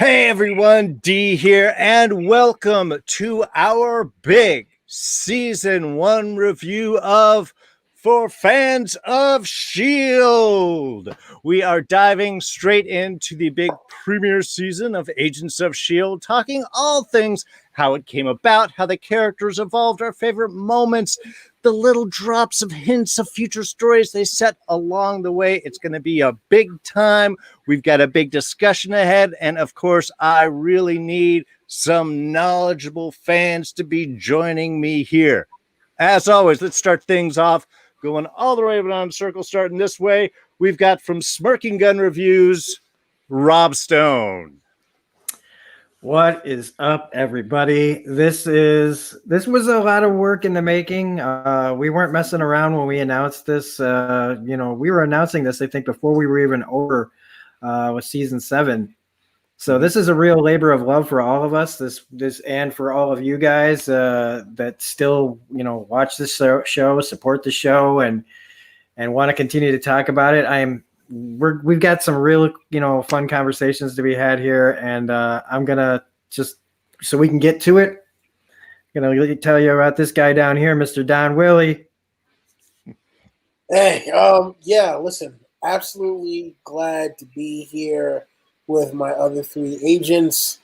Hey everyone, D here, and welcome to our big season 1 review of For Fans of S.H.I.E.L.D. We are diving straight into the big premiere season of Agents of S.H.I.E.L.D., talking all things how it came about, how the characters evolved, our favorite moments, the little drops of hints of future stories they set along the way. It's going to be a big time. We've got a big discussion ahead. And of course, I really need some knowledgeable fans to be joining me here. As always, let's start things off going all the way around the circle, starting this way. We've got from Smirking Gun Reviews, Rob Stone. What is up, everybody? This was a lot of work in the making. We weren't messing around when we announced this. We were announcing this, I think, before we were even over with season 7. So this is a real labor of love for all of us. This and for all of you guys that still watch this show, support the show, and want to continue to talk about it. We've got some real, fun conversations to be had here, and I'm gonna just so we can get to it. Gonna tell you about this guy down here, Mr. Don Willie. Hey, listen, absolutely glad to be here with my other 3 agents.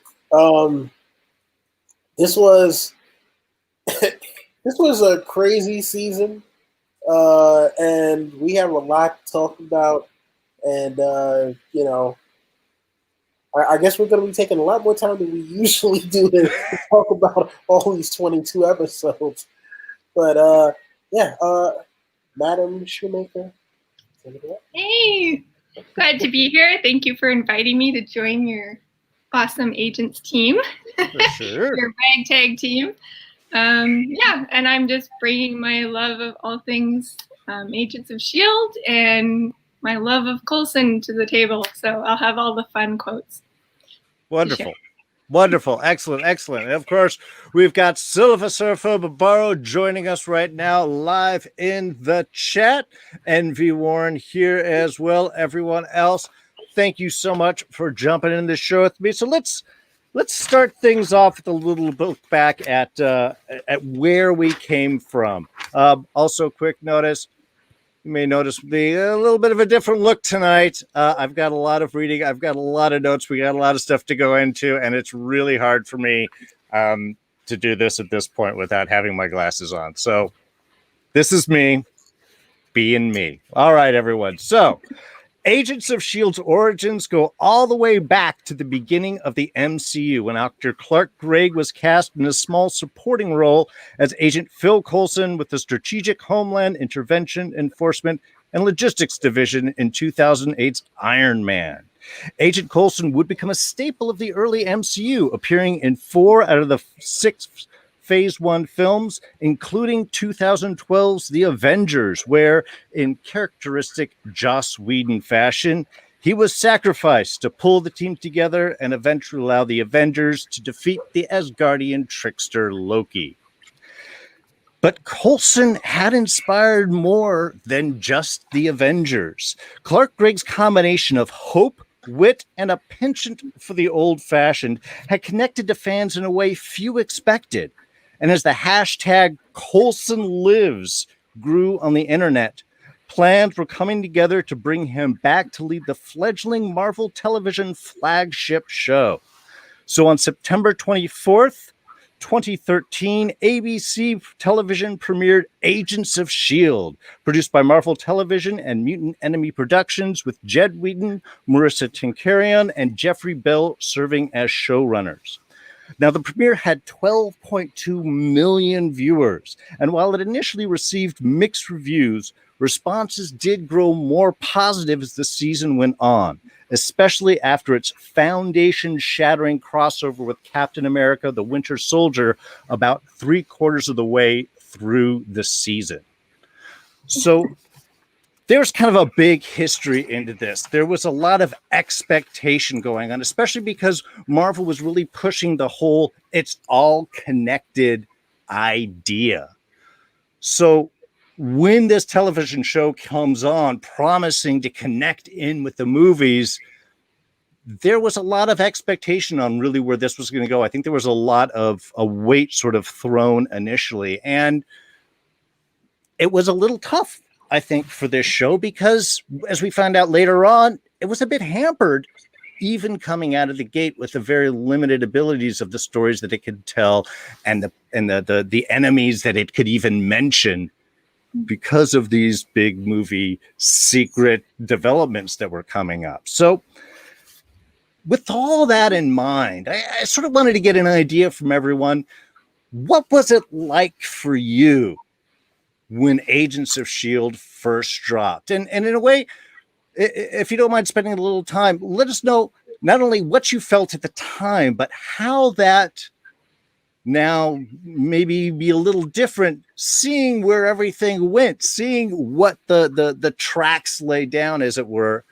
This was a crazy season, and we have a lot to talk about. And, I guess we're going to be taking a lot more time than we usually do to talk about all these 22 episodes. But, Madam Shoemaker. Hey, glad to be here. Thank you for inviting me to join your awesome agents team. For sure. Your ragtag team. And I'm just bringing my love of all things Agents of S.H.I.E.L.D. and my love of Coulson to the table. So I'll have all the fun quotes. Wonderful. Wonderful. Excellent. And of course, we've got Silva Surfa Barbaro joining us right now live in the chat. Envy Warren here as well. Everyone else, thank you so much for jumping in the show with me. So let's start things off with a little look back at where we came from. Also, quick notice. You may notice a little bit of a different look tonight. I've got a lot of reading. I've got a lot of notes. We got a lot of stuff to go into, and it's really hard for me to do this at this point without having my glasses on. So this is me being me. All right, everyone. So Agents of S.H.I.E.L.D.'s origins go all the way back to the beginning of the MCU when actor Clark Gregg was cast in a small supporting role as Agent Phil Coulson with the Strategic Homeland Intervention Enforcement and Logistics Division in 2008's Iron Man. Agent Coulson would become a staple of the early MCU, appearing in 4 out of the 6 Phase 1 films, including 2012's The Avengers, where, in characteristic Joss Whedon fashion, he was sacrificed to pull the team together and eventually allow the Avengers to defeat the Asgardian trickster Loki. But Coulson had inspired more than just the Avengers. Clark Gregg's combination of hope, wit, and a penchant for the old-fashioned had connected to fans in a way few expected. And as the hashtag Coulson Lives grew on the internet, plans were coming together to bring him back to lead the fledgling Marvel Television flagship show. So on September 24th, 2013, ABC Television premiered Agents of S.H.I.E.L.D., produced by Marvel Television and Mutant Enemy Productions, with Jed Whedon, Marissa Tinkarian, and Jeffrey Bell serving as showrunners. Now, the premiere had 12.2 million viewers, and while it initially received mixed reviews, responses did grow more positive as the season went on, especially after its foundation-shattering crossover with Captain America: The Winter Soldier about 3/4 of the way through the season. So there's kind of a big history into this. There was a lot of expectation going on, especially because Marvel was really pushing the whole it's all connected idea. So when this television show comes on promising to connect in with the movies, there was a lot of expectation on really where this was going to go. I think there was a lot of a weight sort of thrown initially, and it was a little tough, I think, for this show because, as we found out later on, it was a bit hampered even coming out of the gate with the very limited abilities of the stories that it could tell and the enemies that it could even mention because of these big movie secret developments that were coming up. So with all that in mind, I sort of wanted to get an idea from everyone. What was it like for you when Agents of S.H.I.E.L.D. first dropped? And in a way, if you don't mind spending a little time, let us know not only what you felt at the time, but how that now maybe be a little different, seeing where everything went, seeing what the tracks lay down, as it were,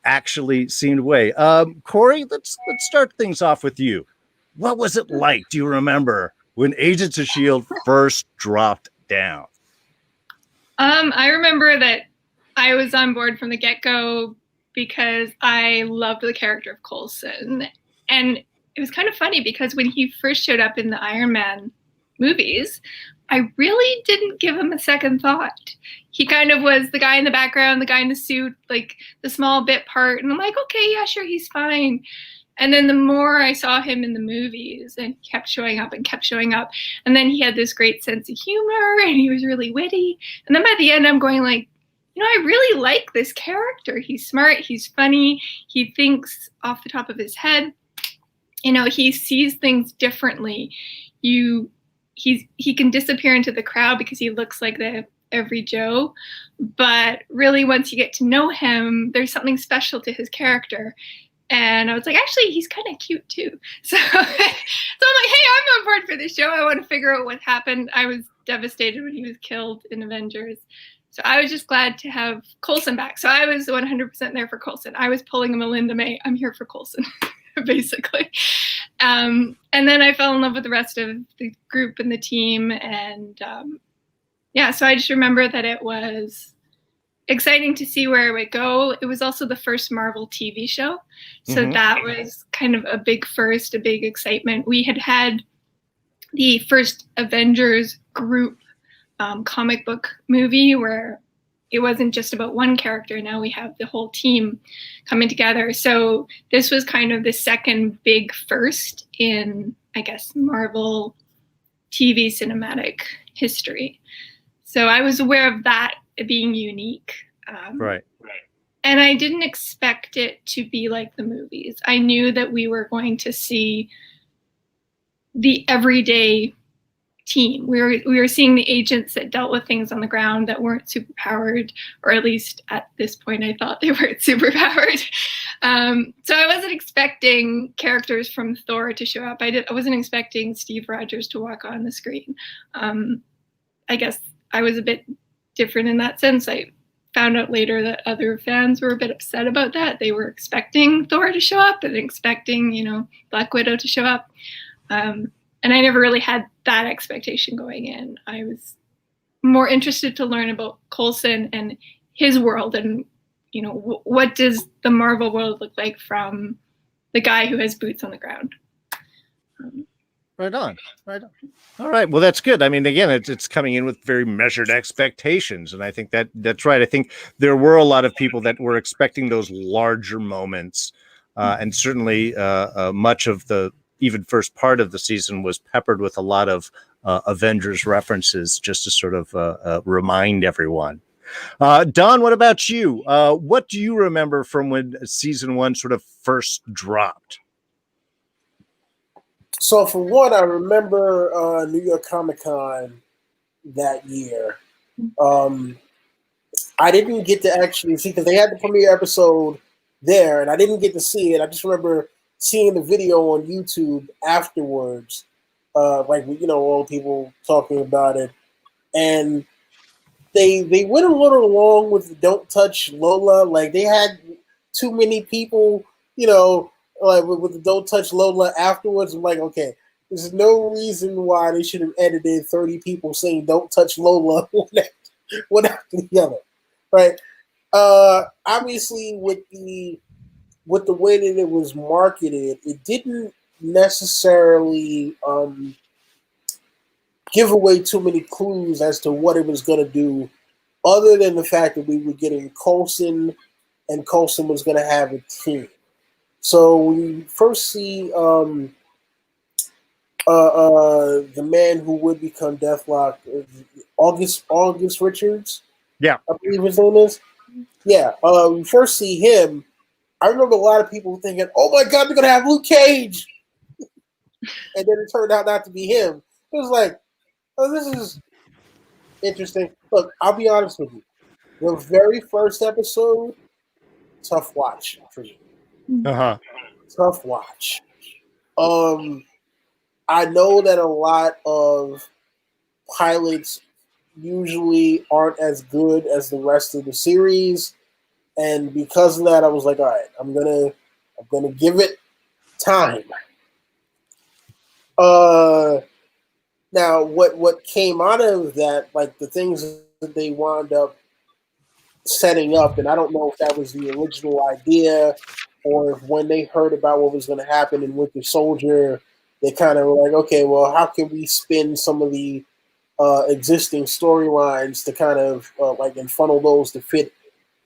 actually seemed way. Corrie, let's start things off with you. What was it like? Do you remember when Agents of S.H.I.E.L.D. first dropped down? I remember that I was on board from the get-go because I loved the character of Coulson. And it was kind of funny because when he first showed up in the Iron Man movies, I really didn't give him a second thought. He kind of was the guy in the background, the guy in the suit, like the small bit part. And I'm like, okay, yeah, sure, he's fine. And then the more I saw him in the movies, and he kept showing up and kept showing up. And then he had this great sense of humor and he was really witty. And then by the end, I'm going like, you know, I really like this character. He's smart. He's funny. He thinks off the top of his head. You know, he sees things differently. He can disappear into the crowd because he looks like the every Joe. But really, once you get to know him, there's something special to his character. And I was like, actually, he's kind of cute too. So I'm like, hey, I'm on board for this show. I want to figure out what happened. I was devastated when he was killed in Avengers. So I was just glad to have Coulson back. So I was 100% there for Coulson. I was pulling a Melinda May. I'm here for Coulson, basically. And then I fell in love with the rest of the group and the team. And so I just remember that it was exciting to see where it would go. It was also the first Marvel TV show. So that was kind of a big first, a big excitement. We had the first Avengers group comic book movie where it wasn't just about one character. Now we have the whole team coming together. So this was kind of the second big first in, I guess, Marvel TV cinematic history. So I was aware of that being unique. Right. And I didn't expect it to be like the movies. I knew that we were going to see the everyday team. We were seeing the agents that dealt with things on the ground that weren't superpowered, or at least at this point I thought they weren't superpowered. So I wasn't expecting characters from Thor to show up. I wasn't expecting Steve Rogers to walk on the screen. I guess I was a bit different in that sense. I found out later that other fans were a bit upset about that. They were expecting Thor to show up and expecting, Black Widow to show up. And I never really had that expectation going in. I was more interested to learn about Coulson and his world and, what does the Marvel world look like from the guy who has boots on the ground. Right on. All right. Well, that's good. I mean, again, it's coming in with very measured expectations. And I think that's right. I think there were a lot of people that were expecting those larger moments. And certainly much of the even first part of the season was peppered with a lot of Avengers references just to sort of remind everyone. Don, what about you? What do you remember from when season one sort of first dropped? So for one, I remember New York Comic Con that year. I didn't get to actually see, because they had the premiere episode there, and I didn't get to see it. I just remember seeing the video on YouTube afterwards, all people talking about it, and they went a little along with "Don't Touch Lola." Like they had too many people, with the "Don't Touch Lola" afterwards. I'm like, okay, there's no reason why they should have edited 30 people saying "Don't touch Lola" one after the other, right? Obviously, with the with the way that it was marketed, it didn't necessarily give away too many clues as to what it was going to do, other than the fact that we were getting Coulson, and Coulson was going to have a team. So we first see the man who would become Deathlock, August Richards. Yeah, I believe his name is. Yeah, we first see him. I remember a lot of people thinking, "Oh my God, they're gonna have Luke Cage," and then it turned out not to be him. It was like, "Oh, this is interesting." Look, I'll be honest with you. The very first episode, tough watch for me. Tough watch. I know that a lot of pilots usually aren't as good as the rest of the series, and because of that, I was like, all right, I'm gonna give it time. Now what came out of that, like the things that they wound up setting up, and I don't know if that was the original idea or if when they heard about what was going to happen in Winter Soldier, they kind of were like, okay, well, how can we spin some of the existing storylines to kind of like and funnel those to fit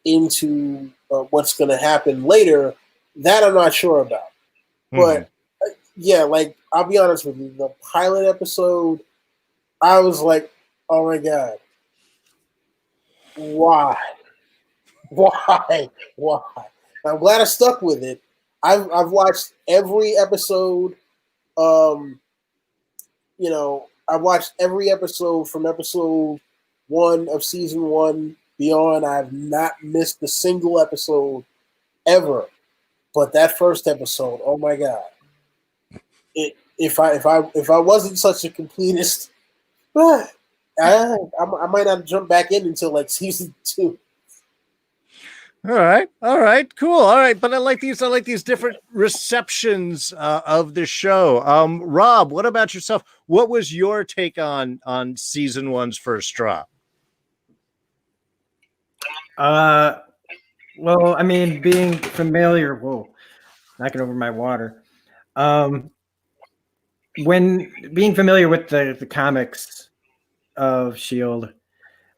into what's going to happen later? That I'm not sure about. But yeah, like I'll be honest with you, the pilot episode, I was like, oh my God, why? Why? Why? I'm glad I stuck with it. I've watched every episode. You know, I watched every episode from episode 1 of season 1 beyond. I've not missed a single episode ever. But that first episode, oh my God! If I wasn't such a completist, I might not jump back in until like season 2. All right, cool. All right, but I like these different receptions of the show. Rob, what about yourself? What was your take on season 1's first drop? Well, I mean, being familiar, knocking over my water. When being familiar with the comics of Shield,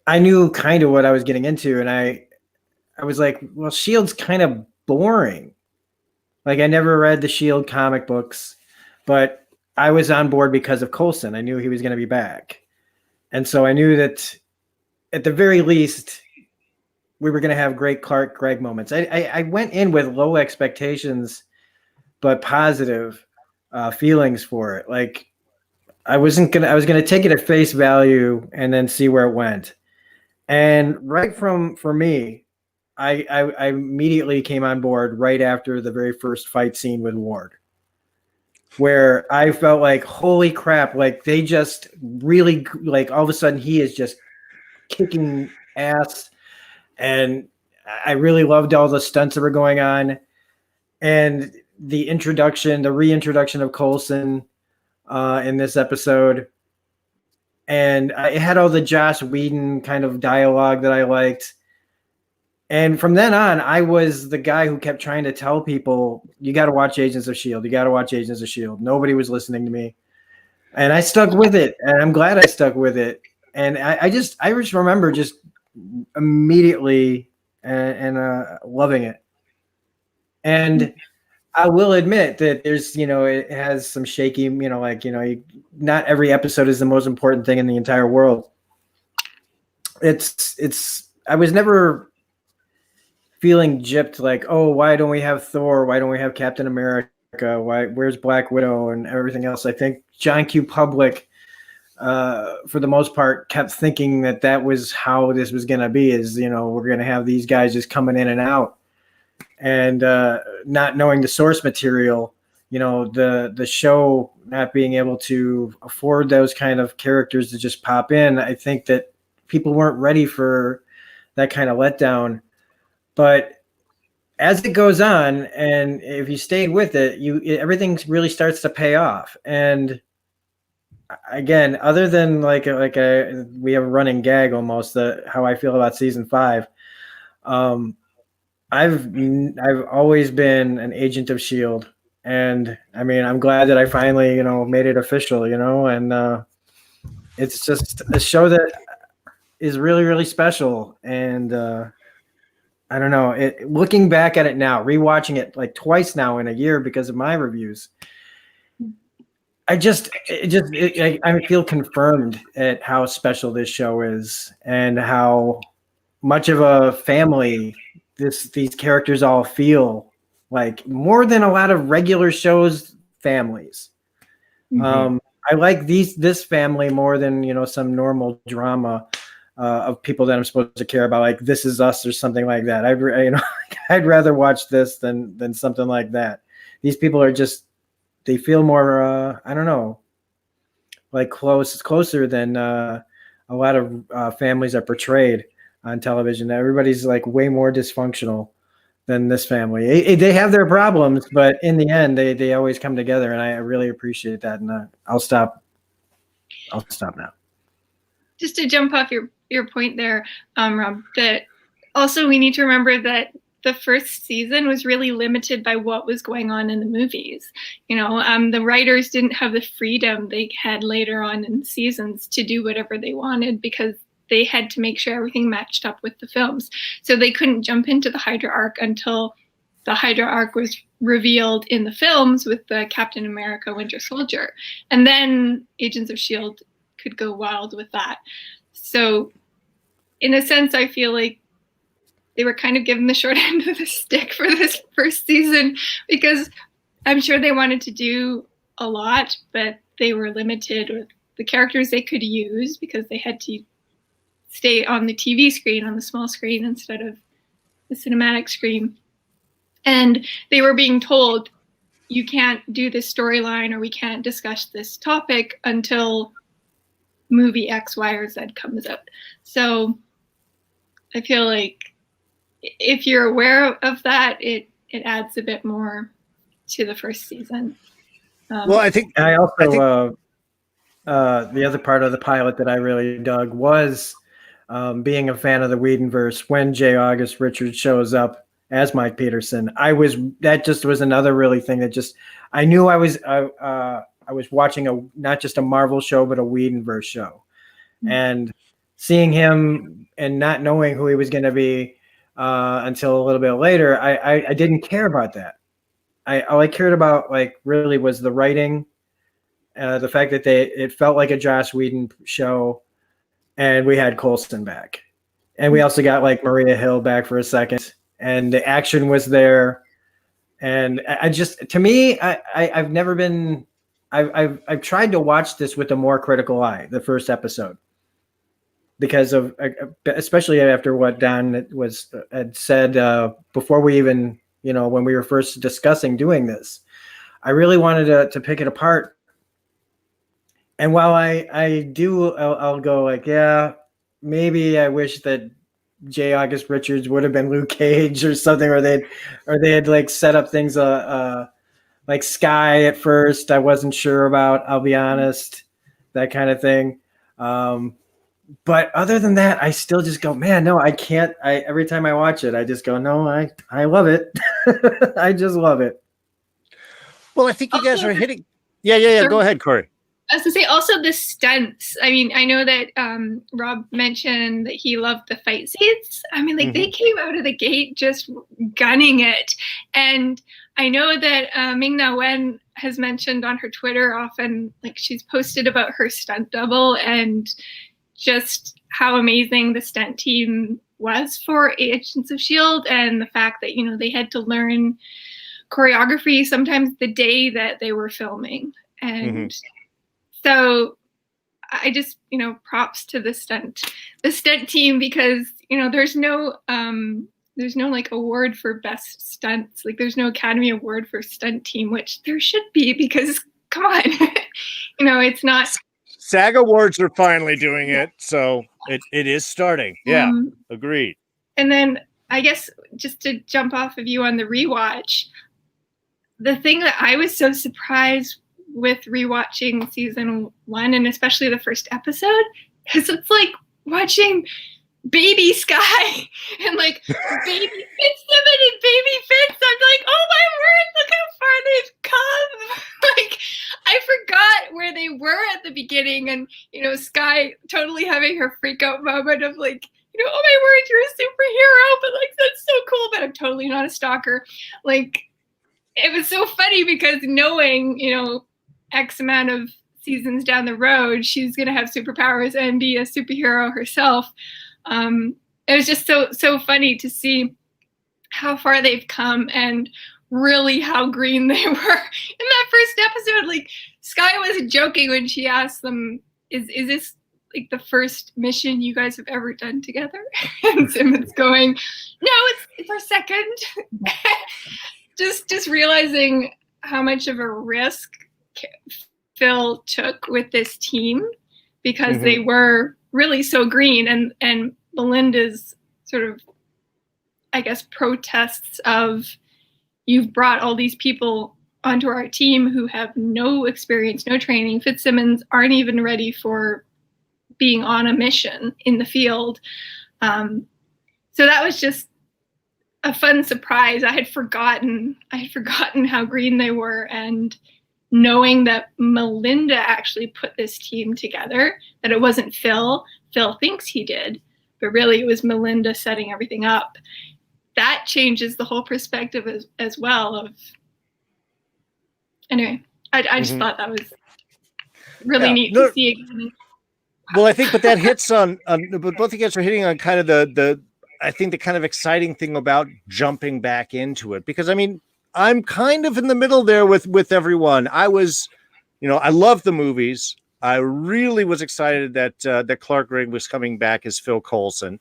I knew kind of what I was getting into, and I was like, well, Shield's kind of boring. Like I never read the Shield comic books, but I was on board because of Coulson. I knew he was going to be back. And so I knew that at the very least, we were going to have great Clark Gregg moments. I went in with low expectations, but positive feelings for it. Like I was going to take it at face value and then see where it went. And for me, I immediately came on board right after the very first fight scene with Ward, where I felt like, holy crap, like they just really, like all of a sudden he is just kicking ass. And I really loved all the stunts that were going on. And the reintroduction of Coulson in this episode. And it had all the Joss Whedon kind of dialogue that I liked. And from then on, I was the guy who kept trying to tell people, you got to watch Agents of S.H.I.E.L.D. You got to watch Agents of S.H.I.E.L.D. Nobody was listening to me. And I stuck with it. And I'm glad I stuck with it. And I just remember just immediately and loving it. And I will admit that there's, it has some shaky, not every episode is the most important thing in the entire world. I was never feeling gypped like, oh, why don't we have Thor? Why don't we have Captain America? Where's Black Widow and everything else? I think John Q. Public, for the most part, kept thinking that was how this was going to be, is, we're going to have these guys just coming in and out and not knowing the source material, the show not being able to afford those kind of characters to just pop in. I think that people weren't ready for that kind of letdown. But as it goes on, and if you stayed with it, everything really starts to pay off. And again, other than we have a running gag almost, how I feel about season 5. I've always been an agent of Shield, and I mean, I'm glad that I finally, made it official, and it's just a show that is really, really special. And I don't know, looking back at it now, rewatching it like twice now in a year because of my reviews, I feel confirmed at how special this show is and how much of a family these characters all feel, like more than a lot of regular shows families. Mhm. I like this family more than some normal drama of people that I'm supposed to care about, like This Is Us or something like that. I'd rather watch this than something like that. These people are just, they feel more I don't know, like closer than a lot of families are portrayed on television. Everybody's like way more dysfunctional than this family. They have their problems, but in the end, they always come together, and I really appreciate that. And I'll stop now. Just to jump off your point there, Rob, that also we need to remember that the first season was really limited by what was going on in the movies. The writers didn't have the freedom they had later on in seasons to do whatever they wanted because they had to make sure everything matched up with the films. So they couldn't jump into the Hydra arc until the Hydra arc was revealed in the films with the Captain America Winter Soldier. And then Agents of S.H.I.E.L.D. could go wild with that. So in a sense, I feel like they were kind of given the short end of the stick for this first season because I'm sure they wanted to do a lot, but they were limited with the characters they could use because they had to stay on the TV screen, on the small screen, instead of the cinematic screen. And they were being told, you can't do this storyline or we can't discuss this topic until movie X, Y, or Z comes out. So I feel like if you're aware of that, it adds a bit more to the first season. Well, I think the other part of the pilot that I really dug was being a fan of the Whedonverse. When J. August Richards shows up as Mike Peterson, that just was another really thing that just, I knew I was watching not just a Marvel show, but a Whedonverse show. Mm-hmm. And seeing him and not knowing who he was going to be until a little bit later, I didn't care about that. All I cared about, like, really was the writing, the fact that it felt like a Joss Whedon show, and we had Coulson back, and we also got like Maria Hill back for a second, and the action was there, and I've tried to watch this with a more critical eye, the first episode, because of, especially after what Don had said before we even, when we were first discussing doing this, I really wanted to pick it apart. And while I'll go like, yeah, maybe I wish that J. August Richards would have been Luke Cage or something, or they had like set up things like Sky at first. I wasn't sure about, I'll be honest, that kind of thing. But other than that, I still just go, man, no, I can't. Every time I watch it, I just go, no, I love it. I just love it. Well, I think you guys are hitting. Yeah. Go ahead, Corrie. I was going to say also the stunts. I mean, I know that Rob mentioned that he loved the fight scenes. I mean, like, they came out of the gate just gunning it. And I know that Ming-Na Wen has mentioned on her Twitter often, like, she's posted about her stunt double and just how amazing the stunt team was for Agents of S.H.I.E.L.D. and the fact that, they had to learn choreography sometimes the day that they were filming. And so I just, props to the stunt team, because, there's no like award for best stunts. Like, there's no Academy Award for stunt team, which there should be, because come on, it's not. SAG Awards are finally doing it, so it is starting. Yeah, agreed. And then I guess just to jump off of you on the rewatch, the thing that I was so surprised with rewatching season 1, and especially the first episode, is it's like watching baby Sky and like baby Fitzsimmons and baby Fitz. I'm like, oh my word, look how far they've come. Like, I forgot where they were at the beginning, and Sky totally having her freak out moment of like, oh my word, you're a superhero, but like that's so cool, but I'm totally not a stalker. Like, it was so funny because knowing, X amount of seasons down the road, she's gonna have superpowers and be a superhero herself. It was just so funny to see how far they've come and really how green they were in that first episode. Like, Sky wasn't joking when she asked them, is this like the first mission you guys have ever done together? And Simmons going, no, it's our second. just realizing how much of a risk Phil took with this team, because they were really so green, and Melinda's sort of, I guess, protests of, you've brought all these people onto our team who have no experience, no training. Fitzsimmons aren't even ready for being on a mission in the field. So that was just a fun surprise. I had forgotten how green they were, and knowing that Melinda actually put this team together, that it wasn't Phil. Phil thinks he did, but really it was Melinda setting everything up. That changes the whole perspective as well. Of anyway, I just thought that was really neat to see again. Well, I think, but that hits on but both of you guys are hitting on kind of the I think the kind of exciting thing about jumping back into it, because I mean, I'm kind of in the middle there with everyone. I was, I love the movies. I really was excited that Clark Gregg was coming back as Phil Coulson.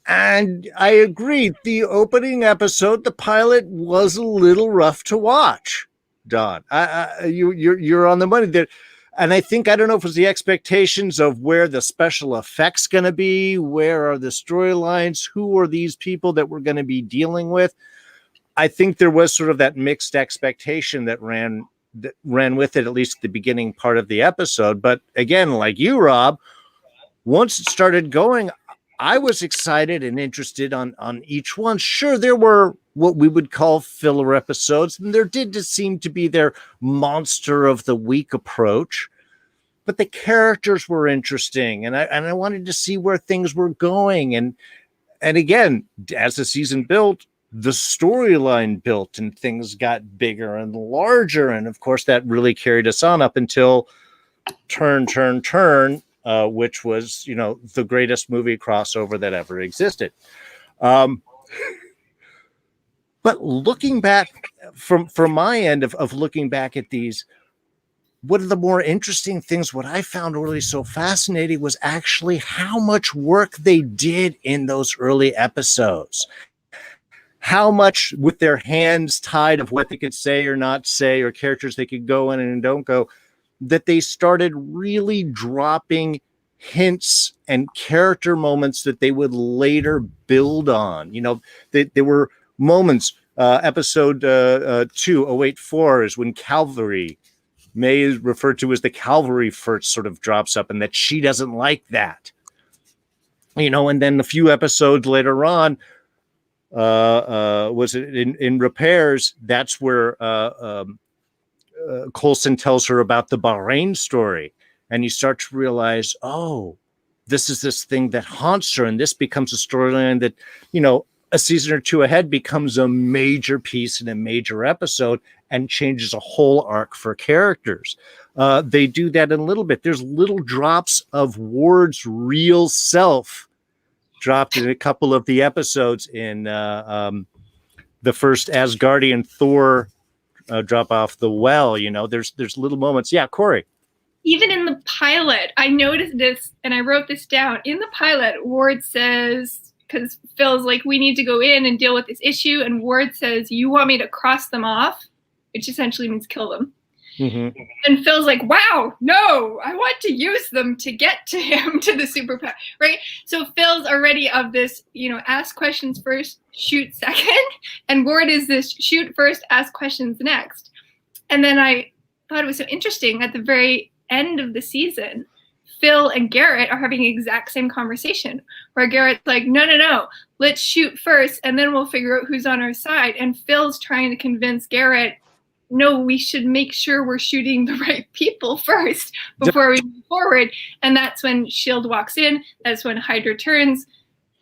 And I agree. The opening episode, the pilot, was a little rough to watch. Don, you're on the money there. And I think, I don't know if it was the expectations of where the special effects going to be, where are the storylines, who are these people that we're going to be dealing with. I think there was sort of that mixed expectation that ran with it, at least the beginning part of the episode. But again, like you, Rob, once it started going, I was excited and interested on each one. Sure, there were what we would call filler episodes, and there did seem to be their monster of the week approach, but the characters were interesting, and I wanted to see where things were going. And again, as the season built, the storyline built and things got bigger and larger, and of course that really carried us on up until Turn, which was, the greatest movie crossover that ever existed. But looking back from my end of looking back at these, one of the more interesting things, what I found really so fascinating, was actually how much work they did in those early episodes. How much with their hands tied of what they could say or not say, or characters they could go in and don't go, that they started really dropping hints and character moments that they would later build on. There were moments, episode 2084 is when Calvary, May is referred to as the Calvary first, sort of drops up, and that she doesn't like that. And then a few episodes later on, was it in Repairs, that's where Coulson tells her about the Bahrain story, and you start to realize, oh, this is this thing that haunts her, and this becomes a storyline that, a season or two ahead becomes a major piece in a major episode and changes a whole arc for characters. They do that in a little bit. There's little drops of Ward's real self dropped in a couple of the episodes in the first Asgardian Thor drop off the well. There's little moments. Yeah, Corrie. Even in the pilot, I noticed this, and I wrote this down. In the pilot, Ward says, because Phil's like, we need to go in and deal with this issue, and Ward says, you want me to cross them off, which essentially means kill them. Mm-hmm. And Phil's like, wow, no, I want to use them to get to him, to the superpower, right? So Phil's already of this, ask questions first, shoot second. And Ward is this shoot first, ask questions next. And then I thought it was so interesting at the very end of the season, Phil and Garrett are having the exact same conversation where Garrett's like, no, let's shoot first and then we'll figure out who's on our side. And Phil's trying to convince Garrett, no, we should make sure we're shooting the right people first before we move forward. And that's when S.H.I.E.L.D. walks in. That's when Hydra turns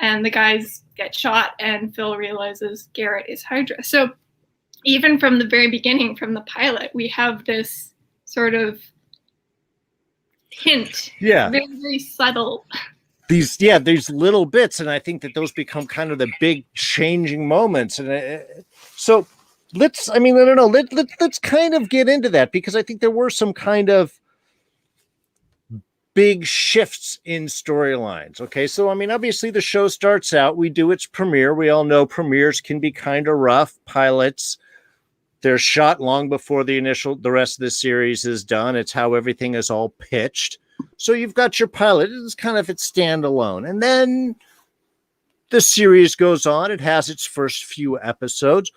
and the guys get shot and Phil realizes Garrett is Hydra. So even from the very beginning, from the pilot, we have this sort of hint. Yeah. Very, very subtle. These little bits, and I think that those become kind of the big changing moments. And so let's kind of get into that, because I think there were some kind of big shifts in storylines. Okay, so I mean, obviously the show starts out, we do its premiere. We all know premieres can be kind of rough. Pilots, they're shot long before the rest of the series is done. It's how everything is all pitched. So you've got your pilot. It's kind of its standalone. And then the series goes on. It has its first few episodes.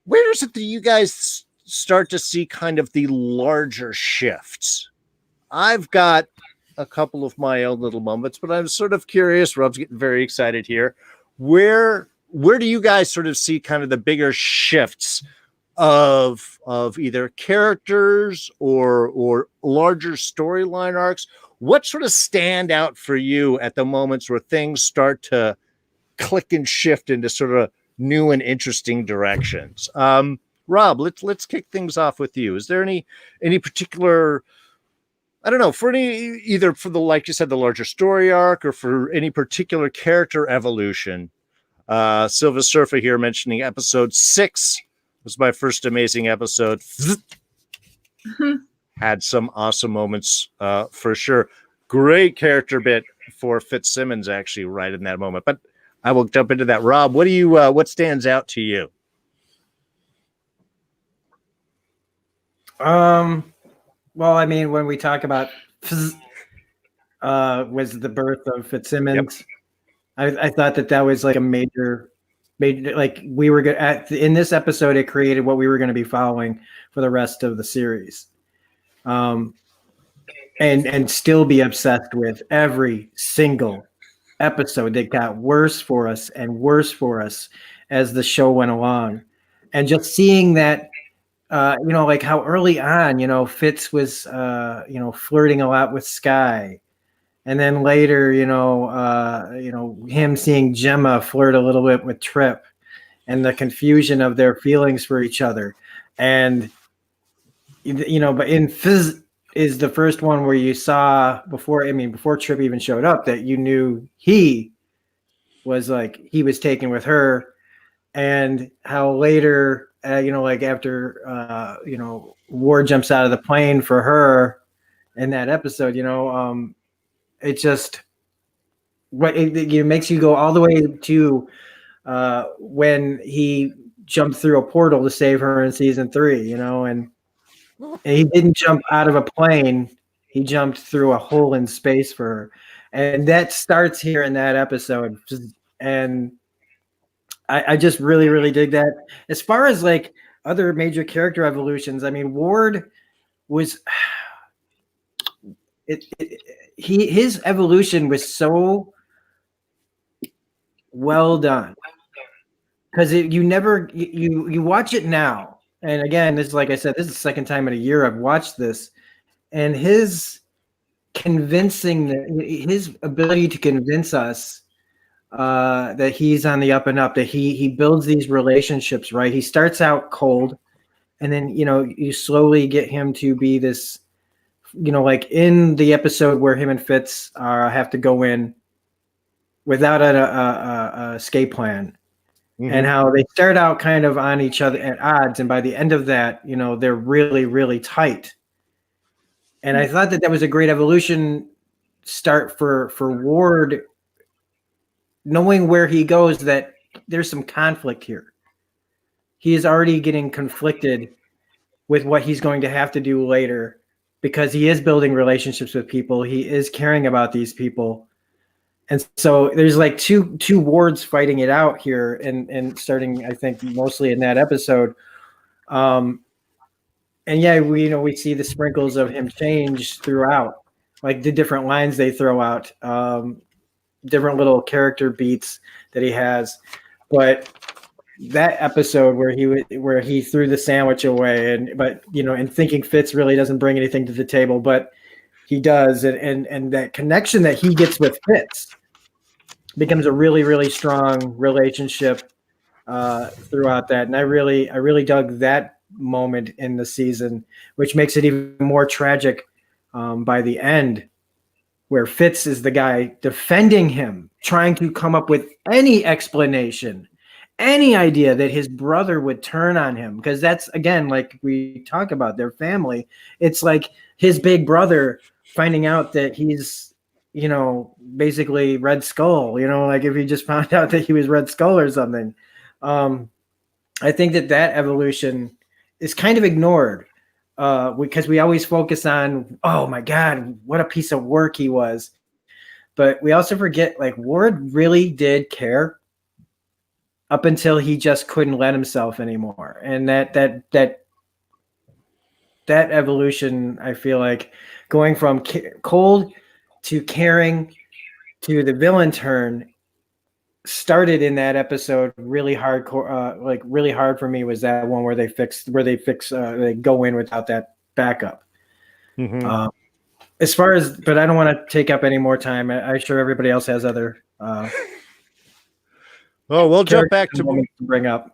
Where is it that you guys start to see kind of the larger shifts? I've got a couple of my own little moments, but I'm sort of curious. Rob's getting very excited here. Where do you guys sort of see kind of the bigger shifts of either characters or larger storyline arcs? What sort of stand out for you at the moments where things start to click and shift into sort of new and interesting directions? Rob, let's kick things off with you. Is there any particular, I don't know, for either for the, like you said, the larger story arc, or for any particular character evolution? Silver Surfer here mentioning episode 6 was my first amazing episode. Had some awesome moments for sure. Great character bit for Fitzsimmons actually right in that moment. But I will jump into that. Rob, what stands out to you? Well, I mean, when we talk about was the birth of Fitzsimmons, yep. I thought that was like a major, like we were good in this episode. It created what we were going to be following for the rest of the series, and still be obsessed with every single episode that got worse for us and worse for us as the show went along. And just seeing that, like how early on, Fitz was, flirting a lot with Skye. And then later, him seeing Gemma flirt a little bit with Trip, and the confusion of their feelings for each other. And, but in Fizz is the first one where you saw before Trip even showed up, that you knew he was taken with her, and how later, after, Ward jumps out of the plane for her in that episode, it just, it makes you go all the way to when he jumped through a portal to save her in season 3, and he didn't jump out of a plane. He jumped through a hole in space for her. And that starts here in that episode. And I just really, really dig that. As far as like other major character evolutions, I mean, Ward was his evolution was so well done, because you watch it now. And again, this is, like I said, this is the second time in a year I've watched this, and his ability to convince us that he's on the up and up, that he builds these relationships, right? He starts out cold, and then, you slowly get him to be this, like in the episode where him and Fitz have to go in without a escape plan. Mm-hmm. And how they start out kind of on each other at odds, and by the end of that, they're really, really tight. And I thought that was a great evolution start for Ward, knowing where he goes, that there's some conflict here. He is already getting conflicted with what he's going to have to do later, because he is building relationships with people. He is caring about these people. And so there's like two Wards fighting it out here, and starting, I think, mostly in that episode. And yeah, we see the sprinkles of him change throughout. like the different lines they throw out, different little character beats that he has. But that episode where he threw the sandwich away, but and thinking Fitz really doesn't bring anything to the table, but he does, and that connection that he gets with Fitz becomes a really, really strong relationship throughout that. And I really dug that moment in the season, which makes it even more tragic by the end, where Fitz is the guy defending him, trying to come up with any explanation, any idea that his brother would turn on him. Because that's, again, like we talk about their family. It's like his big brother finding out that he's, basically Red Skull, like if he just found out that he was Red Skull or something. I think that evolution is kind of ignored because we always focus on, oh my God, what a piece of work he was. But we also forget, like, Ward really did care up until he just couldn't let himself anymore. And that evolution, I feel like, going from cold to caring to the villain turn, started in that episode. Really hardcore, like really hard for me was that one where they go in without that backup. Mm-hmm. As far as, but I don't want to take up any more time. I'm sure everybody else has other. We'll jump back to bring up.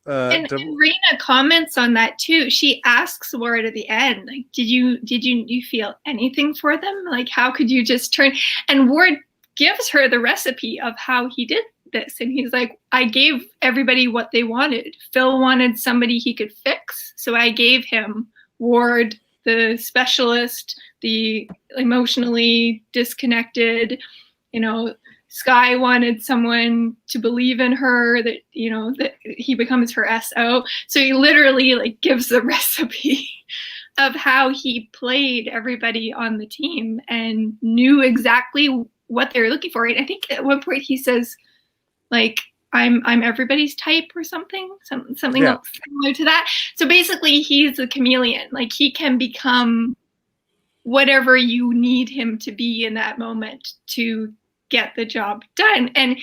And Rena comments on that too. She asks Ward at the end, like, did you feel anything for them? Like, how could you just turn? And Ward gives her the recipe of how he did this, and he's like, I gave everybody what they wanted. Phil wanted somebody he could fix, so I gave him Ward, the specialist, the emotionally disconnected. Sky wanted someone to believe in her, that that he becomes her SO. So he literally like gives the recipe of how he played everybody on the team and knew exactly what they were looking for. Right? I think at one point he says, like, I'm everybody's type or something similar to that. So basically he's a chameleon. Like, he can become whatever you need him to be in that moment to get the job done. And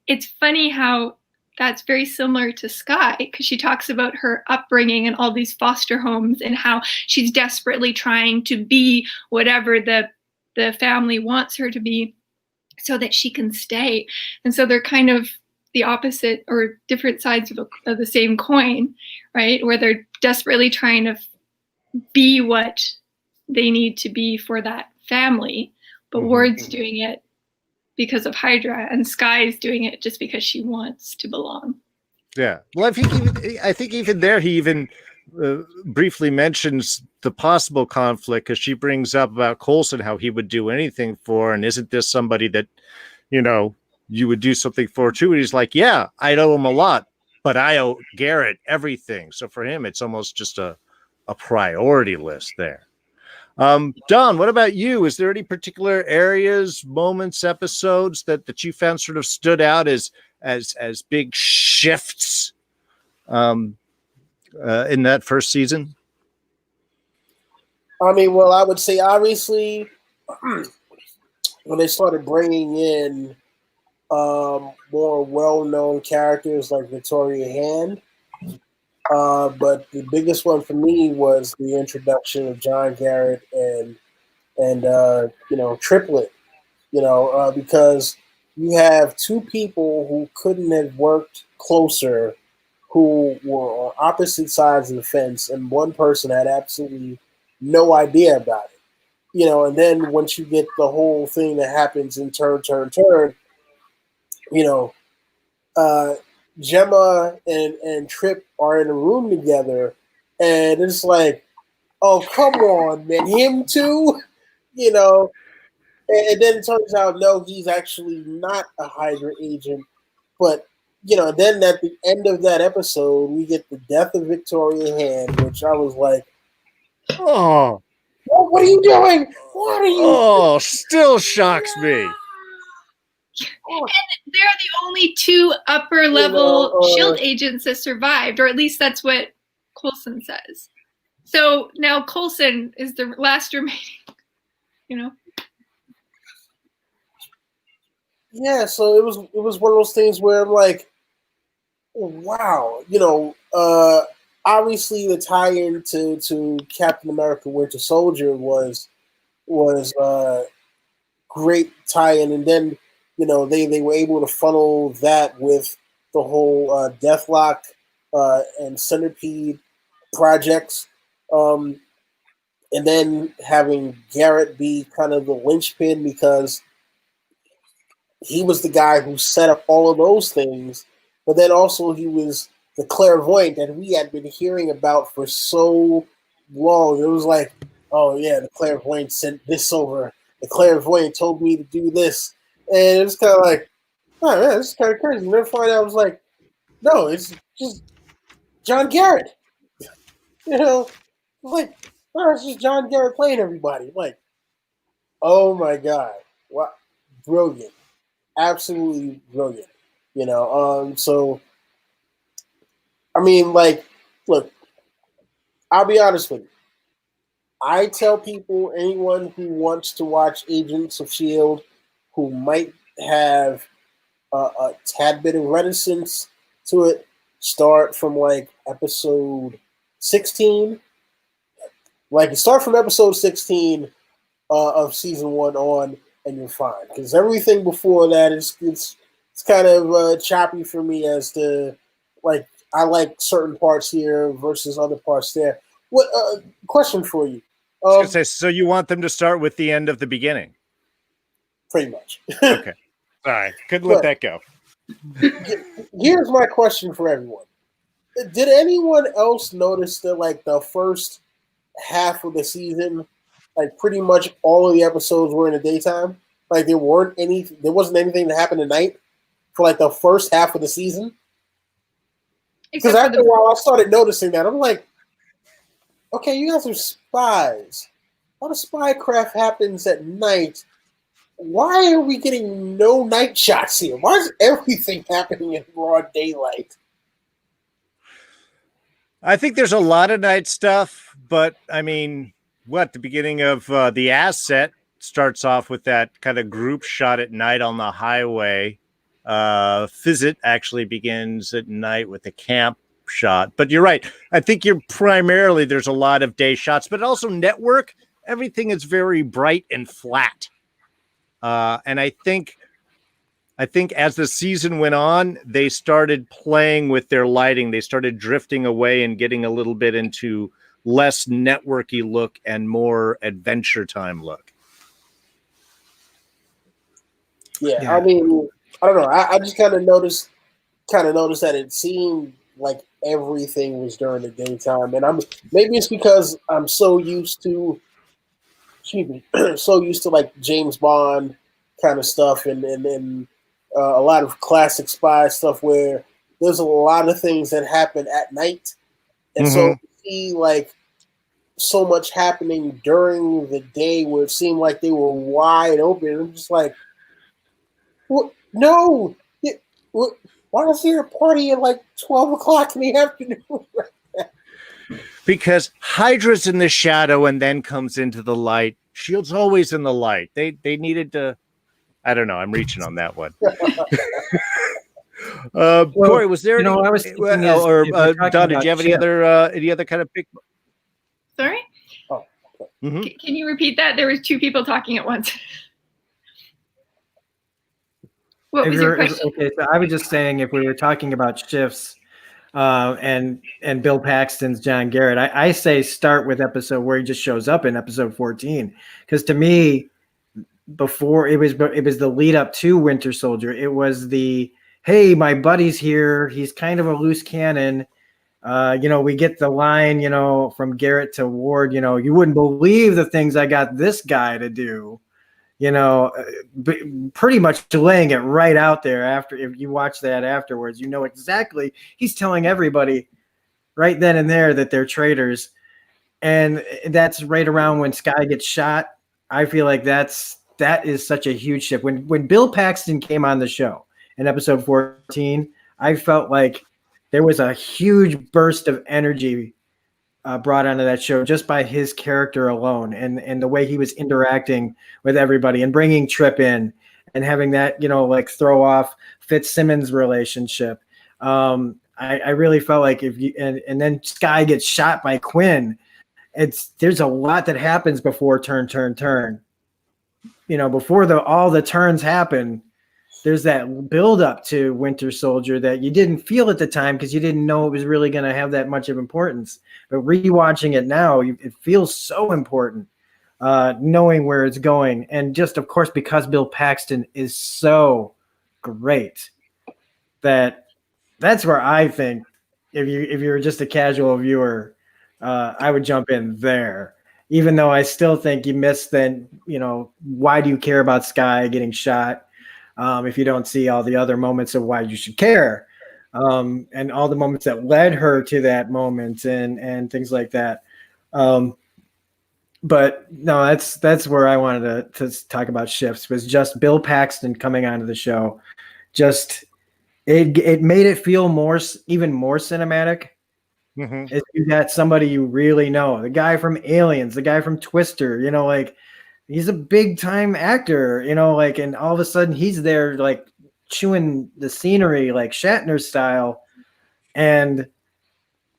it's funny how that's very similar to Sky, because she talks about her upbringing and all these foster homes and how she's desperately trying to be whatever the family wants her to be so that she can stay. And so they're kind of the opposite or different sides of the same coin, right? Where they're desperately trying to be what they need to be for that family. But Mm-hmm. Ward's doing it because of Hydra, and Sky's doing it just because she wants to belong. Yeah. Well, I think even there, he even briefly mentions the possible conflict, because she brings up about Coulson, how he would do anything for, and isn't this somebody that, you would do something for too? And he's like, yeah, I owe him a lot, but I owe Garrett everything. So for him, it's almost just a priority list there. Don, what about you? Is there any particular areas, moments, episodes that you found sort of stood out as big shifts in that first season? I mean, well, I would say obviously when they started bringing in more well-known characters like Victoria Hand. But the biggest one for me was the introduction of John Garrett and Triplet, because you have two people who couldn't have worked closer, who were on opposite sides of the fence, and one person had absolutely no idea about it. And then once you get the whole thing that happens in turn, Gemma and Trip are in a room together, and it's like, oh, come on, man, him too, and then it turns out, no, he's actually not a Hydra agent, but, then at the end of that episode, we get the death of Victoria Hand, which I was like, oh, what are you doing? What are you doing? Still shocks me. And they're the only two upper level SHIELD agents that survived, or at least that's what Coulson says. So now Coulson is the last remaining, Yeah, so it was one of those things where I'm like, wow, obviously the tie-in to Captain America: Winter Soldier was great tie-in, and then they were able to funnel that with the whole Deathlock and Centipede projects, um, and then having Garrett be kind of the linchpin because he was the guy who set up all of those things, but then also he was the clairvoyant that we had been hearing about for so long. It was like, oh yeah, the clairvoyant sent this over. The clairvoyant told me to do this, and it was kind of like, oh man, this is kind of crazy. And then find out, I was like, no, it's just John Garrett. Like, oh, it's just John Garrett playing everybody. Like, oh my god, wow, brilliant. Absolutely brilliant. So I mean, like, look, I'll be honest with you. I tell people, anyone who wants to watch Agents of Shield, who might have a tad bit of reticence to it, start from like episode 16. Like, start from episode 16 of season 1 on, and you're fine. Because everything before that is it's kind of choppy for me as to, like, I like certain parts here versus other parts there. What question for you? I was gonna say, so you want them to start with the end of the beginning? Pretty much. Okay. All right. Couldn't let that go. Here's my question for everyone. Did anyone else notice that, like, the first half of the season, like, pretty much all of the episodes were in the daytime? Like, there wasn't anything that happened at night for like the first half of the season. Because after a while, I started noticing that. I'm like, okay, you guys are spies. All the spycraft happens at night. Why are we getting no night shots here? Why is everything happening in broad daylight? I think there's a lot of night stuff, but I mean, the beginning of the asset starts off with that kind of group shot at night on the highway. Fizzit actually begins at night with a camp shot, but you're right. I think there's a lot of day shots, but also network. Everything is very bright and flat. And I think as the season went on, they started playing with their lighting. They started drifting away and getting a little bit into less networky look and more Adventure Time look. Yeah. I mean, I don't know. I just kind of noticed that it seemed like everything was during the daytime, and maybe it's because I'm so used to, like James Bond kind of stuff, and a lot of classic spy stuff where there's a lot of things that happen at night, and so you see like so much happening during the day where it seemed like they were wide open. I'm just like, what? No, why is there a party at like 12 o'clock in the afternoon? Because Hydra's in the shadow and then comes into the light. Shield's always in the light. They needed to. I don't know. I'm reaching on that one. Corey, was there? I was thinking or Don, did you have any other kind of big? Sorry. Oh, okay. Can you repeat that? There was two people talking at once. What was your question? Okay, so I was just saying, if we were talking about shifts, and Bill Paxton's John Garrett, I say start with episode where he just shows up in episode 14, because to me, before it was the lead up to Winter Soldier. It was the, hey, my buddy's here. He's kind of a loose cannon. We get the line, from Garrett to Ward, you wouldn't believe the things I got this guy to do. Pretty much laying it right out there. After, if you watch that afterwards, exactly. He's telling everybody right then and there that they're traitors. And that's right around when Skye gets shot. I feel like that is such a huge shift. When Bill Paxton came on the show in episode 14, I felt like there was a huge burst of energy brought onto that show just by his character alone, and the way he was interacting with everybody and bringing Trip in and having that, like throw off Fitzsimmons' relationship. I really felt like if you and then Sky gets shot by Quinn, there's a lot that happens before turn. Before all the turns happen, there's that build up to Winter Soldier that you didn't feel at the time because you didn't know it was really going to have that much of importance. But rewatching it now, it feels so important, knowing where it's going. And just, of course, because Bill Paxton is so great, that's where I think if you're just a casual viewer, I would jump in there. Even though I still think you miss then, why do you care about Sky getting shot? If you don't see all the other moments of why you should care, and all the moments that led her to that moment and things like that. But no, that's where I wanted to talk about shifts, was just Bill Paxton coming onto the show. Just it made it feel even more cinematic. Mm-hmm. If you got somebody you really know, the guy from Aliens, the guy from Twister, like he's a big time actor, and all of a sudden he's there like chewing the scenery like Shatner style. And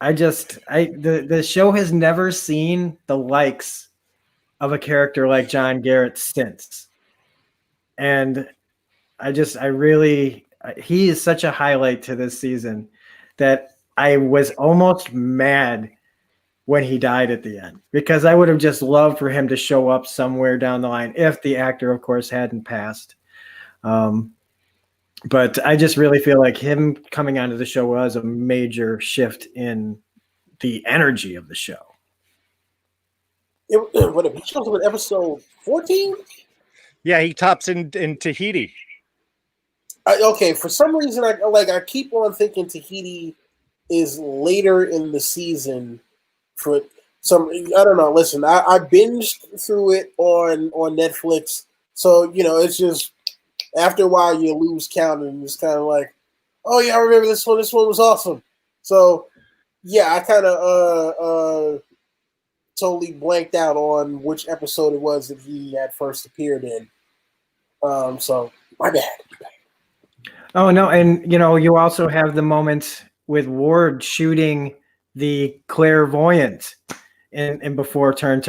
the show has never seen the likes of a character like John Garrett since. And he is such a highlight to this season that I was almost mad when he died at the end, because I would have just loved for him to show up somewhere down the line if the actor, of course, hadn't passed. But I just really feel like him coming onto the show was a major shift in the energy of the show. What if he shows up in episode 14? Yeah, he tops in Tahiti. Okay, for some reason, I keep on thinking Tahiti is later in the season. For some, I don't know. Listen, I binged through it on Netflix, so it's just after a while you lose count and it's kind of like, oh yeah, I remember this one. This one was awesome. So yeah, I kind of totally blanked out on which episode it was that he had first appeared in. So my bad. Oh no, and you also have the moment with Ward shooting the clairvoyant in before turn.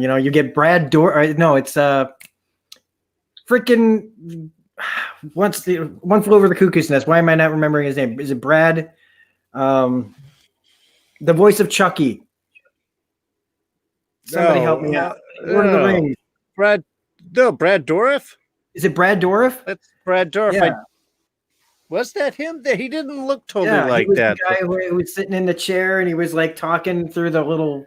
You get Brad no, it's freaking One Flew Over the Cuckoo's Nest. Why am I not remembering his name? Is it Brad? The voice of Chucky. Somebody help me out. Lord of the Rings. Brad Dourif? Is it Brad Dourif? That's Brad Dourif. Yeah. Was that him? He didn't look totally like he was that. The guy who was sitting in the chair and he was like talking through the little.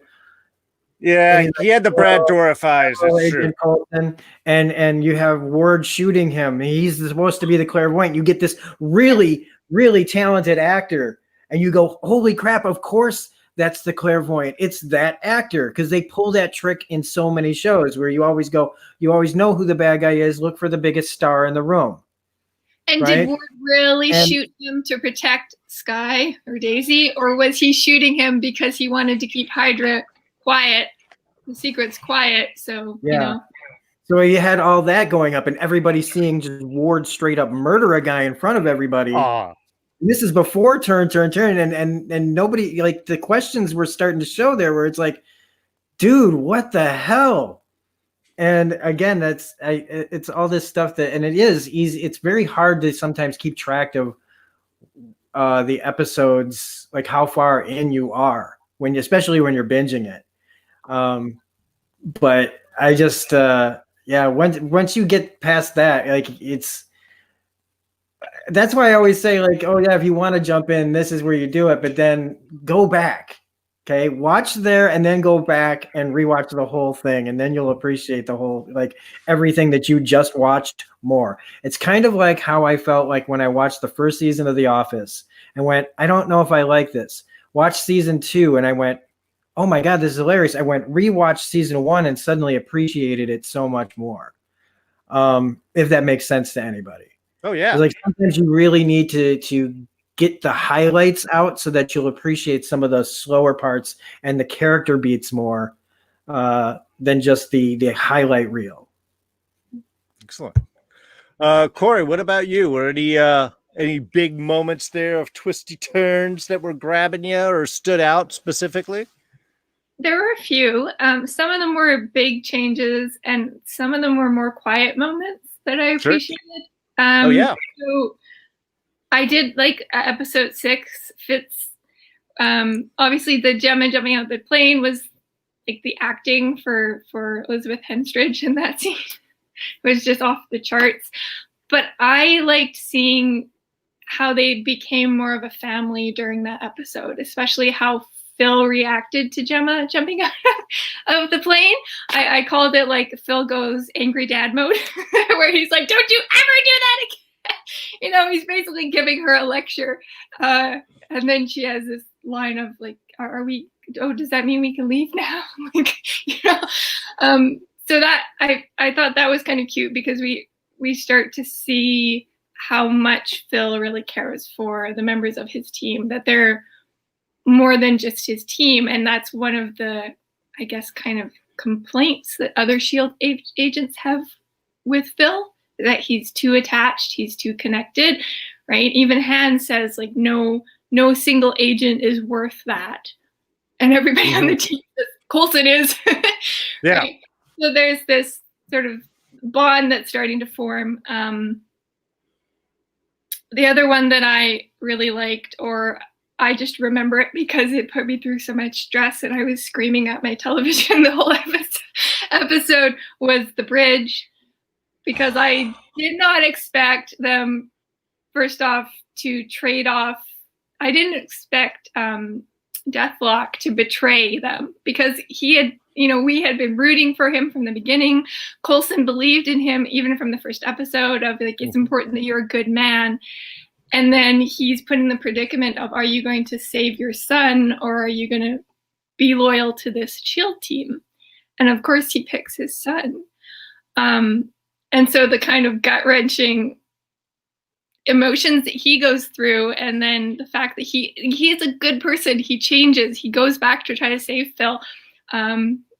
Yeah, he had the Brad Dourif eyes. That's true. Colton, and you have Ward shooting him. He's supposed to be the clairvoyant. You get this really, really talented actor, and you go, "Holy crap! Of course, that's the clairvoyant. It's that actor," because they pull that trick in so many shows where you always know who the bad guy is. Look for the biggest star in the room. And right? Did Ward really shoot him to protect Sky or Daisy, or was he shooting him because he wanted to keep Hydra quiet, the secret's quiet? So So you had all that going up, and everybody seeing just Ward straight up murder a guy in front of everybody. This is before turn, and nobody, like, the questions were starting to show there where it's like, dude, what the hell? And again, it's all this stuff and it is easy. It's very hard to sometimes keep track of the episodes, like how far in you are especially when you're binging it. But I just, once you get past that, like that's why I always say, like, oh yeah, if you want to jump in, this is where you do it, but then go back. Okay, watch there and then go back and rewatch the whole thing, and then you'll appreciate the whole, like, everything that you just watched more. It's kind of like how I felt like when I watched the first season of The Office and went, I don't know if I like this. Watch season 2 and I went, oh my God, this is hilarious. I went rewatch season 1 and suddenly appreciated it so much more. If that makes sense to anybody. Oh yeah. Like sometimes you really need to get the highlights out so that you'll appreciate some of the slower parts and the character beats more than just the highlight reel. Excellent. Corey, what about you? Were any big moments there of twisty turns that were grabbing you or stood out specifically? There were a few. Some of them were big changes, and some of them were more quiet moments that I Sure. appreciated. Oh yeah. So I did like episode 6 fits. Obviously, the Gemma jumping out the plane was like the acting for Elizabeth Henstridge in that scene was just off the charts. But I liked seeing how they became more of a family during that episode, especially how Phil reacted to Gemma jumping out of the plane. I called it like Phil goes angry dad mode, where he's like, "Don't you ever do that again!" You know, he's basically giving her a lecture. And then she has this line of like, "Are we? Oh, does that mean we can leave now?" Like, you know. So that I thought that was kind of cute because we start to see how much Phil really cares for the members of his team, that they're more than just his team. And that's one of the, I guess, kind of complaints that other SHIELD agents have with Phil, that he's too attached, he's too connected, right? Even Han says, like, no single agent is worth that. And everybody on the team says, Coulson is. Yeah. Right? So there's this sort of bond that's starting to form. The other one that I really liked, or I just remember it because it put me through so much stress and I was screaming at my television the whole episode, was the bridge, because I did not expect them, first off, to trade off. I didn't expect Deathlock to betray them, because he had, you know, we had been rooting for him from the beginning. Coulson believed in him even from the first episode of like, it's important that you're a good man. And then he's put in the predicament of, are you going to save your son, or are you going to be loyal to this SHIELD team? And of course he picks his son. And so the kind of gut-wrenching emotions that he goes through, and then the fact that he is a good person, he changes, he goes back to try to save Phil.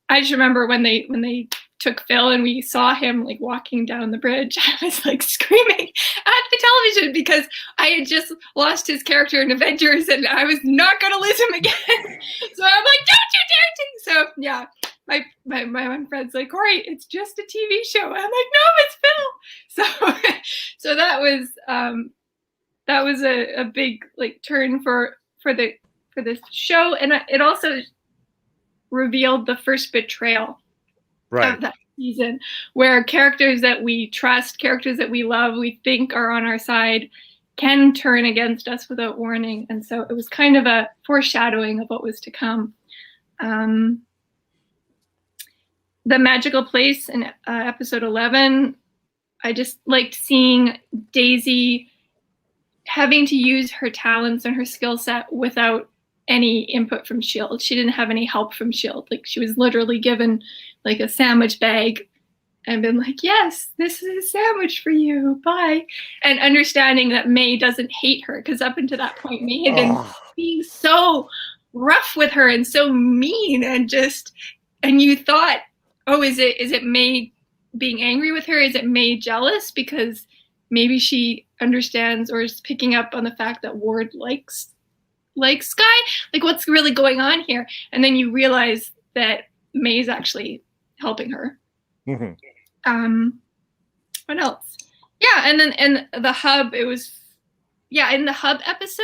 I just remember when they took Phil and we saw him like walking down the bridge, I was like screaming at the television because I had just lost his character in Avengers and I was not going to lose him again. So I'm like, don't you dare to. So yeah, my one friend's like, Corrie, it's just a TV show. I'm like, no, it's Phil. So that was a big like turn for this show, and it also revealed the first betrayal of that season, where characters that we trust, characters that we love, we think are on our side, can turn against us without warning. And so it was kind of a foreshadowing of what was to come. The magical place in episode 11, I just liked seeing Daisy having to use her talents and her skill set without any input from SHIELD. She didn't have any help from SHIELD. Like, she was literally given like a sandwich bag and been like, yes, this is a sandwich for you, bye. And understanding that May doesn't hate her, because up until that point, May had been being so rough with her and so mean, and you thought, oh, is it May being angry with her? Is it May jealous because maybe she understands or is picking up on the fact that Ward likes Skye? Like, what's really going on here? And then you realize that May's actually helping her. Mm-hmm. What else? Yeah, and then in the hub, in the hub episode,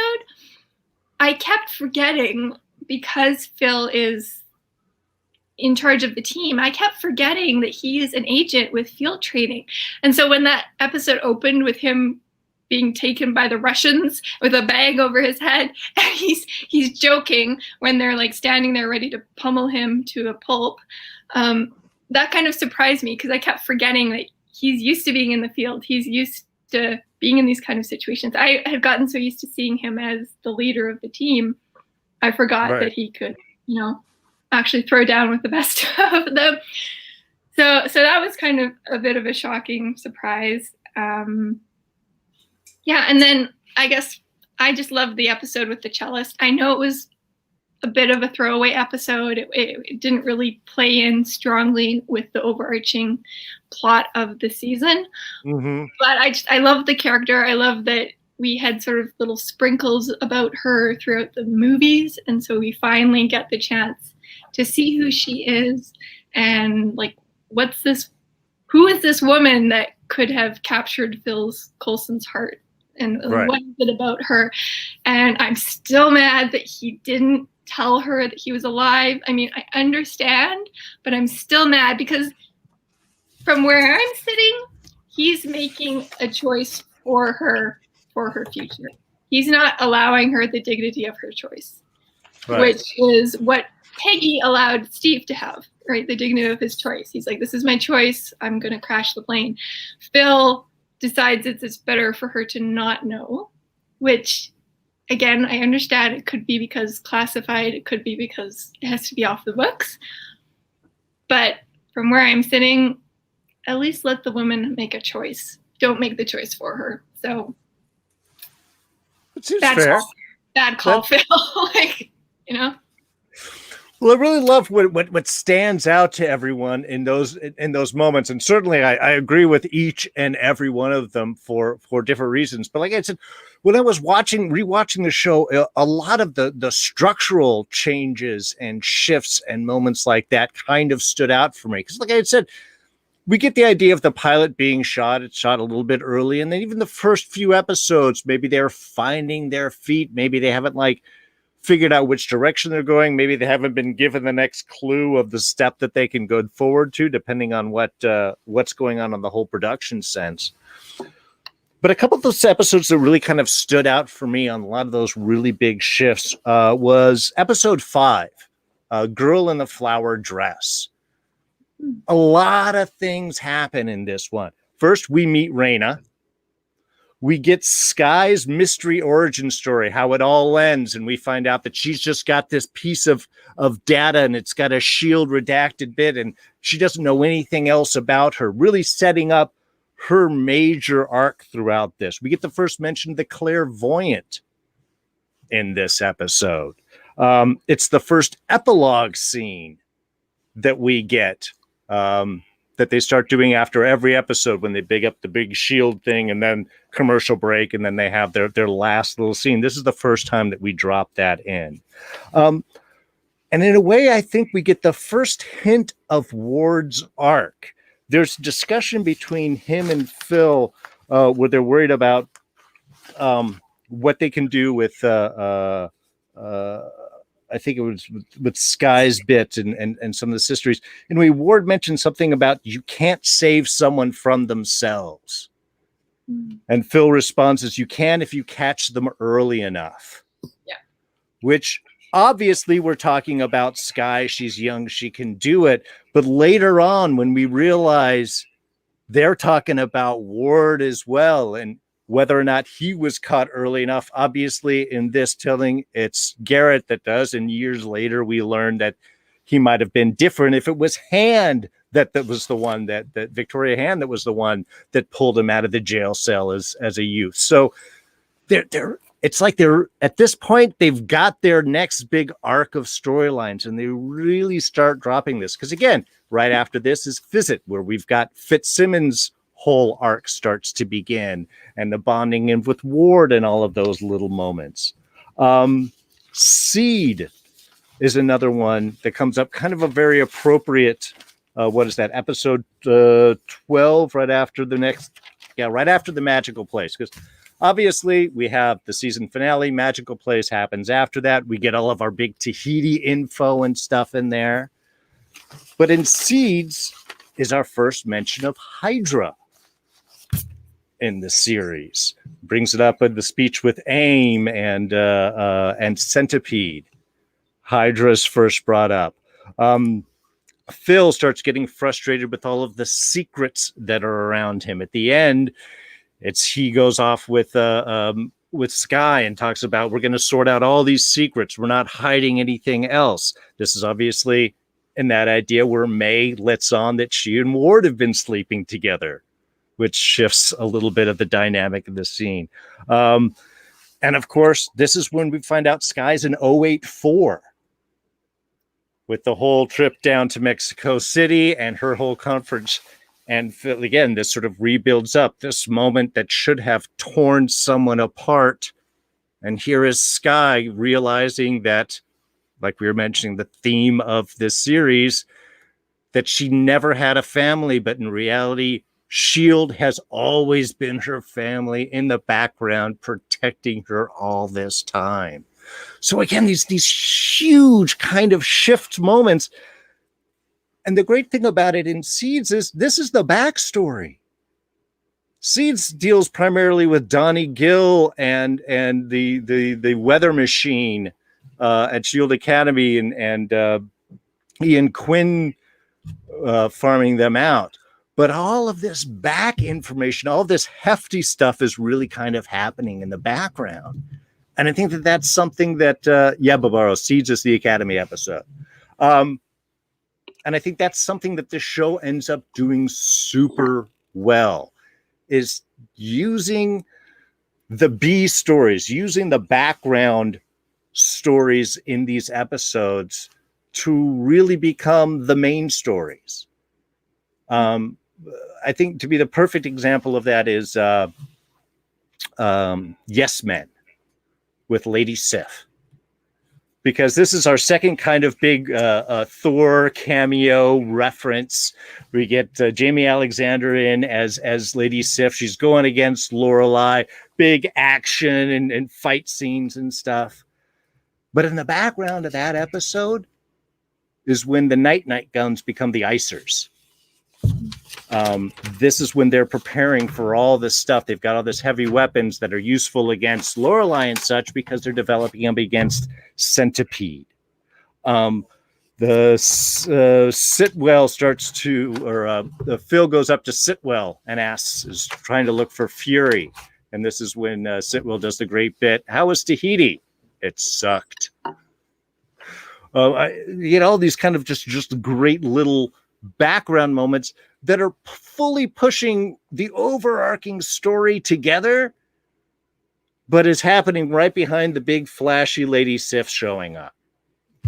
I kept forgetting, because Phil is in charge of the team, I kept forgetting that he is an agent with field training. And so when that episode opened with him being taken by the Russians with a bag over his head, and he's joking when they're like standing there ready to pummel him to a pulp, that kind of surprised me, because I kept forgetting that he's used to being in the field. He's used to being in these kind of situations. I had gotten so used to seeing him as the leader of the team, I forgot that he could, actually throw down with the best of them. So that was kind of a bit of a shocking surprise. Yeah, and then I guess I just loved the episode with the cellist. I know it was a bit of a throwaway episode. It didn't really play in strongly with the overarching plot of the season. Mm-hmm. But I love the character. I love that we had sort of little sprinkles about her throughout the movies, and so we finally get the chance to see who she is and like who is this woman that could have captured Coulson's heart, and Right. what is it about her? And I'm still mad that he didn't tell her that he was alive. I mean, I understand, but I'm still mad because from where I'm sitting, he's making a choice for her future. He's not allowing her the dignity of her choice, Right. which is what Peggy allowed Steve to have, right? The dignity of his choice. He's like, this is my choice. I'm going to crash the plane. Phil decides it's better for her to not know, which, again, I understand. It could be because classified. It could be because it has to be off the books. But from where I'm sitting, at least let the woman make a choice. Don't make the choice for her. So It seems fair. Bad call, Phil. Like, you know. Well, I really love what stands out to everyone in those moments, and certainly I agree with each and every one of them for different reasons. But like I said, when I was rewatching the show, a lot of the structural changes and shifts and moments like that kind of stood out for me because, like I said, we get the idea of the pilot being shot. It's shot a little bit early, and then even the first few episodes, maybe they're finding their feet. Maybe they haven't figured out which direction they're going. Maybe they haven't been given the next clue of the step that they can go forward to, depending on what's going on the whole production sense. But a couple of those episodes that really kind of stood out for me on a lot of those really big shifts was episode 5, Girl in the Flower Dress. A lot of things happen in this one. First, we meet Raina. We get Sky's mystery origin story, how it all ends, and we find out that she's just got this piece of data, and it's got a shield redacted bit, and she doesn't know anything else about her, really setting up her major arc throughout this. We get the first mention of the clairvoyant in this episode. It's the first epilogue scene that we get, that they start doing after every episode when they big up the big shield thing and then commercial break, and then they have their last little scene. This is the first time that we drop that in. And in a way, I think we get the first hint of Ward's arc. There's discussion between him and Phil where they're worried about what they can do with I think it was with Sky's bit and some of the sisters. Anyway, Ward mentioned something about you can't save someone from themselves. Mm. And Phil responds as you can if you catch them early enough. Yeah. Which obviously we're talking about Sky. She's young. She can do it. But later on, when we realize they're talking about Ward as well, and whether or not he was caught early enough, obviously in this telling, it's Garrett that does. And years later, we learned that he might have been different if it was Hand that was the one that Victoria Hand that was the one that pulled him out of the jail cell as a youth. So it's like they're at this point, they've got their next big arc of storylines, and they really start dropping this. Because again, right after this is Visit, where we've got Fitzsimmons' whole arc starts to begin, and the bonding in with Ward and all of those little moments. Seed is another one that comes up, kind of a very appropriate, what is that, episode 12, right after the Magical Place, because obviously we have the season finale. Magical Place happens after that. We get all of our big Tahiti info and stuff in there. But in Seeds is our first mention of Hydra in the series. Brings it up in the speech with AIM and Centipede. Hydra's first brought up. Phil starts getting frustrated with all of the secrets that are around him. At the end, he goes off with Sky and talks about, we're going to sort out all these secrets. We're not hiding anything else. This is obviously in that idea where May lets on that she and Ward have been sleeping together, which shifts a little bit of the dynamic of the scene. And of course, this is when we find out Sky's an 084. with the whole trip down to Mexico City and her whole conference. And again, this sort of rebuilds up this moment that should have torn someone apart. And here is Skye realizing that, like we were mentioning, the theme of this series, that she never had a family, but in reality, S.H.I.E.L.D. has always been her family in the background, protecting her all this time. So again, these huge kind of shift moments. And the great thing about it in Seeds is this is the backstory. Seeds deals primarily with Donnie Gill and the weather machine at S.H.I.E.L.D. Academy and Ian Quinn farming them out. But all of this back information, all of this hefty stuff is really kind of happening in the background. And I think that that's something that, Babaro, Seeds is the Academy episode. And I think that's something that this show ends up doing super well, is using the B stories, using the background stories in these episodes to really become the main stories. I think to be the perfect example of that is Yes Men with Lady Sif, because this is our second kind of big Thor cameo reference. We get Jamie Alexander in as Lady Sif. She's going against Lorelai, big action and fight scenes and stuff. But in the background of that episode is when the Night Guns become the Icers. This is when they're preparing for all this stuff. They've got all this heavy weapons that are useful against Lorelai and such because they're developing them against Centipede. Sitwell starts to, or Phil goes up to Sitwell and is trying to look for Fury. And this is when Sitwell does the great bit. How was Tahiti? It sucked. All these kind of just great little background moments that are fully pushing the overarching story together, but is happening right behind the big flashy Lady Sif showing up.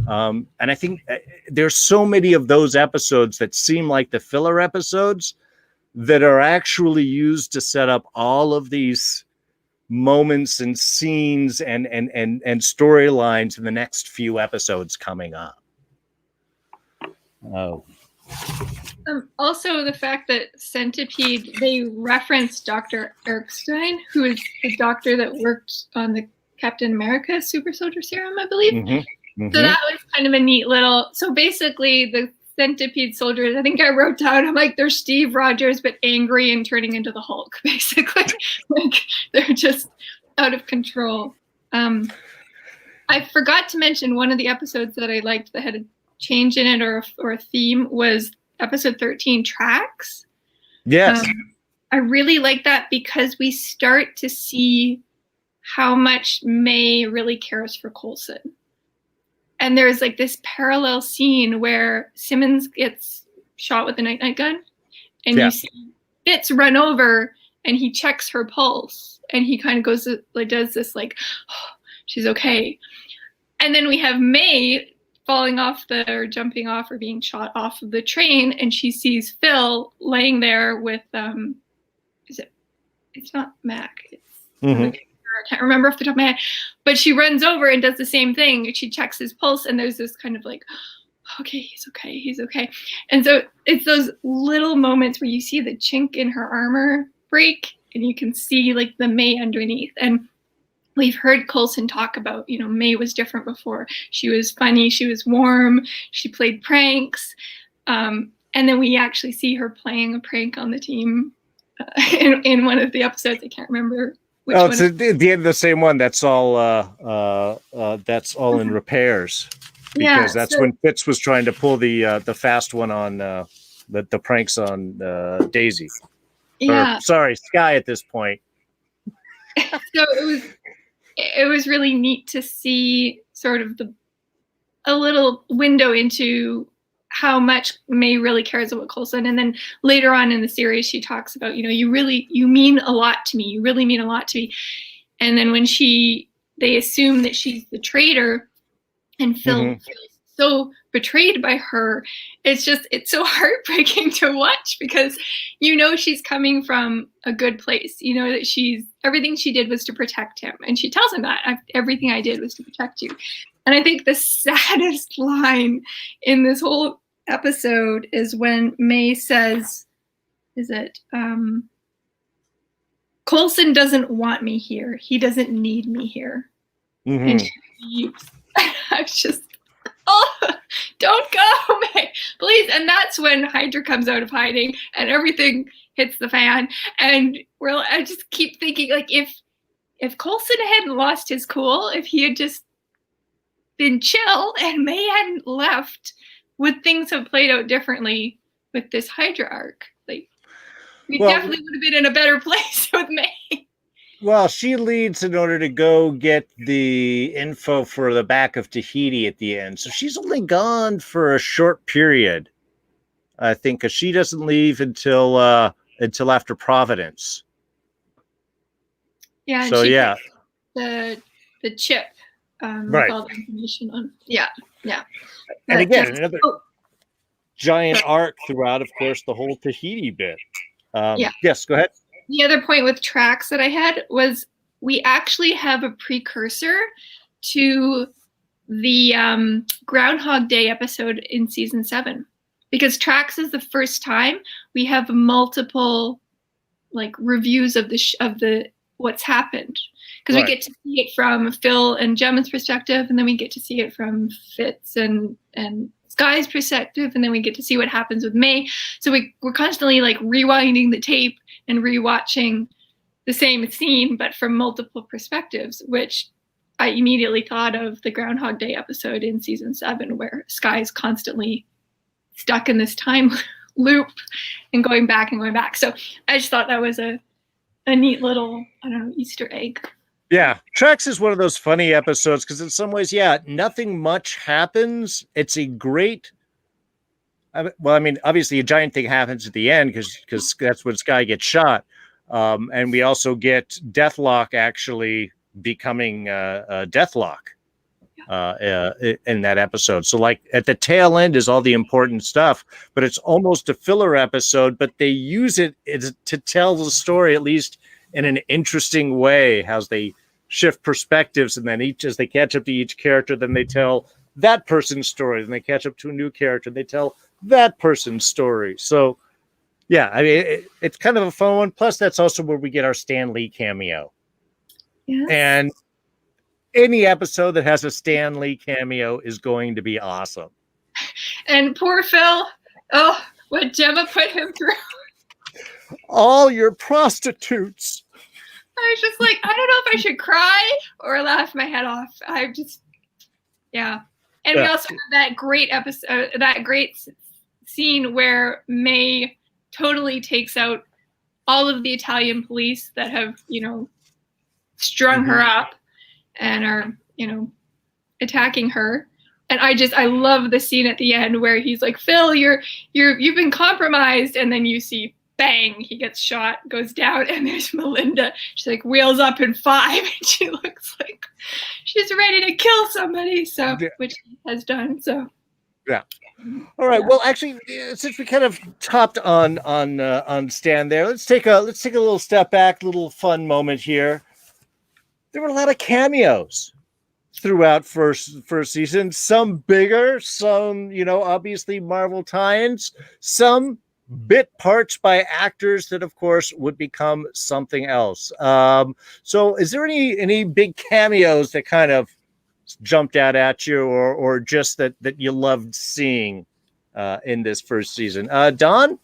And I think there's so many of those episodes that seem like the filler episodes that are actually used to set up all of these moments and scenes and storylines in the next few episodes coming up. Also, the fact that Centipede, they reference Dr. Erskine, who is the doctor that worked on the Captain America Super Soldier Serum, I believe. Mm-hmm. So that was kind of a neat little. So basically, the Centipede soldiers, I think I wrote down, I'm like, they're Steve Rogers, but angry and turning into the Hulk, basically. Like, they're just out of control. I forgot to mention one of the episodes that I liked that had a change in it or a theme was episode 13, Tracks. Yes. I really like that because we start to see how much May really cares for Coulson. And there's like this parallel scene where Simmons gets shot with a night gun, and you see Fitz run over and he checks her pulse, and he kind of goes like does this like, oh, she's okay. And then we have May falling off or jumping off or being shot off of the train, and she sees Phil laying there with it's not Mac. It's I can't remember off the top of my head, but she runs over and does the same thing. She checks his pulse, and there's this kind of like, okay, he's okay. And so it's those little moments where you see the chink in her armor break, and you can see like the May underneath. And we've heard Coulson talk about, May was different before. She was funny, she was warm, she played pranks. And then we actually see her playing a prank on the team in one of the episodes. I can't remember which one. It's at the end of the same one. That's all in repairs. Because that's when Fitz was trying to pull the fast one on the pranks on Daisy. Yeah. Sorry, Skye at this point. So it was really neat to see sort of a little window into how much May really cares about Coulson. And then later on in the series, she talks about, you mean a lot to me. You really mean a lot to me. And then when they assume that she's the traitor, and Phil feels so betrayed by her. It's so heartbreaking to watch because she's coming from a good place. That everything she did was to protect him, and she tells him that everything I did was to protect you. And I think the saddest line in this whole episode is when May says, Coulson doesn't want me here. He doesn't need me here. Mm-hmm. And she leaves. I was just, don't go, May, please. And that's when Hydra comes out of hiding and everything hits the fan. And I just keep thinking, like, if Coulson hadn't lost his cool, if he had just been chill and May hadn't left, would things have played out differently with this Hydra arc? Like, we definitely would have been in a better place with May. Well, she leads in order to go get the info for the back of Tahiti at the end. So she's only gone for a short period, I think, because she doesn't leave until after Providence. Yeah. So yeah, the chip. Right. With all the information on. Yeah. And again, another giant arc throughout, of course, the whole Tahiti bit. Yes, go ahead. The other point with Trax that I had was we actually have a precursor to the Groundhog Day episode in season 7, because Trax is the first time we have multiple reviews of the what's happened, because we get to see it from Phil and Gemma's perspective, and then we get to see it from Fitz and Sky's perspective, and then we get to see what happens with May. So we're constantly rewinding the tape and rewatching the same scene, but from multiple perspectives, which I immediately thought of the Groundhog Day episode in season 7, where Sky's constantly stuck in this time loop and going back and going back. So I just thought that was a neat little, Easter egg. Yeah, Trax is one of those funny episodes because in some ways, nothing much happens. It's a great, obviously a giant thing happens at the end because that's when Sky gets shot. And we also get Deathlock actually becoming Deathlock in that episode. So at the tail end is all the important stuff, but it's almost a filler episode, but they use it to tell the story, at least in an interesting way, how they shift perspectives, and then as they catch up to each character, then they tell that person's story, then they catch up to a new character, they tell that person's story. So it's kind of a fun one. Plus that's also where we get our Stan Lee cameo. Yes. And any episode that has a Stan Lee cameo is going to be awesome. And poor Phil, what Gemma put him through. All your prostitutes. I was just I don't know if I should cry or laugh my head off. And we also have that great episode, that great scene where May totally takes out all of the Italian police that have, strung her up and are, attacking her. And I love the scene at the end where he's like, Phil, you've been compromised. And then you see, bang, he gets shot, goes down, and there's Melinda. She's wheels up in 5, and she looks like she's ready to kill somebody. So, which he has done. So, yeah. All right. Yeah. Well, actually, since we kind of topped on Stan there, let's take a little step back, little fun moment here. There were a lot of cameos throughout first season. Some bigger, some obviously Marvel tie-ins, some bit parts by actors that, of course, would become something else. So is there any big cameos that kind of jumped out at you or just that you loved seeing in this first season? Don,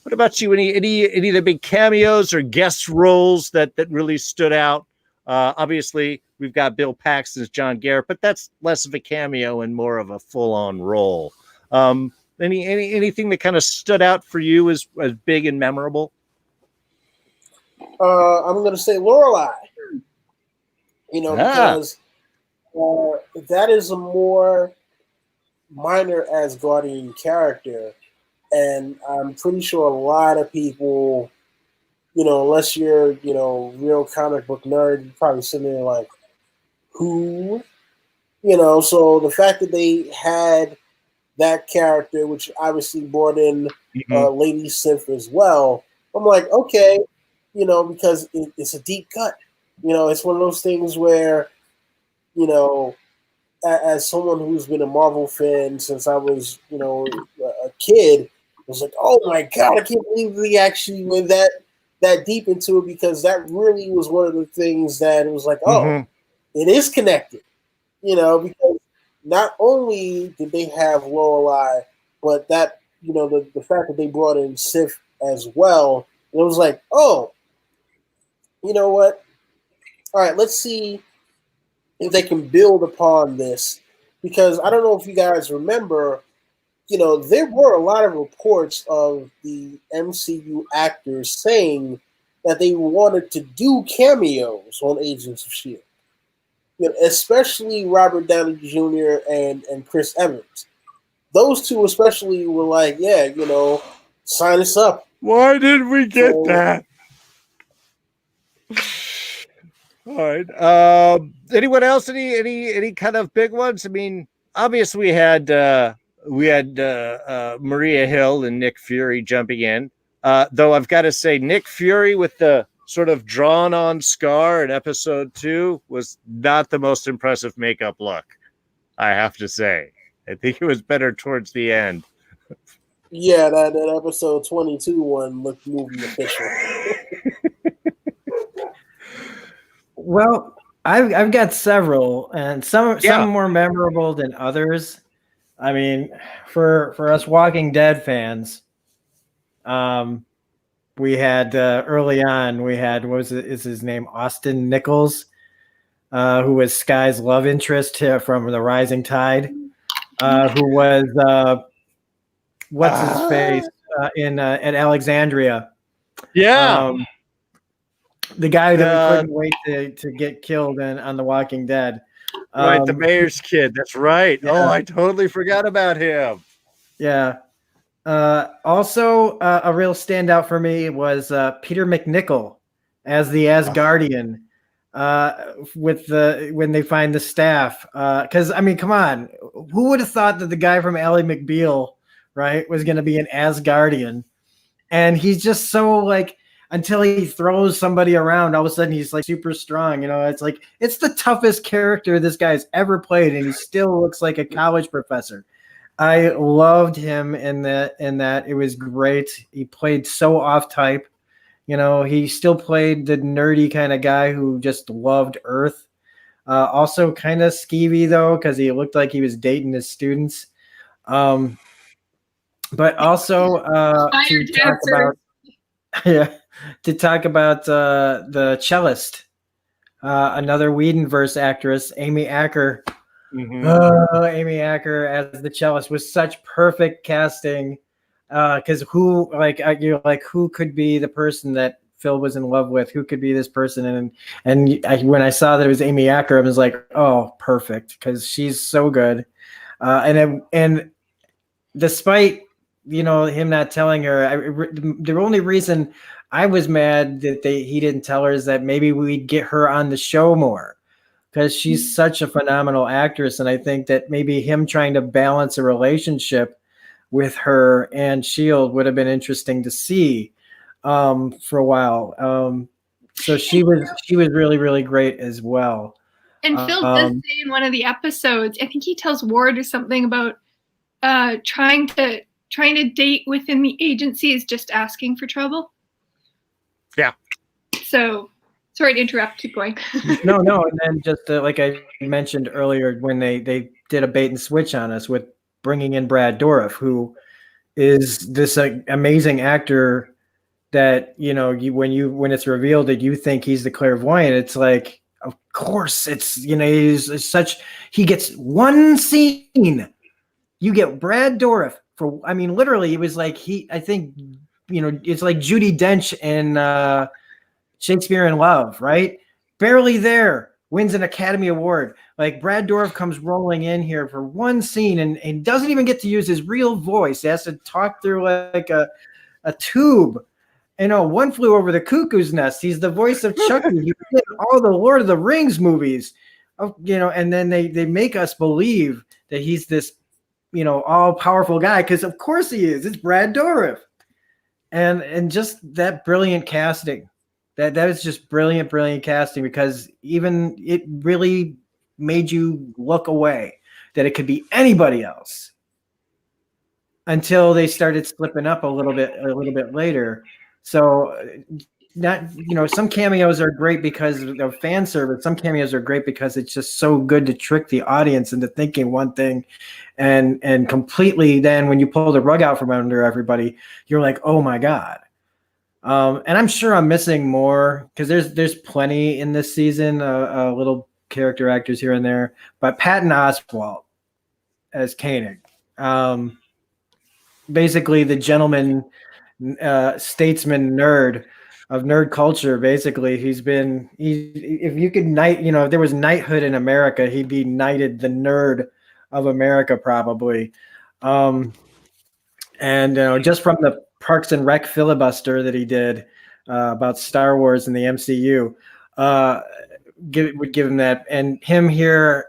what about you? Any of the big cameos or guest roles that really stood out? Obviously, we've got Bill Paxton's John Garrett, but that's less of a cameo and more of a full-on role. Anything that kind of stood out for you as big and memorable? I'm going to say Lorelai. Because that is a more minor Asgardian character, and I'm pretty sure a lot of people, unless you're real comic book nerd, you're probably sitting there who? So the fact that they had that character, which obviously brought in Mhm. Lady Sif as well. I'm like, okay, because it's a deep cut. It's one of those things where, as someone who's been a Marvel fan since I was, a kid, I was like, oh my god, I can't believe we actually went that deep into it, because that really was one of the things that it was like, oh, Mhm. it is connected, because not only did they have Lorelai, but that, the fact that they brought in Sif as well, it was like, oh, you know what? All right, let's see if they can build upon this, because I don't know if you guys remember, there were a lot of reports of the MCU actors saying that they wanted to do cameos on Agents of S.H.I.E.L.D., especially Robert Downey Jr. and Chris Evans. Those two especially were like, yeah, sign us up. Why did we get So- that? All right. Anyone else? Any kind of big ones? I mean, obviously we had Maria Hill and Nick Fury jumping in. Though I've got to say, Nick Fury with the sort of drawn-on scar in episode 2 was not the most impressive makeup look. I have to say, I think it was better towards the end. Yeah, that episode 22 one looked movie official. Well, I've got several, and some more memorable than others. I mean, for us Walking Dead fans, we had early on is his name Austin Nichols, who was Sky's love interest from The Rising Tide, who was what's his face in at Alexandria. Yeah. The guy that we couldn't wait to get killed on The Walking Dead. Right, the mayor's kid. That's right. Yeah. Oh, I totally forgot about him. Yeah. Also, a real standout for me was Peter Mcnichol as the Asgardian. When they find the staff, because I mean, come on, who would have thought that the guy from Ally McBeal, right, was going to be an Asgardian? And he's just so like, until he throws somebody around, all of a sudden he's like super strong. It's like it's the toughest character this guy's ever played, and he still looks like a college professor. I loved him in that. It was great. He played so off type. He still played the nerdy kind of guy who just loved Earth. Also kind of skeevy though, because he looked like he was dating his students. But also to talk about the cellist, another Whedonverse actress, Amy Acker. Mm-hmm. Amy Acker as the cellist was such perfect casting. Because who could be the person that Phil was in love with? Who could be this person? When I saw that it was Amy Acker, I was like, oh, perfect, because she's so good. And despite him not telling her, the only reason I was mad that he didn't tell her is that maybe we'd get her on the show more, because she's such a phenomenal actress, and I think that maybe him trying to balance a relationship with her and S.H.I.E.L.D. would have been interesting to see for a while. So she was really, really great as well. And Phil does say in one of the episodes, I think he tells Ward or something about trying to date within the agency is just asking for trouble. Yeah. So sorry to interrupt. Keep going. No. And then just like I mentioned earlier, when they did a bait and switch on us with bringing in Brad Dourif, who is this amazing actor that when it's revealed that you think he's the clairvoyant, it's like, of course it's he gets one scene. You get Brad Dourif for, I mean, literally it was like I think it's like Judi Dench in Shakespeare in Love, right? Barely there. Wins an Academy Award. Like Brad Dourif comes rolling in here for one scene and doesn't even get to use his real voice. He has to talk through like a tube. One Flew Over the Cuckoo's Nest. He's the voice of Chucky. He's in all the Lord of the Rings movies. And then they make us believe that he's this all powerful guy, because of course he is. It's Brad Dourif, and just that brilliant casting. That is just brilliant casting, because even it really made you look away that it could be anybody else until they started slipping up a little bit later. So not some cameos are great because of fan service. Some cameos are great because it's just so good to trick the audience into thinking one thing, and completely then when you pull the rug out from under everybody, you're like, oh my God. And I'm sure I'm missing more, because there's plenty in this season, little character actors here and there, but Patton Oswalt as Koenig, basically the gentleman, statesman nerd of nerd culture. Basically, if you could if there was knighthood in America, he'd be knighted the nerd of America, probably. And just from the Parks and Rec filibuster that he did about Star Wars and the MCU, would give him that. And him here,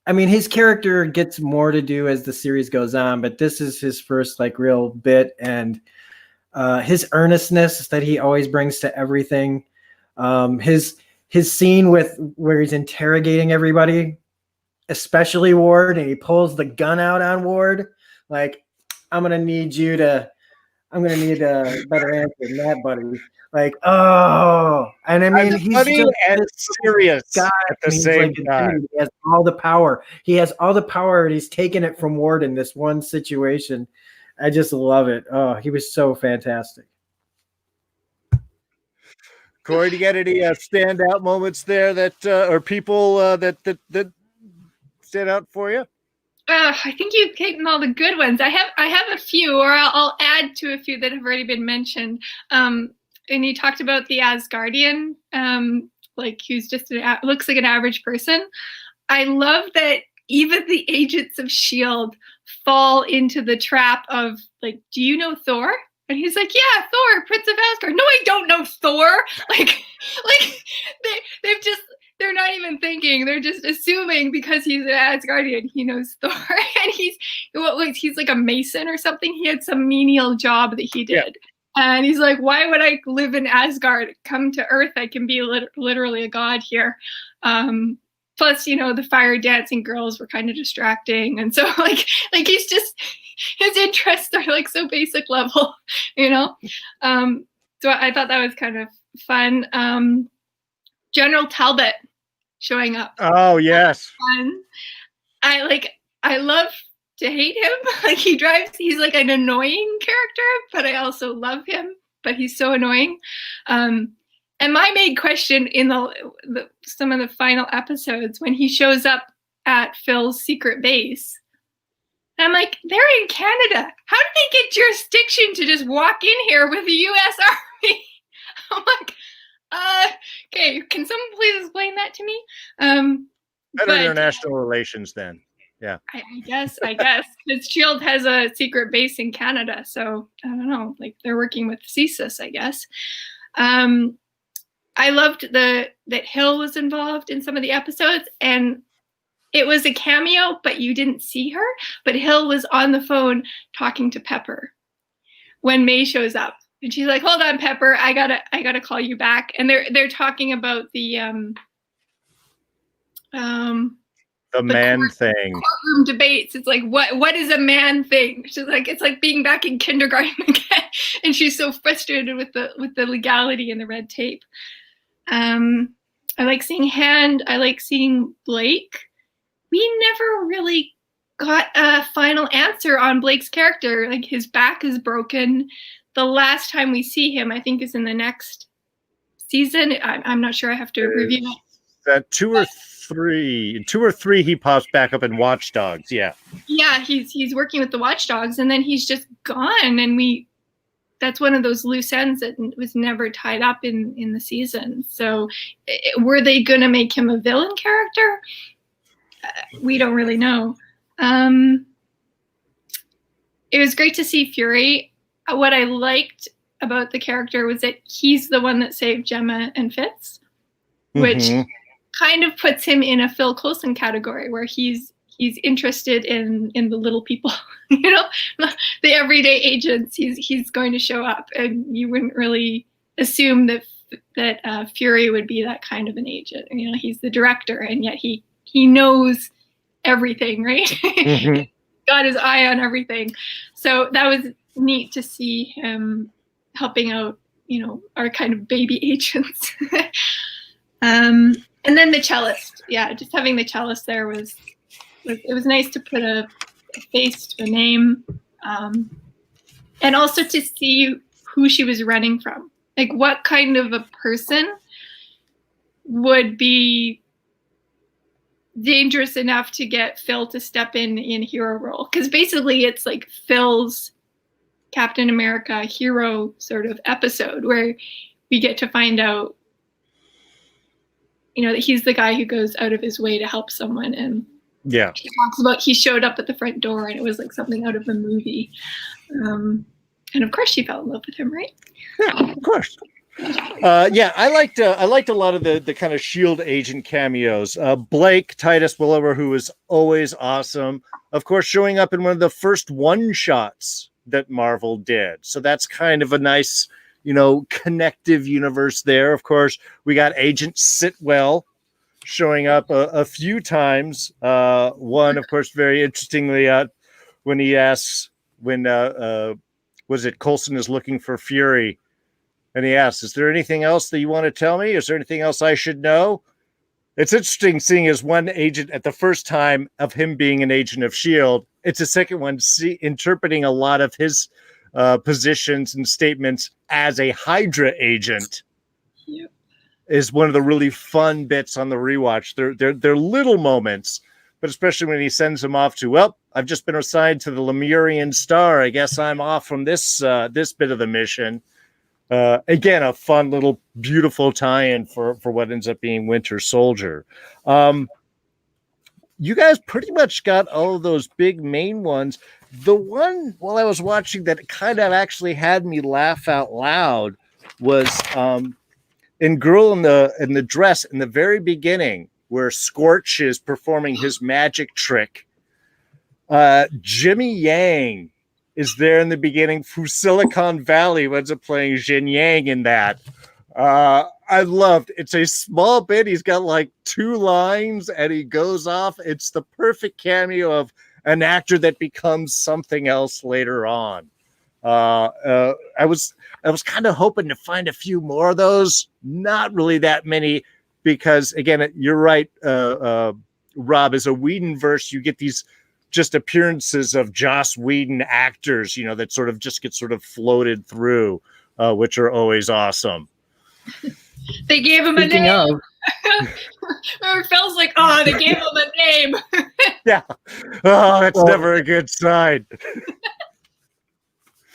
I mean, his character gets more to do as the series goes on, but this is his first real bit, and his earnestness that he always brings to everything. His scene where he's interrogating everybody, especially Ward, and he pulls the gun out on Ward, like, I'm gonna need a better answer than that, buddy. And I mean, he's funny just and serious guy at the same time. He has all the power. And he's taken it from Ward in this one situation. I just love it. Oh, he was so fantastic. Corey, do you get any standout moments there that or people that stand out for you? I think you've taken all the good ones. I have a few, or I'll add to a few that have already been mentioned. And you talked about the Asgardian, who's just looks like an average person. I love that even the agents of S.H.I.E.L.D. fall into the trap of, do you know Thor? And he's like, yeah, Thor, Prince of Asgard. No, I don't know Thor. They're not even thinking. They're just assuming because he's an Asgardian, he knows Thor. And he's like a mason or something. He had some menial job that he did. Yeah. And he's like, why would I live in Asgard? Come to Earth. I can be literally a god here. Plus, the fire dancing girls were kind of distracting. And so he's just, his interests are so basic level, So I thought that was kind of fun. General Talbot showing up. Oh, yes. Fun. I love to hate him. He's like an annoying character, but I also love him, but he's so annoying. And my main question in some of the final episodes, when he shows up at Phil's secret base, I'm like, they're in Canada. How did they get jurisdiction to just walk in here with the U.S. Army? I'm like, okay, can someone please explain that to me? Better international relations then. Yeah. I guess. Because S.H.I.E.L.D. has a secret base in Canada, so I don't know. They're working with CSIS, I guess. I loved that Hill was involved in some of the episodes, and it was a cameo, but you didn't see her. But Hill was on the phone talking to Pepper when May shows up, and she's like, "Hold on, Pepper, I gotta call you back." And they're talking about the man thing. Courtroom debates. It's like, what is a man thing? She's like, it's like being back in kindergarten again, and she's so frustrated with the legality and the red tape. I like seeing Hand. I like seeing Blake. We never really got a final answer on Blake's character. His back is broken. The last time we see him, I think, is in the next season. I'm not sure. I have to review it. That two or three, he pops back up in Watch Dogs. Yeah. Yeah, he's working with the Watch Dogs, and then he's just gone. And that's one of those loose ends that was never tied up in the season. So were they going to make him a villain character? We don't really know. It was great to see Fury. What I liked about the character was that he's the one that saved Gemma and Fitz, which kind of puts him in a Phil Coulson category, where he's he's interested in the little people, you know, the everyday agents. He's going to show up, and you wouldn't really assume that Fury would be that kind of an agent. You know, he's the director, and yet he knows everything, right? Mhm. Got his eye on everything. So that was neat to see him helping out, you know, our kind of baby agents. And then the cellist, just having the cellist there was nice to put a face to a name, and also to see who she was running from. Like, what kind of a person would be dangerous enough to get Phil to step in hero role? Because basically it's like Phil's Captain America hero sort of episode, where we get to find out, you know, that he's the guy who goes out of his way to help someone. And he talks about he showed up at the front door and it was like something out of the movie. And of course she fell in love with him, right? Yeah, of course. I liked a lot of the kind of Shield agent cameos. Blake Titus Willower, who was always awesome, of course, showing up in one of the first one shots that Marvel did. So that's kind of a nice, you know, connective universe there. Of course, we got Agent Sitwell showing up a few times. One, of course, very interestingly, when he asks was it Coulson is looking for Fury, and he asks, "Is there anything else that you want to tell me? Is there anything else I should know?" It's interesting seeing as one agent at the first time of him being an agent of S.H.I.E.L.D. It's a second one interpreting a lot of his positions and statements as a Hydra agent. Yep. Is one of the really fun bits on the rewatch. They're little moments, but especially when he sends him off to, well, I've just been assigned to the Lemurian Star. I guess I'm off from this bit of the mission. Again, a fun little beautiful tie-in for what ends up being Winter Soldier. You guys pretty much got all of those big main ones. The one while I was watching that kind of actually had me laugh out loud was in Girl in the Dress in the very beginning, where Scorch is performing his magic trick. Jimmy Yang is there in the beginning who Silicon Valley ends up playing Jin Yang in that. I loved it's a small bit. He's got like 2 lines and he goes off. It's the perfect cameo of an actor that becomes something else later on. I was kind of hoping to find a few more of those. Not really that many, because again, you're right, Rob, as a Whedonverse, you get these just appearances of Joss Whedon actors, you know, that sort of just get sort of floated through, which are always awesome. They gave him Speaking a name. of, Or Phil's like, oh, they gave him a name. Yeah. Oh, that's never a good sign.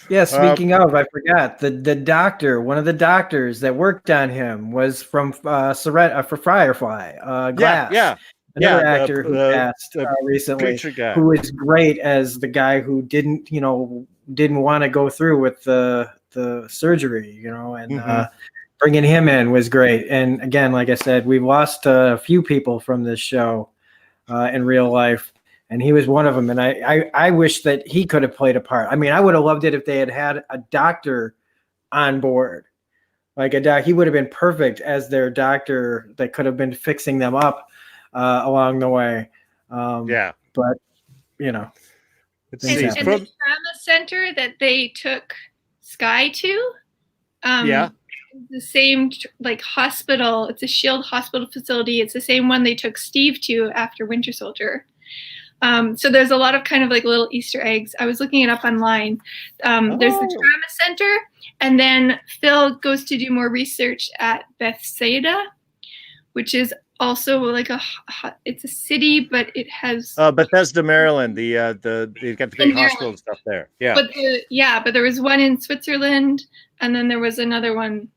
yeah, speaking of, I forgot the doctor. One of the doctors that worked on him was from for Firefly. Glass. Yeah. Another actor who passed recently, who is great as the guy who didn't want to go through with the surgery, you know, and bringing him in was great. And again, like I said, we've lost a few people from this show in real life, and he was one of them. And I wish that he could have played a part. I mean, I would have loved it if they had a doctor on board, like he would have been perfect as their doctor that could have been fixing them up along the way. But you know, and the trauma center that they took Sky to, the same like hospital. It's a S.H.I.E.L.D. hospital facility. It's the same one they took Steve to after Winter Soldier. So there's a lot of kind of like little Easter eggs. I was looking it up online. There's the trauma center, and then Phil goes to do more research at Bethesda, which is also like it's a city, but it has Bethesda, Maryland. They've got the big hospital and stuff there. Yeah. But there was one in Switzerland, and then there was another one.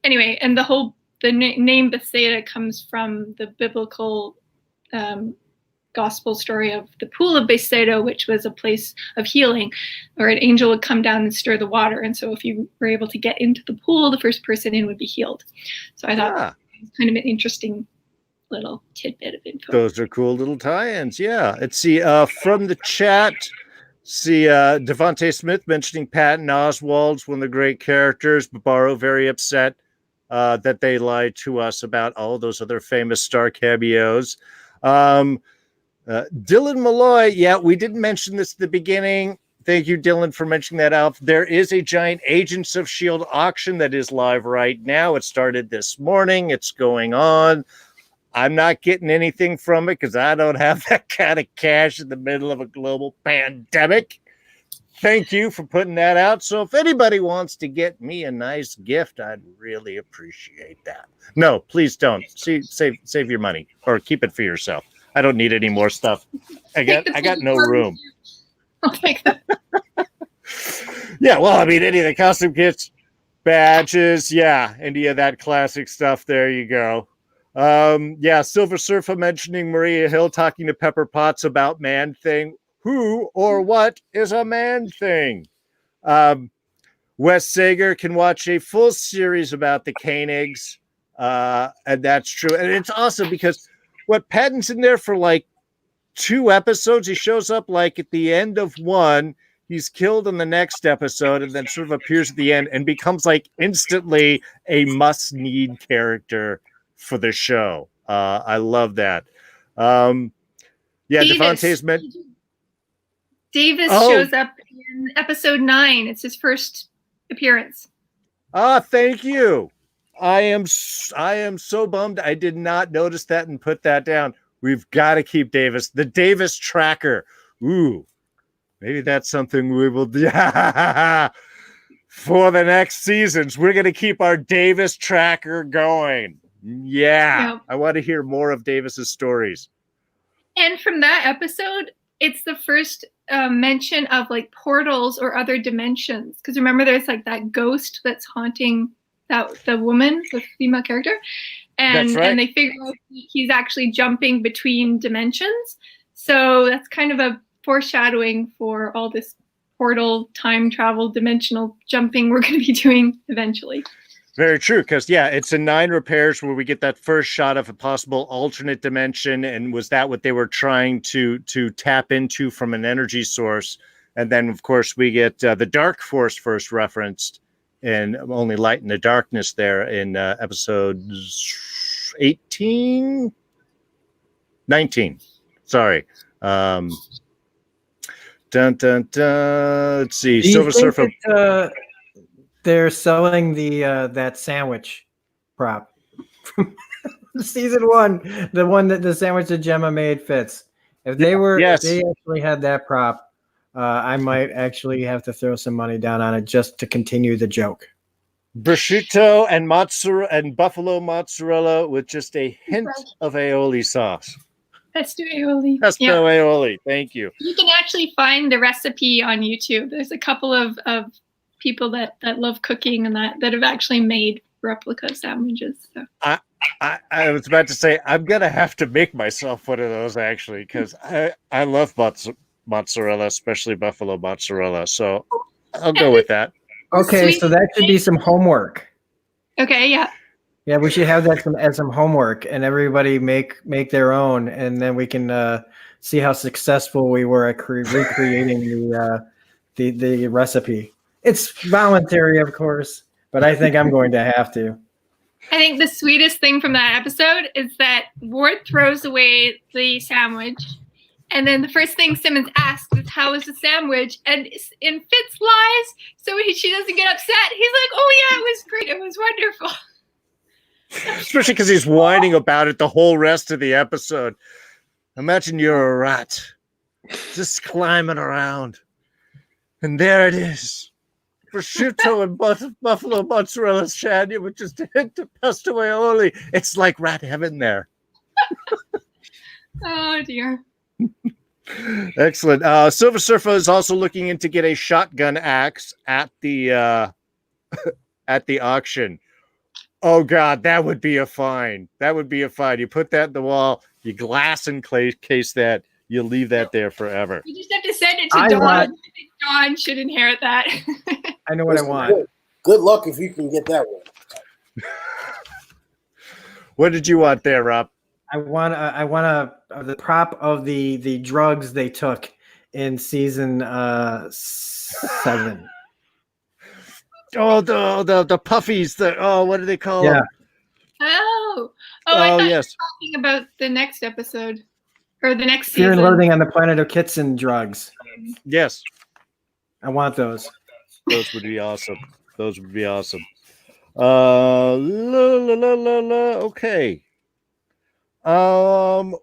Anyway, and the name Bethesda comes from the biblical gospel story of the pool of Bethesda, which was a place of healing, where an angel would come down and stir the water. And so if you were able to get into the pool, the first person in would be healed. So I thought it was kind of an interesting little tidbit of info. Those are cool little tie-ins. Yeah. Let's see. From the chat, see Devontae Smith mentioning Patton Oswalt's one of the great characters. Barbaro very upset that they lied to us about all those other famous star cameos. Dylan Malloy, yeah, we didn't mention this at the beginning. Thank you, Dylan, for mentioning that out. There is a giant Agents of S.H.I.E.L.D. auction that is live right now. It started this morning. It's going on. I'm not getting anything from it because I don't have that kind of cash in the middle of a global pandemic. Thank you for putting that out. So if anybody wants to get me a nice gift, I'd really appreciate that. No, please don't. Save your money or keep it for yourself. I don't need any more stuff. I got no room. I'll take that. Yeah, well, I mean, any of the costume kits, badges, yeah, any of that classic stuff. There you go. Yeah, Silver Surfer mentioning Maria Hill talking to Pepper Potts about Man Thing. Who or what is a man thing? Wes Sager can watch a full series about the Koenigs, and that's true. And it's awesome because what Patton's in there for like 2 episodes. He shows up like at the end of one. He's killed in the next episode and then sort of appears at the end and becomes like instantly a must-need character for the show. I love that. Yeah, Devontae's meant. Davis shows up in episode 9. It's his first appearance. Thank you. I am so bummed I did not notice that and put that down. We've got to keep Davis. The Davis tracker. Ooh, maybe that's something we will do for the next seasons. We're going to keep our Davis tracker going. Yeah. Yep. I want to hear more of Davis's stories. And from that episode, it's the first mention of like portals or other dimensions. Because remember, there's like that ghost that's haunting the woman, the female character. And, right. And they figure out he's actually jumping between dimensions. So that's kind of a foreshadowing for all this portal, time travel, dimensional jumping we're going to be doing eventually. Very true, because, yeah, it's in 9 repairs where we get that first shot of a possible alternate dimension. And was that what they were trying to tap into from an energy source? And then, of course, we get the Dark Force first referenced in Only Light in the Darkness there in episodes 19. Sorry. Dun, dun, dun. Let's see. Silver Surfer. They're selling the that sandwich prop from season 1, the one that the sandwich that Gemma made fits. If they were, if they actually had that prop, I might actually have to throw some money down on it just to continue the joke. Prosciutto and mozzarella and buffalo mozzarella with just a hint of aioli sauce. Pesto aioli. Pesto aioli. Thank you. You can actually find the recipe on YouTube. There's a couple of people that love cooking and that have actually made replica sandwiches. So. I was about to say I'm gonna have to make myself one of those actually because I love mozzarella, especially buffalo mozzarella. So I'll go with that. Okay, so that should be some homework. Okay, yeah. Yeah, we should have that as some homework, and everybody make their own, and then we can see how successful we were at recreating the recipe. It's voluntary, of course, but I think I'm going to have to. I think the sweetest thing from that episode is that Ward throws away the sandwich, and then the first thing Simmons asks is, "How was the sandwich?" And Fitz lies, so she doesn't get upset. He's like, "Oh yeah, it was great. It was wonderful." Especially because he's whining about it the whole rest of the episode. Imagine you're a rat, just climbing around, and there it is. Prosciutto and buffalo mozzarella sandwich with just a hint of pesto aioli. It's like rat heaven there. Oh dear. Excellent. Silver Surfer is also looking in to get a shotgun axe at the auction. Oh God, that would be a fine. That would be a fine. You put that in the wall, you glass and case that, you leave that there forever. You just have to send it to Dawn. Dawn should inherit that. I know what I want. Good luck if you can get that one. What did you want there, Rob? I want the prop of the drugs they took in season 7. Oh, the puffies. What do they call Yeah. them? I thought Yes. you were talking about the next episode or the next Fear and season. Loathing on the Planet of Kitson drugs. Yes. I want those. Those would be awesome. Those would be awesome. Okay. Well,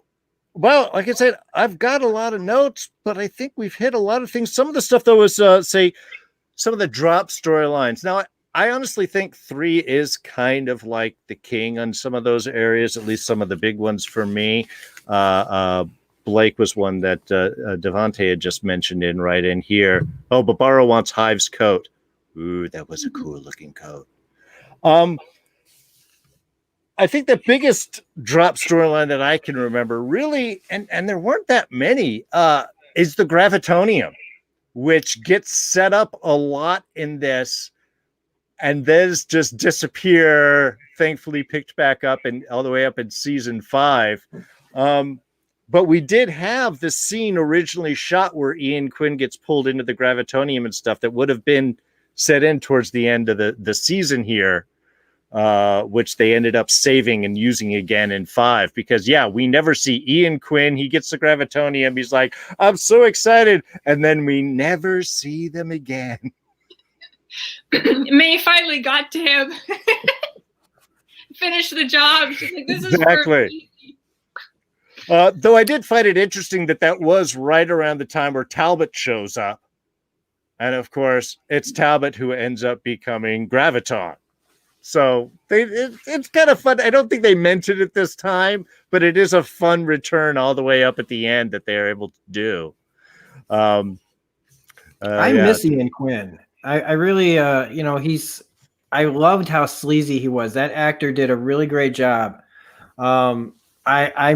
like I said, I've got a lot of notes, but I think we've hit a lot of things. Some of the stuff that was, say, some of the drop storylines. Now, I honestly think 3 is kind of like the king on some of those areas, at least some of the big ones for me. Blake was one that Devante had just mentioned right in here. Oh, Barbaro wants Hive's coat. Ooh, that was a cool looking coat. I think the biggest drop storyline that I can remember, really, and there weren't that many, is the Gravitonium, which gets set up a lot in this, and then just disappear. Thankfully, picked back up and all the way up in season 5. But we did have the scene originally shot where Ian Quinn gets pulled into the Gravitonium and stuff that would have been set in towards the end of the season here, which they ended up saving and using again in 5, because we never see Ian Quinn. He gets the Gravitonium. He's like, I'm so excited. And then we never see them again. May finally got to him. Finish the job. She's like, this is exactly. Though I did find it interesting that was right around the time where Talbot shows up. And of course, it's Talbot who ends up becoming Graviton. So it's kind of fun. I don't think they meant it at this time, but it is a fun return all the way up at the end that they are able to do. I miss Ian Quinn. I really, I loved how sleazy he was. That actor did a really great job. I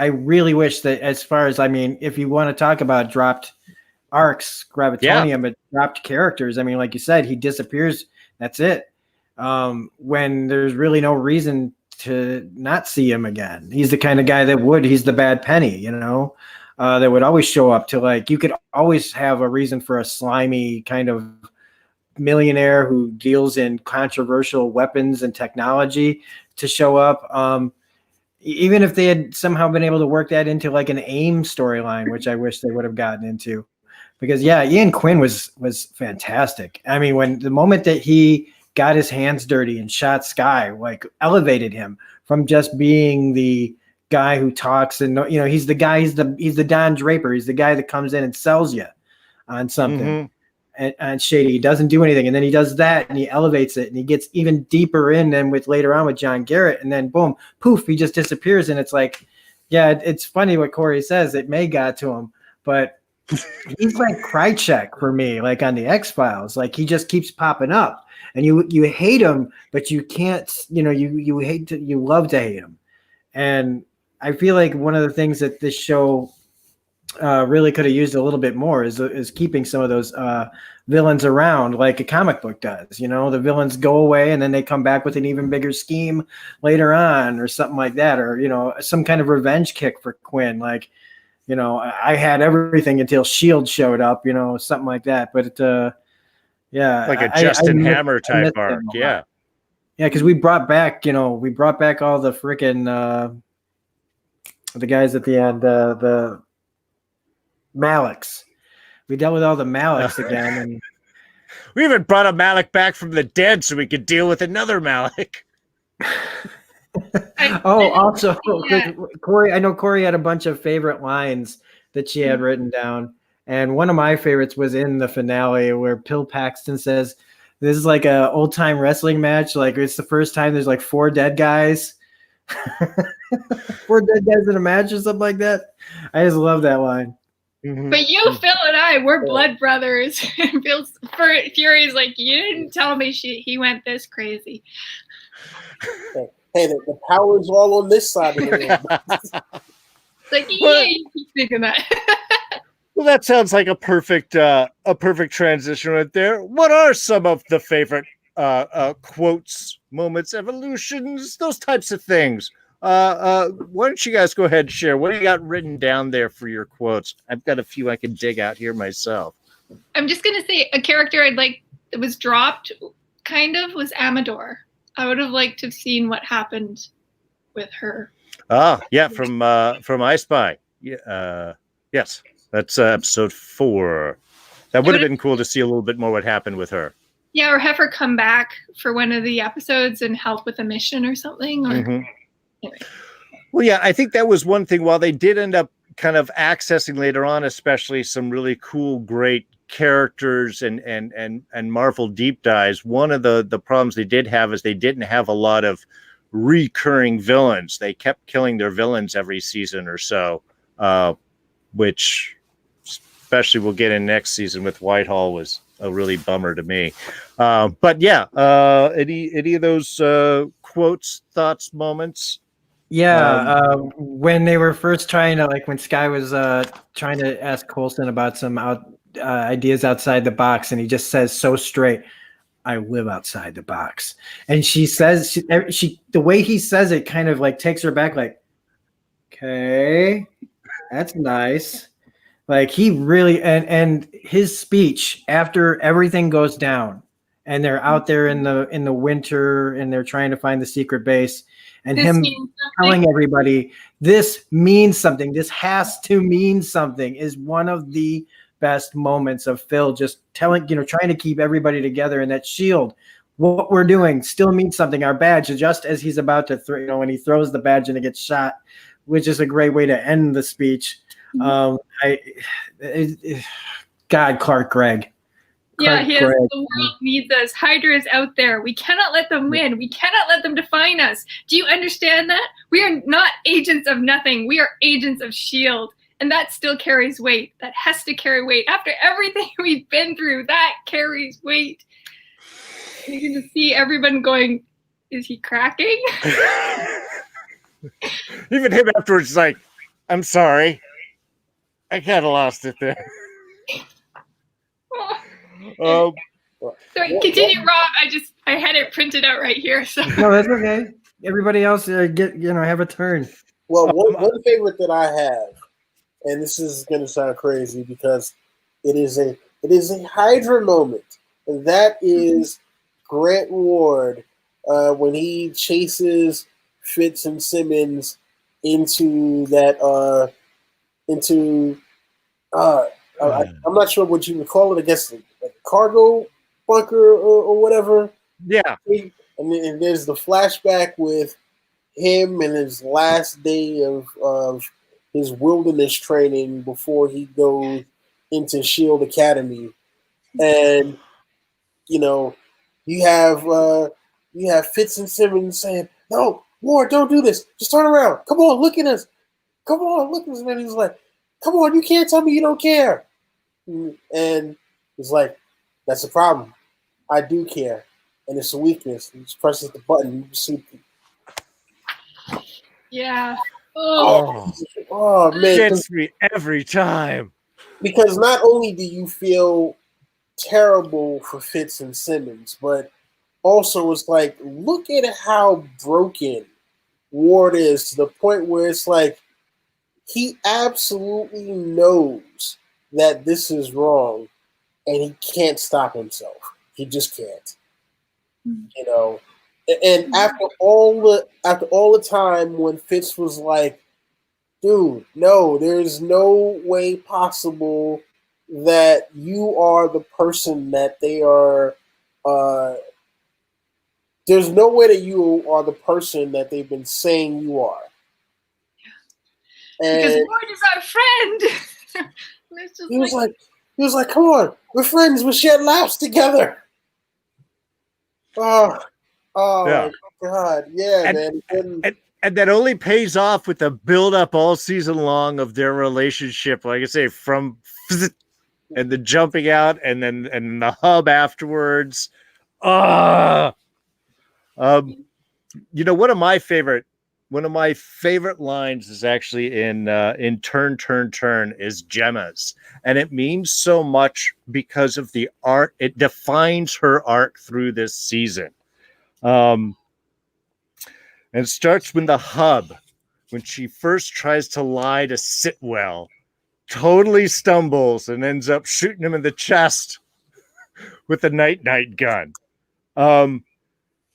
really wish that, as far as, if you want to talk about dropped arcs, Gravitonium, but dropped characters, like you said, he disappears. That's it. When there's really no reason to not see him again. He's the kind of guy he's the bad penny, that would always show up to, you could always have a reason for a slimy kind of millionaire who deals in controversial weapons and technology to show up. Even if they had somehow been able to work that into an AIM storyline, which I wish they would have gotten into, because Ian Quinn was fantastic. when the moment that he got his hands dirty and shot Sky, elevated him from just being the guy who talks and he's the guy, he's the Don Draper, he's the guy that comes in and sells you on something. And shady, he doesn't do anything, and then he does that and he elevates it and he gets even deeper in than with later on with John Garrett, and then boom, poof, he just disappears. And it's it's funny what Corrie says, it may got to him, but he's like Krychek for me, on the X-Files. He just keeps popping up and you hate him, but you can't, you love to hate him. And I feel like one of the things that this show really could have used a little bit more is keeping some of those villains around, like a comic book does. The villains go away and then they come back with an even bigger scheme later on, or something like that, or some kind of revenge kick for Quinn. I had everything until S.H.I.E.L.D. showed up, something like that. But like a Justin Hammer type arc, yeah, because we brought back all the freaking the guys at the end, the Maliks. We dealt with all the Maliks again, and we even brought a Malik back from the dead so we could deal with another Malik. Also, Corrie, I know Corrie had a bunch of favorite lines that she had written down, and one of my favorites was in the finale where Bill Paxton says, "This is like a old time wrestling match. It's the first time there's 4 dead guys." 4 dead guys in a match or something like that. I just love that line. But you, Phil, and I, we're blood brothers. Fury's like, you didn't tell me he went this crazy. Hey, the power's all on this side of the room. You keep thinking that. Well, that sounds like a perfect transition right there. What are some of the favorite quotes, moments, evolutions, those types of things? Why don't you guys go ahead and share? What do you got written down there for your quotes? I've got a few I can dig out here myself. I'm just gonna say a character I'd like that was dropped, kind of, was Amador. I would have liked to have seen what happened with her. Ah, yeah, from I Spy. Yeah, yes, that's episode 4. That would have been cool to see a little bit more what happened with her. Yeah, or have her come back for one of the episodes and help with a mission or something. Or anyway. Well, yeah, I think that was one thing. While they did end up kind of accessing later on, especially some really cool, great characters and Marvel deep dives, one of the problems they did have is they didn't have a lot of recurring villains. They kept killing their villains every season or so, which especially we'll get in next season with Whitehall was a really bummer to me. But yeah, any of those quotes, thoughts, moments? Yeah, when they were first trying to, like, when Sky was trying to ask Coulson about some ideas outside the box, and he just says so straight, "I live outside the box," and she says she the way he says it kind of like takes her back, like, okay, that's nice. Like, he really and his speech after everything goes down, and they're out there in the winter, and they're trying to find the secret base. And This him means telling everybody, this means something, this has to mean something, is one of the best moments of Phil just telling, trying to keep everybody together. And that shield, what we're doing still means something. Our badge, just as he's about to throw, when he throws the badge and it gets shot, which is a great way to end the speech. God, Clark Gregg. Yeah, the world needs us. Hydra is out there. We cannot let them win. We cannot let them define us. Do you understand that? We are not agents of nothing. We are agents of S.H.I.E.L.D. And that still carries weight. That has to carry weight. After everything we've been through, that carries weight. You can just see everyone going, is he cracking? Even him afterwards is like, I'm sorry. I kind of lost it there. Sorry, continue, Rob. I had it printed out right here. So. No, that's okay. Everybody else have a turn. Well, one favorite that I have, and this is going to sound crazy because it is a Hydra moment, and that is Grant Ward when he chases Fitz and Simmons into that I'm not sure what you would call it. I guess like a cargo bunker or whatever. Yeah. And there's the flashback with him and his last day of his wilderness training before he goes into S.H.I.E.L.D. Academy. And, you have Fitz and Simmons saying, "No, Ward, don't do this. Just turn around. Come on, look at us. Come on, look at us." And he's like, "Come on, you can't tell me you don't care." And it's like, that's the problem. I do care. And it's a weakness. He just presses the button. You just see. Yeah. Oh man. Gets me every time. Because not only do you feel terrible for Fitz and Simmons, but also it's like, look at how broken Ward is to the point where it's like, he absolutely knows that this is wrong, and he can't stop himself. He just can't. And after all the time when Fitz was like, "Dude, no, there's no way possible that you are the person that they are. There's no way that you are the person that they've been saying you are." Because Ward is our friend. He was like, "Come on, we're friends. We share laughs together." Oh yeah. My God, yeah, man. And that only pays off with the build up all season long of their relationship. Like I say, from and the jumping out, and then the hub afterwards. One of my favorite lines is actually in Turn is Gemma's, and it means so much because of the art. It defines her arc through this season. And it starts when the hub, when she first tries to lie to Sitwell, totally stumbles and ends up shooting him in the chest with a night gun.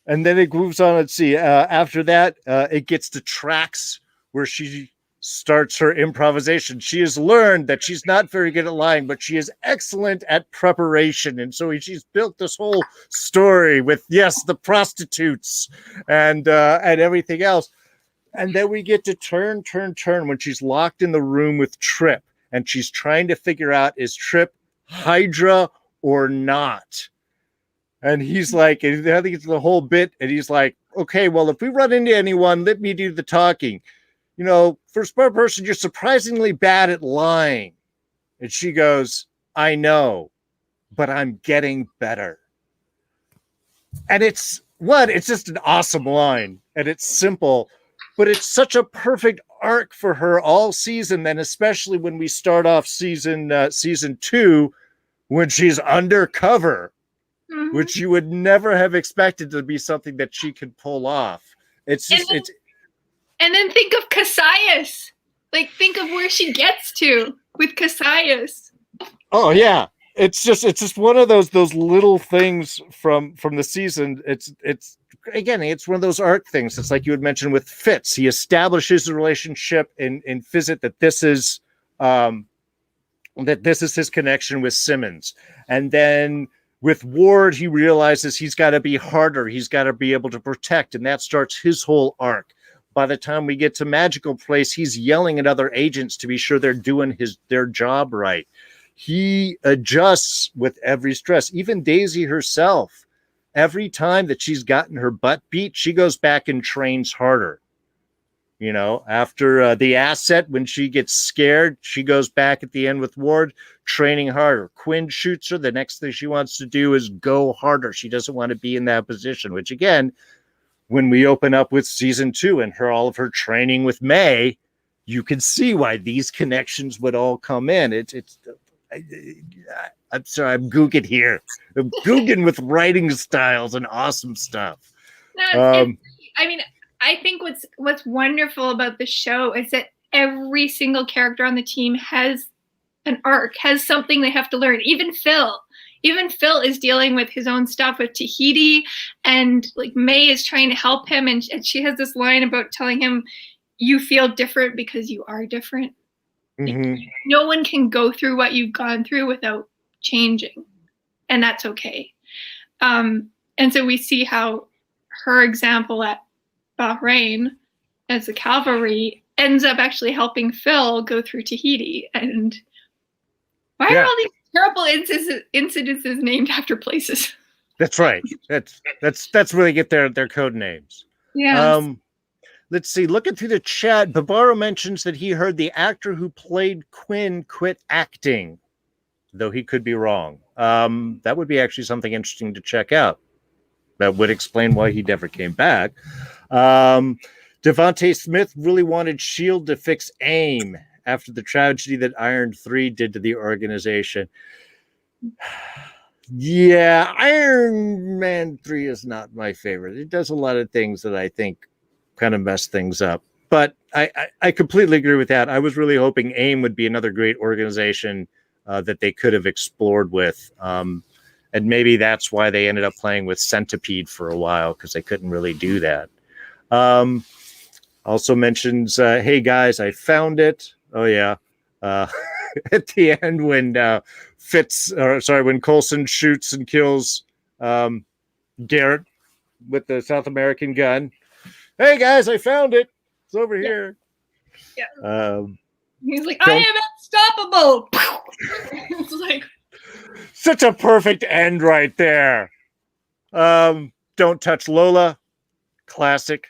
And then it moves on. Let's see. After that, it gets to tracks where she starts her improvisation. She has learned that she's not very good at lying, but she is excellent at preparation. And so she's built this whole story with, yes, the prostitutes and everything else. And then we get to turn when she's locked in the room with Trip. And she's trying to figure out, is Trip Hydra or not? And he's like, and I think it's the whole bit. And he's like, okay, well, if we run into anyone, let me do the talking. You know, for a smart person, you're surprisingly bad at lying. And she goes, I know, but I'm getting better. And it's just an awesome line. And it's simple, but it's such a perfect arc for her all season. Then, especially when we start off season 2, when she's undercover. Mm-hmm. Which you would never have expected to be something that she could pull off. It's just and then think of Cassius. Like, think of where she gets to with Cassius. Oh yeah, it's just one of those little things from the season. It's one of those arc things. It's like you had mentioned with Fitz. He establishes a relationship in Fizzit that this is his connection with Simmons, and then with Ward, he realizes he's got to be harder. He's got to be able to protect. And that starts his whole arc. By the time we get to Magical Place, he's yelling at other agents to be sure they're doing their job right. He adjusts with every stress. Even Daisy herself, every time that she's gotten her butt beat, she goes back and trains harder. You know, after the asset, when she gets scared, she goes back at the end with Ward, training harder. Quinn shoots her. The next thing she wants to do is go harder. She doesn't want to be in that position, which again, when we open up with season 2 and all of her training with May, you can see why these connections would all come in. I'm sorry, I'm googing here. I'm googing with writing styles and awesome stuff. No, I think what's wonderful about the show is that every single character on the team has an arc, has something they have to learn. Even Phil is dealing with his own stuff with Tahiti, and like May is trying to help him, and she has this line about telling him, you feel different because you are different. Mm-hmm. Like, no one can go through what you've gone through without changing, and that's okay. And so we see how her example at Bahrain as the cavalry ends up actually helping Phil go through Tahiti. And why are all these terrible incidences named after places? That's right. That's where they get their code names. Yeah. Let's see. Looking through the chat, Barbaro mentions that he heard the actor who played Quinn quit acting, though he could be wrong. That would be actually something interesting to check out. That would explain why he never came back. Devontae Smith really wanted S.H.I.E.L.D. to fix AIM after the tragedy that Iron 3 did to the organization. Yeah, Iron Man 3 is not my favorite. It does a lot of things that I think kind of mess things up. But I completely agree with that. I was really hoping AIM would be another great organization that they could have explored with. And maybe that's why they ended up playing with Centipede for a while, because they couldn't really do that. Also mentions, hey guys, I found it. Oh yeah. At the end when when Coulson shoots and kills Garrett with the South American gun. Hey guys, I found it. It's over here. Yeah. He's like, I am unstoppable. It's like such a perfect end right there. Don't touch Lola. Classic.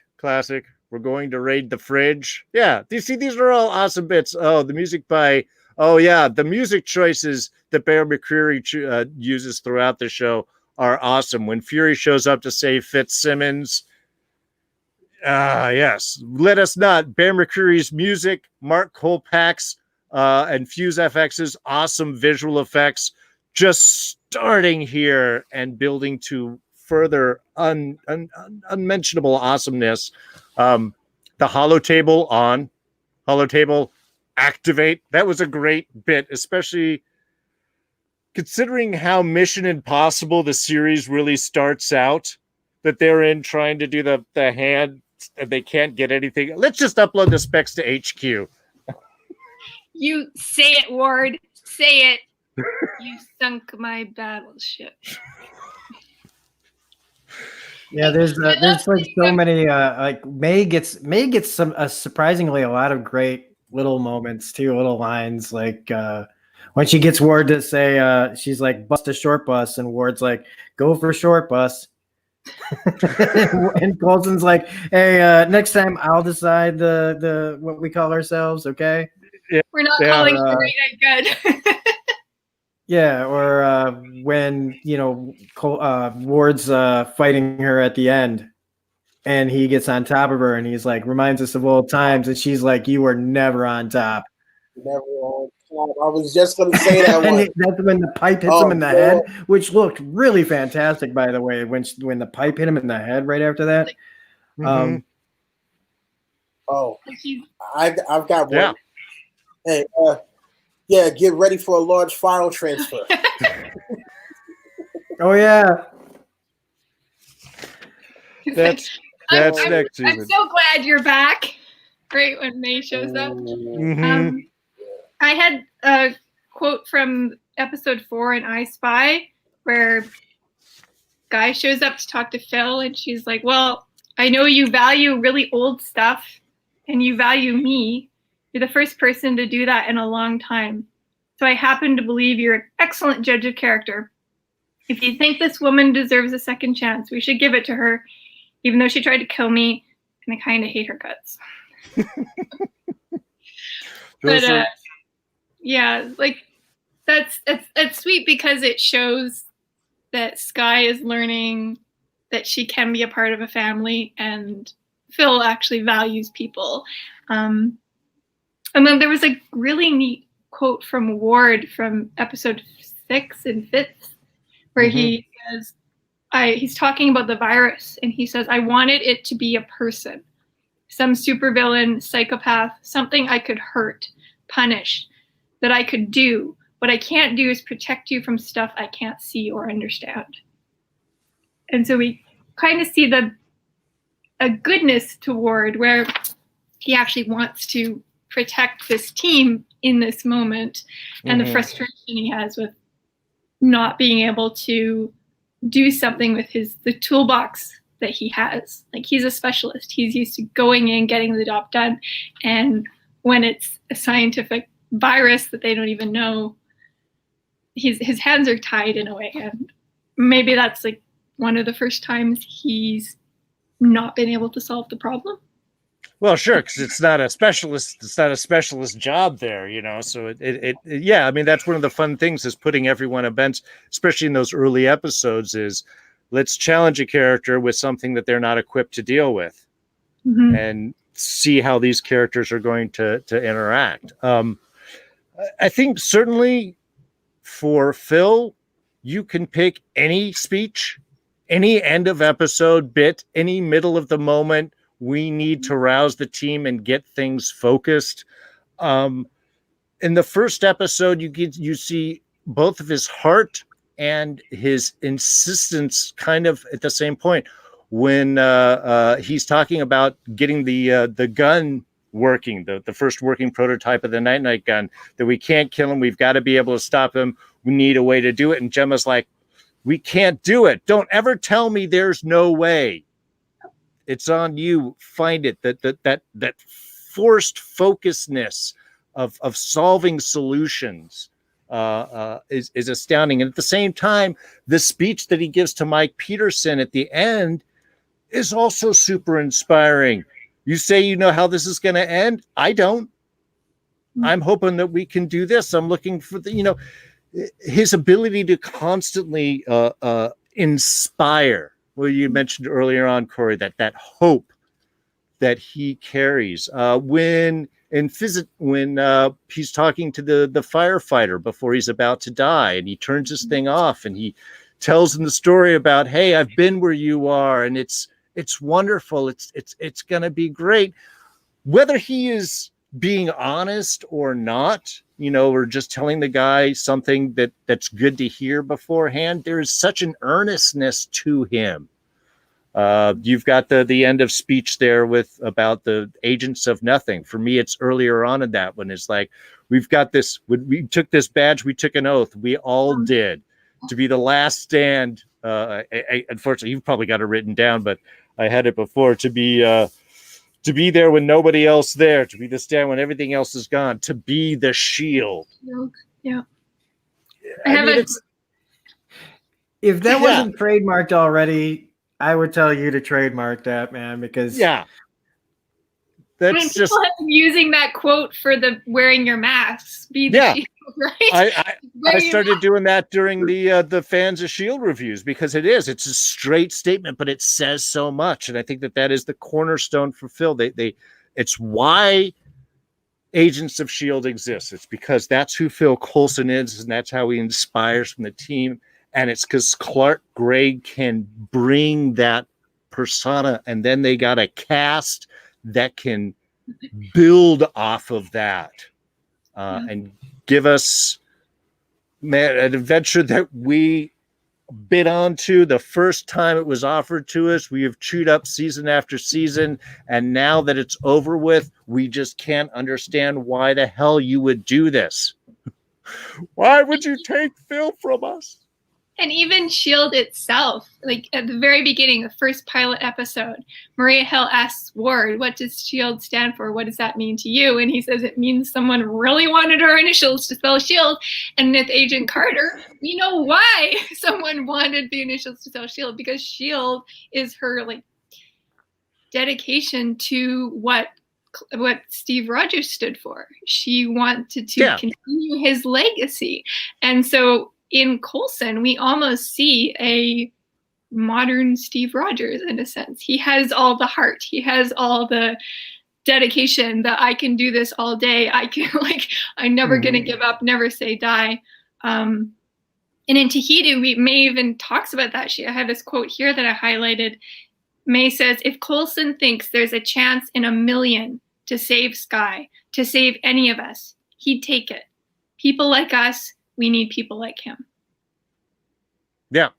We're going to raid the fridge. Yeah, these are all awesome bits. Oh, the music by, the music choices that Bear McCreary uses throughout the show are awesome. When Fury shows up to save Fitzsimmons, yes, let us not. Bear McCreary's music, Mark Kolpak's and Fuse FX's awesome visual effects, just starting here and building to further unmentionable awesomeness The holo table on, holo table activate. That was a great bit, especially considering how Mission Impossible the series really starts out, that they're in trying to do the hand and they can't get anything. Let's just upload the specs to HQ. You say it, Ward. Say it. You sunk my battleship. Yeah, there's like so many like May gets some surprisingly a lot of great little moments too, little lines like when she gets Ward to say she's like bust a short bus and Ward's like go for short bus. And Coulson's like, hey, next time I'll decide the what we call ourselves, okay? We're not calling it the great and good. Yeah, or when Ward's fighting her at the end, and he gets on top of her, and he's like, reminds us of old times, and she's like, "You were never on top." Never on top. I was just going to say that And one. that's when the pipe hits him in the head, which looked really fantastic, by the way. When the pipe hit him in the head right after that. Mm-hmm. I've got one. Yeah. Hey, yeah, get ready for a large file transfer. Oh yeah, that's next season. I'm so glad you're back. Great when May shows up. Mm-hmm. I had a quote from episode 4 in I Spy where Guy shows up to talk to Phil and she's like, well, I know you value really old stuff and you value me. You're the first person to do that in a long time. So I happen to believe you're an excellent judge of character. If you think this woman deserves a second chance, we should give it to her, even though she tried to kill me, and I kind of hate her guts. But yeah, like that's sweet because it shows that Skye is learning that she can be a part of a family, and Phil actually values people. And then there was a really neat quote from Ward from episode 6 and 5, where he says, he's talking about the virus, and he says, I wanted it to be a person, some supervillain, psychopath, something I could hurt, punish, that I could do. What I can't do is protect you from stuff I can't see or understand. And so we kind of see a goodness to Ward where he actually wants to protect this team in this moment, and the frustration he has with not being able to do something with the toolbox that he has. Like, he's a specialist. He's used to going in, getting the job done. And when it's a scientific virus that they don't even know, his hands are tied in a way. And maybe that's like one of the first times he's not been able to solve the problem. Well, sure, because it's not a specialist. It's not a specialist job there, So yeah. I mean, that's one of the fun things is putting everyone at bench, especially in those early episodes. Is let's challenge a character with something that they're not equipped to deal with, and see how these characters are going to interact. I think certainly for Phil, you can pick any speech, any end of episode bit, any middle of the moment. We need to rouse the team and get things focused. In the first episode, you see both of his heart and his insistence kind of at the same point when he's talking about getting the gun working, the first working prototype of the night gun, that we can't kill him. We've got to be able to stop him. We need a way to do it. And Gemma's like, we can't do it. Don't ever tell me there's no way. It's on you. Find it. That forced focusedness of solving solutions is astounding. And at the same time, the speech that he gives to Mike Peterson at the end is also super inspiring. You say you know how this is going to end. I don't. I'm hoping that we can do this. I'm looking for his ability to constantly inspire. Well, you mentioned earlier on, Corrie, that hope that he carries when he's talking to the firefighter before he's about to die, and he turns his thing off and he tells him the story about, hey, I've been where you are, and it's It's wonderful. It's going to be great. Whether he is being honest or not, or just telling the guy something that's good to hear beforehand, there is such an earnestness to him. You've got the end of speech there about the agents of nothing. For me, it's earlier on in that one. It's like, we've got this, we took this badge, we took an oath, we all did, to be the last stand. Unfortunately, you've probably got it written down, but I had it before, to be there when nobody else there, to be the stand when everything else is gone, to be the shield. Yeah. If that wasn't trademarked already, I would tell you to trademark that, man, because that's just people have been using that quote for the wearing your masks. Be the shield, right? I started doing that during the fans of Shield reviews, because it's a straight statement, but it says so much, and I think that is the cornerstone for Phil. It's why Agents of Shield exists. It's because that's who Phil Coulson is, and that's how he inspires from the team. And it's because Clark Gregg can bring that persona, and then they got a cast that can build off of that and give us an adventure that we bid onto the first time it was offered to us. We have chewed up season after season, and now that it's over with, we just can't understand why the hell you would do this. Why would you take Phil from us? And even S.H.I.E.L.D. itself, like at the very beginning, the first pilot episode, Maria Hill asks Ward, what does S.H.I.E.L.D. stand for? What does that mean to you? And he says it means someone really wanted our initials to spell S.H.I.E.L.D. And with Agent Carter, we know why someone wanted the initials to spell S.H.I.E.L.D. because S.H.I.E.L.D. is her dedication to what Steve Rogers stood for. She wanted to continue his legacy. And so in Coulson, we almost see a modern Steve Rogers in a sense. He has all the heart. He has all the dedication that I can do this all day. I can I'm never going to give up, never say die. And in Tahiti, May even talks about that. I have this quote here that I highlighted. May says, if Coulson thinks there's a chance in a million to save Skye, to save any of us, he'd take it. People like us, we need people like him. Yeah.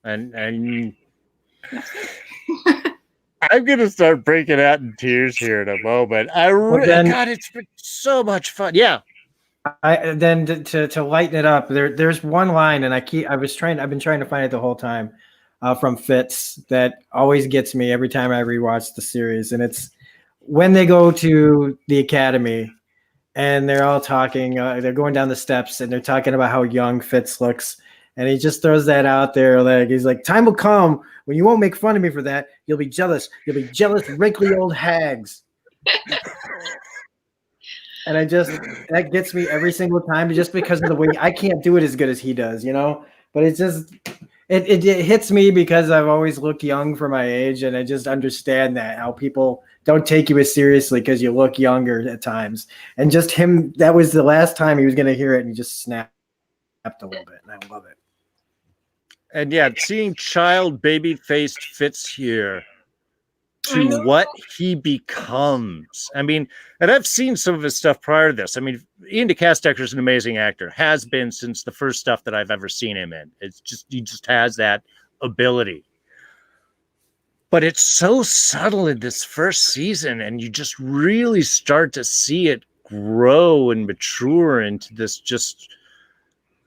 And I'm going to start breaking out in tears here in a moment. God, it's been so much fun. Yeah. Then to lighten it up, there's one line, and I've been trying to find it the whole time, from Fitz, that always gets me every time I rewatch the series. And it's when they go to the academy and they're all talking, they're going down the steps and they're talking about how young Fitz looks. And he just throws that out there. He's like, time will come when you won't make fun of me for that. You'll be jealous. You'll be jealous, wrinkly old hags. And that gets me every single time, just because of the way I can't do it as good as he does, but it's just, it hits me because I've always looked young for my age. And I just understand how people don't take you as seriously because you look younger at times. And just him, that was the last time he was going to hear it. And he just snapped a little bit. And I love it. And seeing child baby-faced Fitz here to what he becomes. I mean, and I've seen some of his stuff prior to this. I mean, Ian DeCastecker is an amazing actor, has been since the first stuff that I've ever seen him in. He just has that ability. But it's so subtle in this first season, and you just really start to see it grow and mature into this just...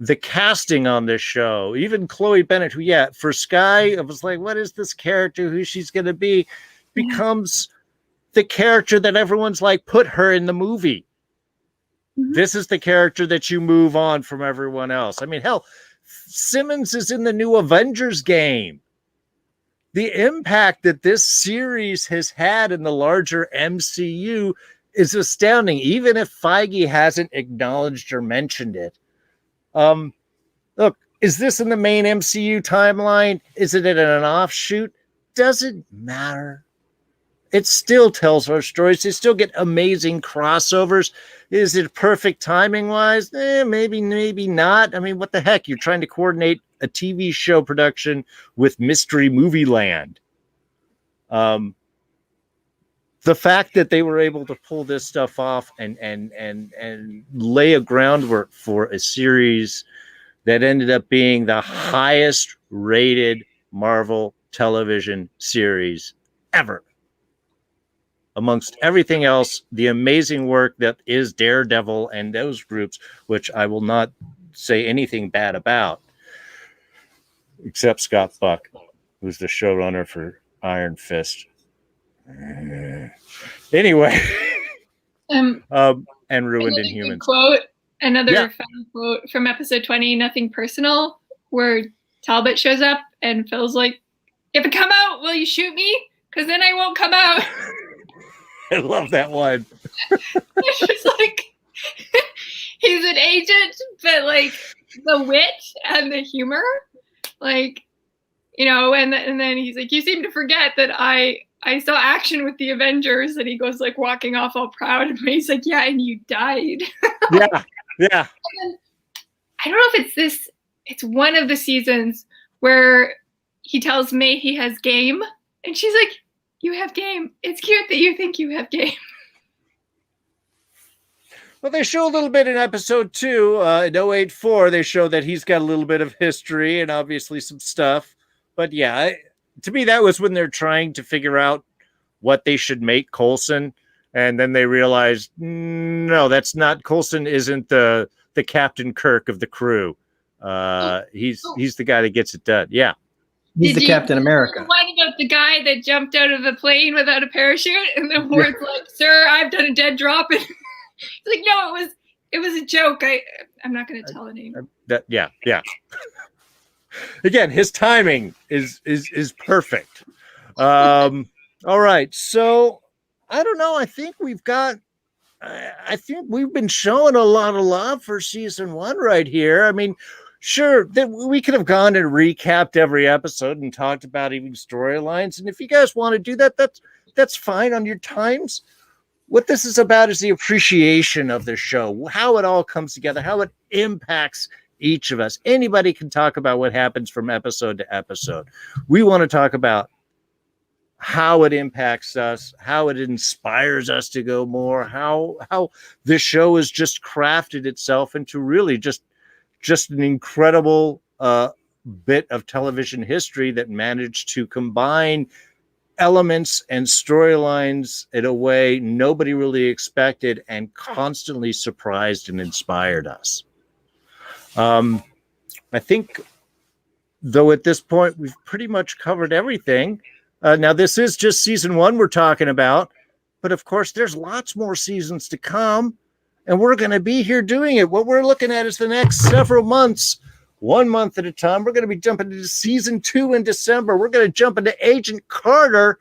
The casting on this show, even Chloe Bennett, who, for Skye, I was like, what is this character, who she's going to be, becomes the character that everyone's like, put her in the movie. Mm-hmm. This is the character that you move on from everyone else. I mean, hell, Simmons is in the new Avengers game. The impact that this series has had in the larger MCU is astounding, even if Feige hasn't acknowledged or mentioned it. Look, is this in the main MCU timeline? Is it in an offshoot? Doesn't matter. It still tells our stories. They still get amazing crossovers. Is it perfect timing wise? Maybe not. I mean, what the heck? You're trying to coordinate a TV show production with Mystery Movie Land. The fact that they were able to pull this stuff off and lay a groundwork for a series that ended up being the highest rated Marvel television series ever. Amongst everything else, the amazing work that is Daredevil and those groups, which I will not say anything bad about, except Scott Buck, who's the showrunner for Iron Fist. Anyway, and ruined Inhumans. Quote, another fun quote from episode 20, Nothing Personal, where Talbot shows up and Phil's like, if it come out, will you shoot me? Because then I won't come out. I love that one. It's just like, he's an agent, but like the wit and the humor, like, you know, and then he's like, you seem to forget that I saw action with the Avengers, and he goes like walking off all proud, and he's like, yeah, and you died. Yeah. I don't know if it's one of the seasons where he tells May he has game, and she's like, you have game. It's cute that you think you have game. Well, they show a little bit in episode 2, in 084, they show that he's got a little bit of history and obviously some stuff. But yeah, to me, that was when they're trying to figure out what they should make Coulson. And then they realized, no, that's not, Coulson isn't the Captain Kirk of the crew. He's the guy that gets it done. Yeah. He's the Captain America. What about the guy that jumped out of the plane without a parachute? And the Ward's like, sir, I've done a dead drop. And he's like, no, it was a joke. I'm not going to tell a name. Yeah. Again, his timing is perfect. All right. So I don't know. I think we've been showing a lot of love for season 1 right here. I mean, sure, we could have gone and recapped every episode and talked about even storylines. And if you guys want to do that, that's fine on your times. What this is about is the appreciation of the show, how it all comes together, how it impacts each of us. Anybody can talk about what happens from episode to episode. We want to talk about how it impacts us, how it inspires us to go more, how this show has just crafted itself into really just an incredible bit of television history that managed to combine elements and storylines in a way nobody really expected and constantly surprised and inspired us. I think, though, at this point, we've pretty much covered everything. Now, this is just season 1 we're talking about, but of course, there's lots more seasons to come. And we're going to be here doing it. What we're looking at is the next several months, 1 month at a time. We're going to be jumping into season 2 in December. We're going to jump into Agent Carter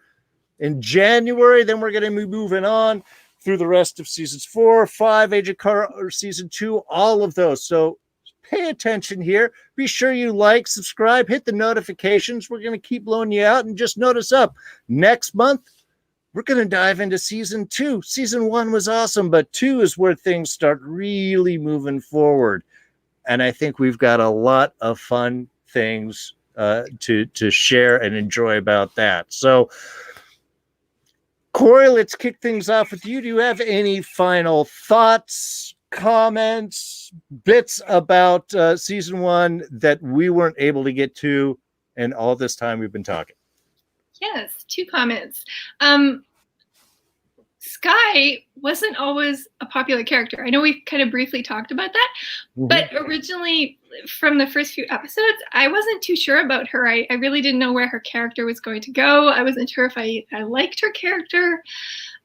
in January. Then we're going to be moving on through the rest of seasons 4, 5, Agent Carter, season 2, all of those. So pay attention here. Be sure you like, subscribe, hit the notifications. We're going to keep blowing you out, and just notice up next month. We're going to dive into season 2. Season 1 was awesome, but 2 is where things start really moving forward. And I think we've got a lot of fun things to share and enjoy about that. So, Corrie, let's kick things off with you. Do you have any final thoughts, comments, bits about season 1 that we weren't able to get to in all this time we've been talking? Yes, 2 comments. Skye wasn't always a popular character. I know we kind of briefly talked about that, but originally from the first few episodes, I wasn't too sure about her. I really didn't know where her character was going to go. I wasn't sure if I liked her character.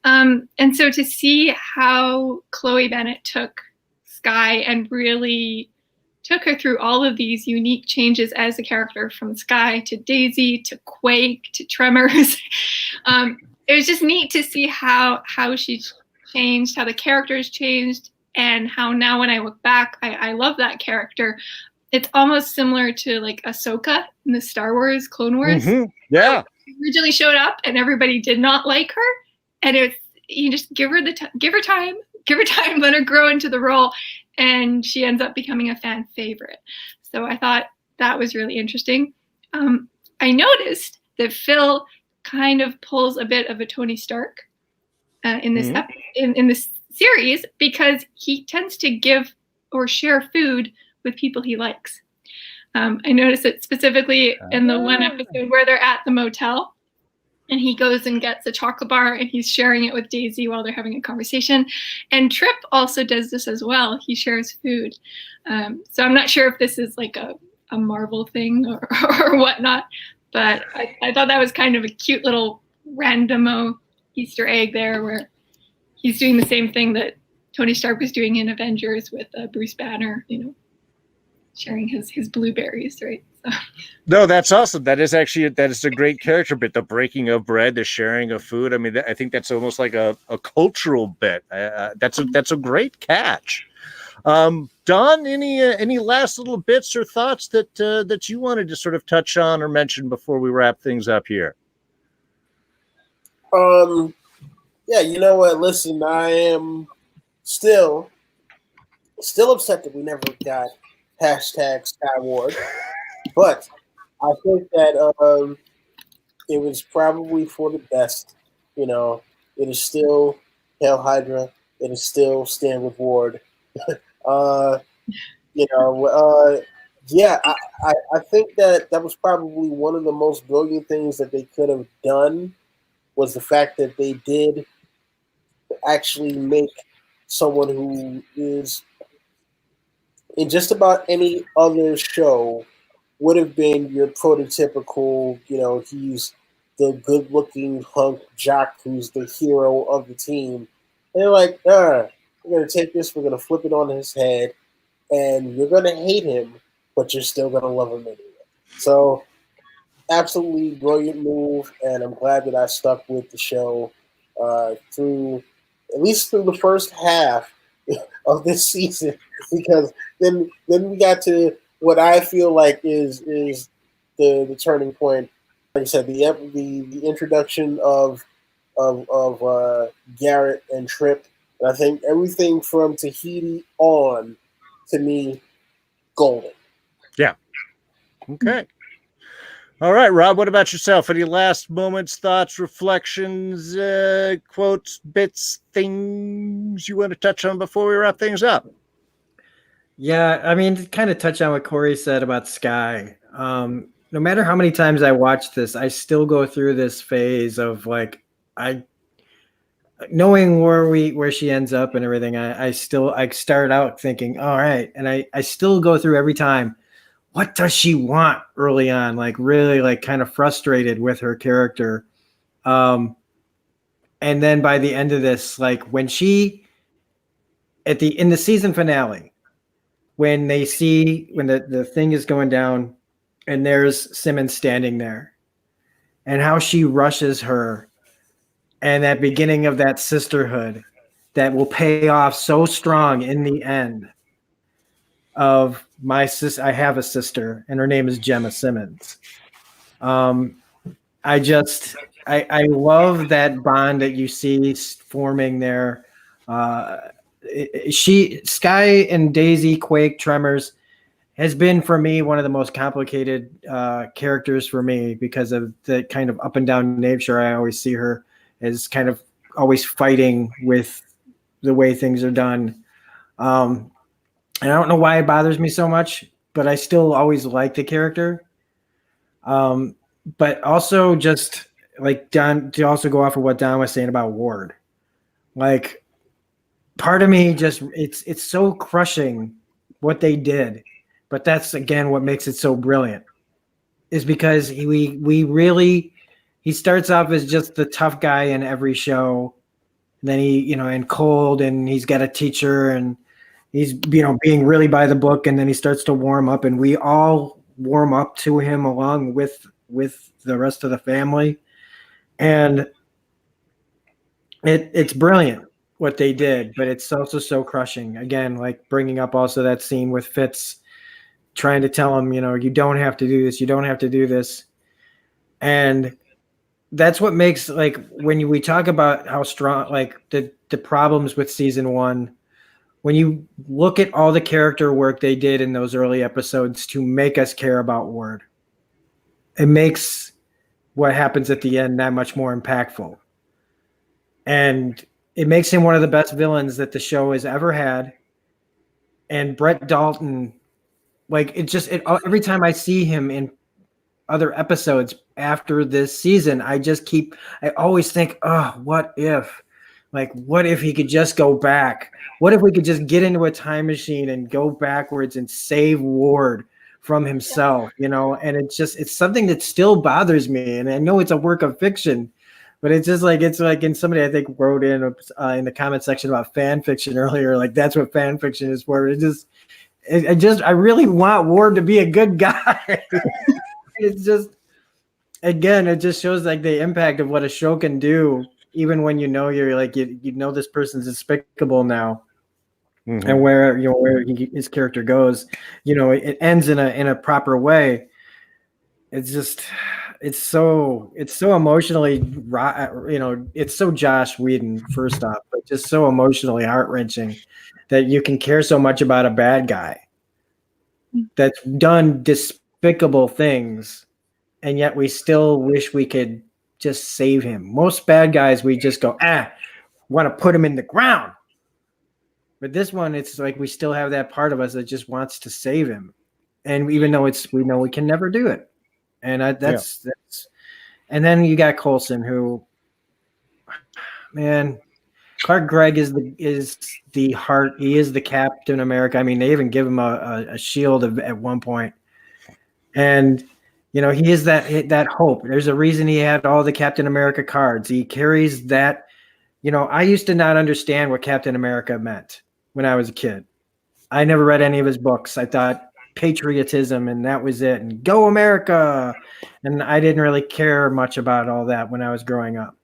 And so to see how Chloe Bennett took Skye and really took her through all of these unique changes as a character, from Skye to Daisy to Quake to Tremors. It was just neat to see how she changed, how the characters changed, and how now when I look back, I love that character. It's almost similar to like Ahsoka in the Star Wars Clone Wars. Yeah. She originally showed up and everybody did not like her. And you just give her time, let her grow into the role. And she ends up becoming a fan favorite. So I thought that was really interesting. I noticed that Phil kind of pulls a bit of a Tony Stark in this Mhm. in this series, because he tends to give or share food with people he likes. I noticed it specifically in the one episode where they're at the motel, and he goes and gets a chocolate bar and he's sharing it with Daisy while they're having a conversation. And Trip also does this as well. He shares food. So I'm not sure if this is like a Marvel thing or whatnot, but I thought that was kind of a cute little randomo Easter egg there, where he's doing the same thing that Tony Stark was doing in Avengers with Bruce Banner, sharing his blueberries, right? So. No, that's awesome. That is a great character bit. The breaking of bread, the sharing of food. I mean, I think that's almost like a cultural bit. That's a great catch. Don, any last little bits or thoughts that you wanted to sort of touch on or mention before we wrap things up here? Yeah, you know what? Listen, I am still upset that we never got hashtag Skyward, but I think that it was probably for the best. It is still Hail Hydra. It is still Stand with Ward. uh, yeah, I think that was probably one of the most brilliant things that they could have done, was the fact that they did actually make someone who is in just about any other show would have been your prototypical, he's the good-looking hunk jock who's the hero of the team. And they're like, we're going to take this, we're going to flip it on his head, and you're going to hate him, but you're still going to love him anyway. So, absolutely brilliant move, and I'm glad that I stuck with the show at least through the first half of this season, because then we got to what I feel like is the turning point. Like I said, the introduction of Garrett and Trip, and I think everything from Tahiti on, to me, golden. Yeah. Okay. All right, Rob, what about yourself? Any last moments, thoughts, reflections, quotes, bits, things you want to touch on before we wrap things up? Yeah, I mean, to kind of touch on what Corrie said about Sky. No matter how many times I watch this, I still go through this phase of like, knowing where she ends up and everything. I start out thinking, all right, and I still go through every time, what does she want early on? Like really like kind of frustrated with her character. And then by the end of this, like when she in the season finale, when they see when the thing is going down and there's Simmons standing there, and how she rushes her, and that beginning of that sisterhood that will pay off so strong in the end of my sister. I have a sister and her name is Gemma Simmons. I love that bond that you see forming there. Sky and Daisy, Quake, Tremors has been for me one of the most complicated characters for me, because of the kind of up and down nature. I always see her as kind of always fighting with the way things are done. And I don't know why it bothers me so much, but I still always like the character. But also just like Don, to also go off of what Don was saying about Ward, like part of me just, it's so crushing what they did. But that's again what makes it so brilliant, is because he starts off as just the tough guy in every show. And then he, and cold, and he's got a teacher, and he's, being really by the book, and then he starts to warm up, and we all warm up to him along with the rest of the family. And it's brilliant what they did, but it's also so crushing. Again, like bringing up also that scene with Fitz trying to tell him, you don't have to do this. You don't have to do this. And that's what makes, like, when we talk about how strong, like the problems with season one, when you look at all the character work they did in those early episodes to make us care about Ward, it makes what happens at the end that much more impactful. And it makes him one of the best villains that the show has ever had. And Brett Dalton, like every time I see him in other episodes after this season, I always think, oh, what if he could just go back? What if we could just get into a time machine and go backwards and save Ward from himself, And it's something that still bothers me. And I know it's a work of fiction, but it's like and somebody I think wrote in the comment section about fan fiction earlier, like that's what fan fiction is for. I really want Ward to be a good guy. It's just, again, it just shows like the impact of what a show can do, even when you're like you know this person's despicable now, and where his character goes, it ends in a proper way. It's just it's so emotionally, it's so Joss Whedon first off, but just so emotionally heart-wrenching that you can care so much about a bad guy that's done despicable things, and yet we still wish we could just save him. Most bad guys, we just go, want to put him in the ground. But this one, it's like we still have that part of us that just wants to save him. And even though we know we can never do it. And that's and then you got Coulson, who, man, Clark Gregg is the heart. He is the Captain America. I mean, they even give him a shield at one point. And, he is that hope. There's a reason he had all the Captain America cards. He carries that. I used to not understand what Captain America meant when I was a kid. I never read any of his books. I thought patriotism and that was it, and go America. And I didn't really care much about all that when I was growing up.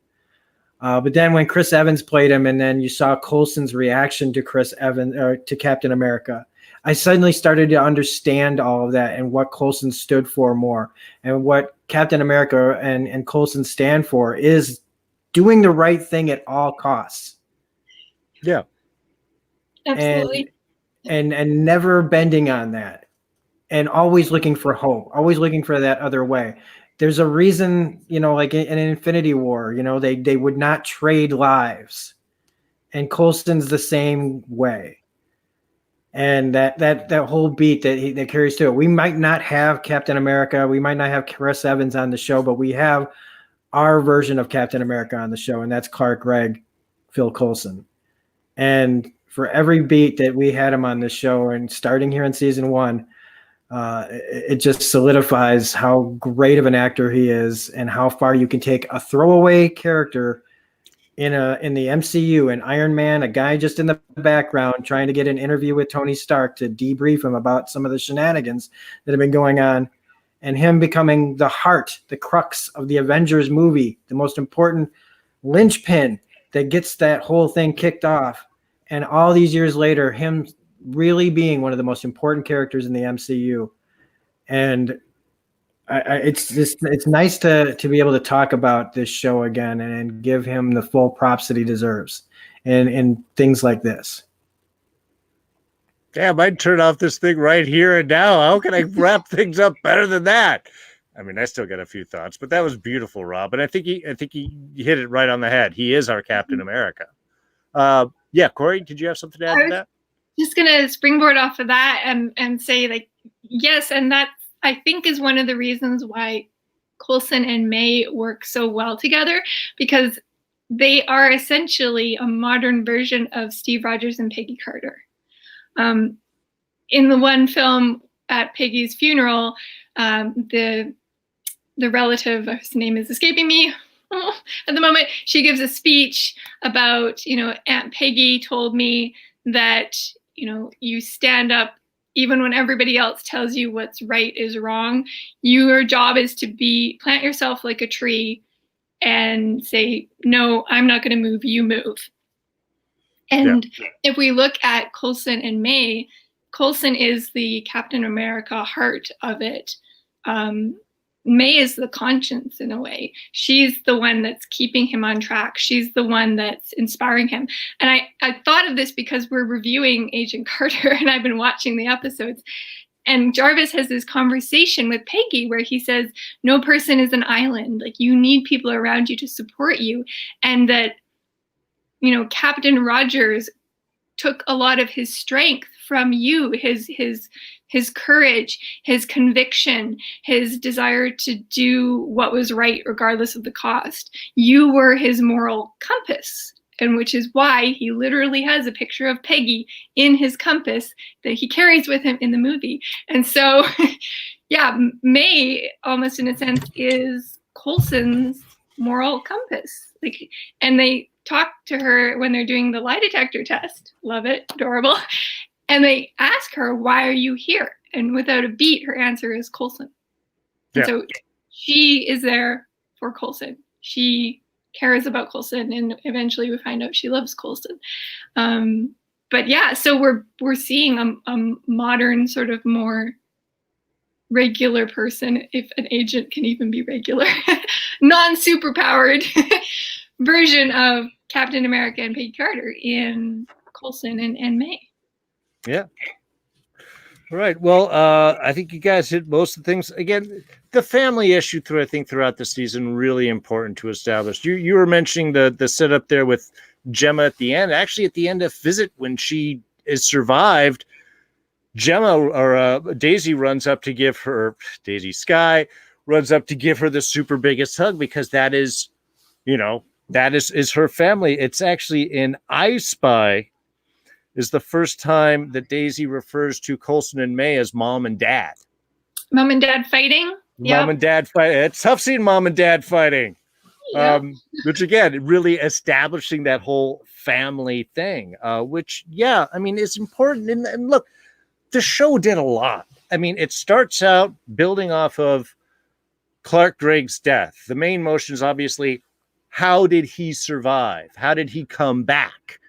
But then when Chris Evans played him, and then you saw Coulson's reaction to Chris Evans or to Captain America, I suddenly started to understand all of that and what Coulson stood for more. And what Captain America and Coulson stand for is doing the right thing at all costs. Yeah. Absolutely. And never bending on that. And always looking for hope, always looking for that other way. There's a reason, like in Infinity War, they would not trade lives. And Coulson's the same way. And that whole beat that carries to it. We might not have Captain America. We might not have Chris Evans on the show, but we have our version of Captain America on the show. And that's Clark Gregg, Phil Coulson. And for every beat that we had him on this show, and starting here in season 1, it just solidifies how great of an actor he is and how far you can take a throwaway character in the MCU, an Iron Man, a guy just in the background trying to get an interview with Tony Stark to debrief him about some of the shenanigans that have been going on, and him becoming the heart, the crux of the Avengers movie, the most important linchpin that gets that whole thing kicked off. And all these years later, him really being one of the most important characters in the MCU. And it's nice to be able to talk about this show again and give him the full props that he deserves and things like this. Damn, I'd turn off this thing right here and now. How can I wrap things up better than that? I mean, I still got a few thoughts, but that was beautiful, Rob. And I think he hit it right on the head. He is our Captain America. Yeah, Corrie, did you have something to add to that? Just gonna springboard off of that and say, like, yes, and that I think is one of the reasons why Coulson and May work so well together, because they are essentially a modern version of Steve Rogers and Peggy Carter. In the one film, at Peggy's funeral, the relative, whose name is escaping me at the moment, she gives a speech about, Aunt Peggy told me that, you stand up even when everybody else tells you what's right is wrong. Your job is to plant yourself like a tree and say, no, I'm not going to move, you move. And if we look at Coulson and May, Coulson is the Captain America heart of it. May is the conscience in a way. She's the one that's keeping him on track. She's the one that's inspiring him. And I thought of this because we're reviewing Agent Carter and I've been watching the episodes. and Jarvis has this conversation with Peggy where he says, no person is an island. Like, you need people around you to support you. And that, you know, Captain Rogers took a lot of his strength from you, his courage, his conviction, his desire to do what was right regardless of the cost. You were his moral compass, and which is why he literally has a picture of Peggy in his compass that he carries with him in the movie. And so, yeah, May, almost in a sense, is Coulson's moral compass. Like, and they talk to her when they're doing the lie detector test. Love it, adorable. And they ask her, why are you here? And without a beat, her answer is Coulson. And so she is there for Coulson. She cares about Coulson, and eventually we find out she loves Coulson. But yeah, so we're seeing a modern, sort of more regular person, if an agent can even be regular, non-superpowered version of Captain America and Peggy Carter in Coulson and May. Yeah. All right. Well, I think you guys hit most of the things. Again, the family issue throughout the season, really important to establish. You were mentioning the setup there with Gemma at the end. Actually, at the end of Visit, when she is survived, Gemma or Daisy runs up to give her, Daisy Sky runs up to give her the super biggest hug, because that is, you know, that is her family. It's actually in I Spy is the first time that Daisy refers to Coulson and May as mom and dad. Mom and dad fighting? Mom and dad fighting. It's tough seeing mom and dad fighting. Yep. Which, again, really establishing that whole family thing, which, yeah, I mean, is important. And look, the show did a lot. I mean, it starts out building off of Clark Gregg's death. The main motion is obviously, how did he survive? How did he come back?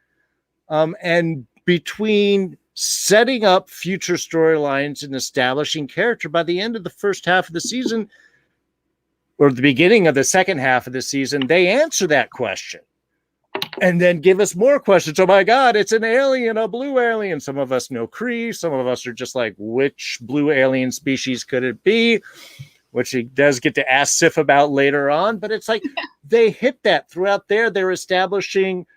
And between setting up future storylines and establishing character, by the end of the first half of the season, or the beginning of the second half of the season, they answer that question and then give us more questions. Oh my God, it's an alien, a blue alien. Some of us know Corrie. Some of us are just like, which blue alien species could it be? Which he does get to ask Sif about later on. But it's like they hit that throughout there. They're establishing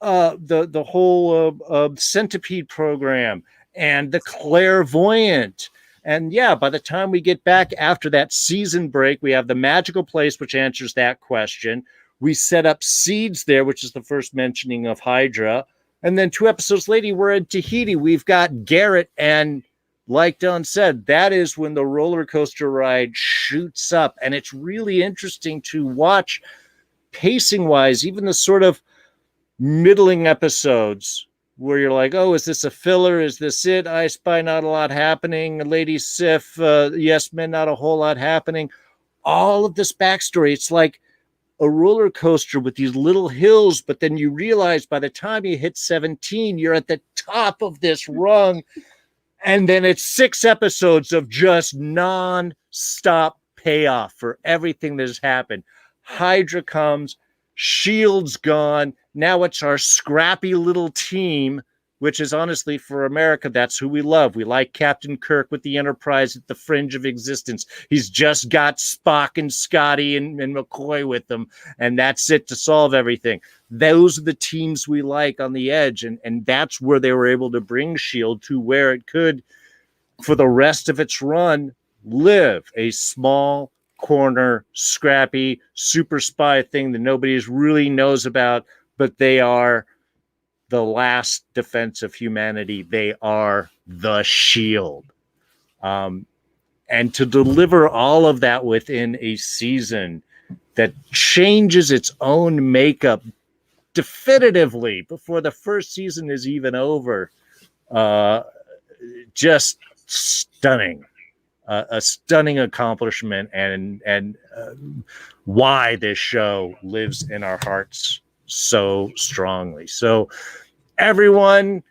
the whole centipede program and the clairvoyant. And yeah, by the time we get back after that season break, we have the magical place, which answers that question. We set up Seeds there, which is the first mentioning of Hydra. And then 2 episodes later, we're in Tahiti. We've got Garrett. And like Don said, that is when the roller coaster ride shoots up. And it's really interesting to watch pacing wise, even the sort of middling episodes where you're like, oh, is this a filler? Is this it? I Spy, not a lot happening. Lady Sif, Yes Men, not a whole lot happening. All of this backstory, it's like a roller coaster with these little hills, but then you realize by the time you hit 17, you're at the top of this rung. And then it's 6 episodes of just non-stop payoff for everything that has happened. Hydra comes, S.H.I.E.L.D's gone. Now it's our scrappy little team, which is honestly, for America, that's who we love. We like Captain Kirk with the Enterprise at the fringe of existence. He's just got Spock and Scotty and McCoy with them, and that's it to solve everything. Those are the teams we like on the edge, and that's where they were able to bring S.H.I.E.L.D. to where it could, for the rest of its run, live a small corner, scrappy, super spy thing that nobody really knows about, but they are the last defense of humanity. They are the S.H.I.E.L.D. And to deliver all of that within a season that changes its own makeup definitively before the first season is even over, just stunning. A stunning accomplishment, and why this show lives in our hearts so strongly. So everyone,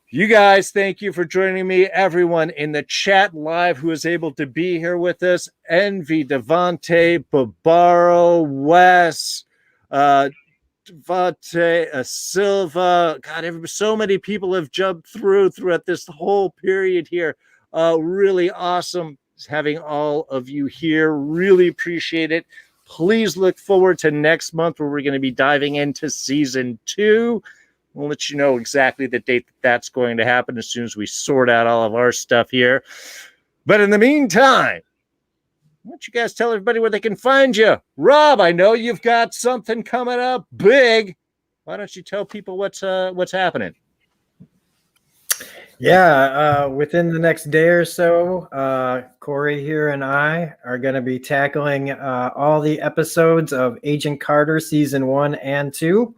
you guys, thank you for joining me. Everyone in the chat live who is able to be here with us: Envy, Devante, Barbaro, Wes, Devante, Silva. God, so many people have jumped throughout this whole period here. Really awesome having all of you here. Really appreciate it. Please look forward to next month where we're going to be diving into season 2. We'll let you know exactly the date that's going to happen as soon as we sort out all of our stuff here. But in the meantime, why don't you guys tell everybody where they can find you? Rob, I know you've got something coming up big. Why don't you tell people what's happening? Yeah, within the next day or so, Corrie here and I are going to be tackling all the episodes of Agent Carter Season 1 and 2.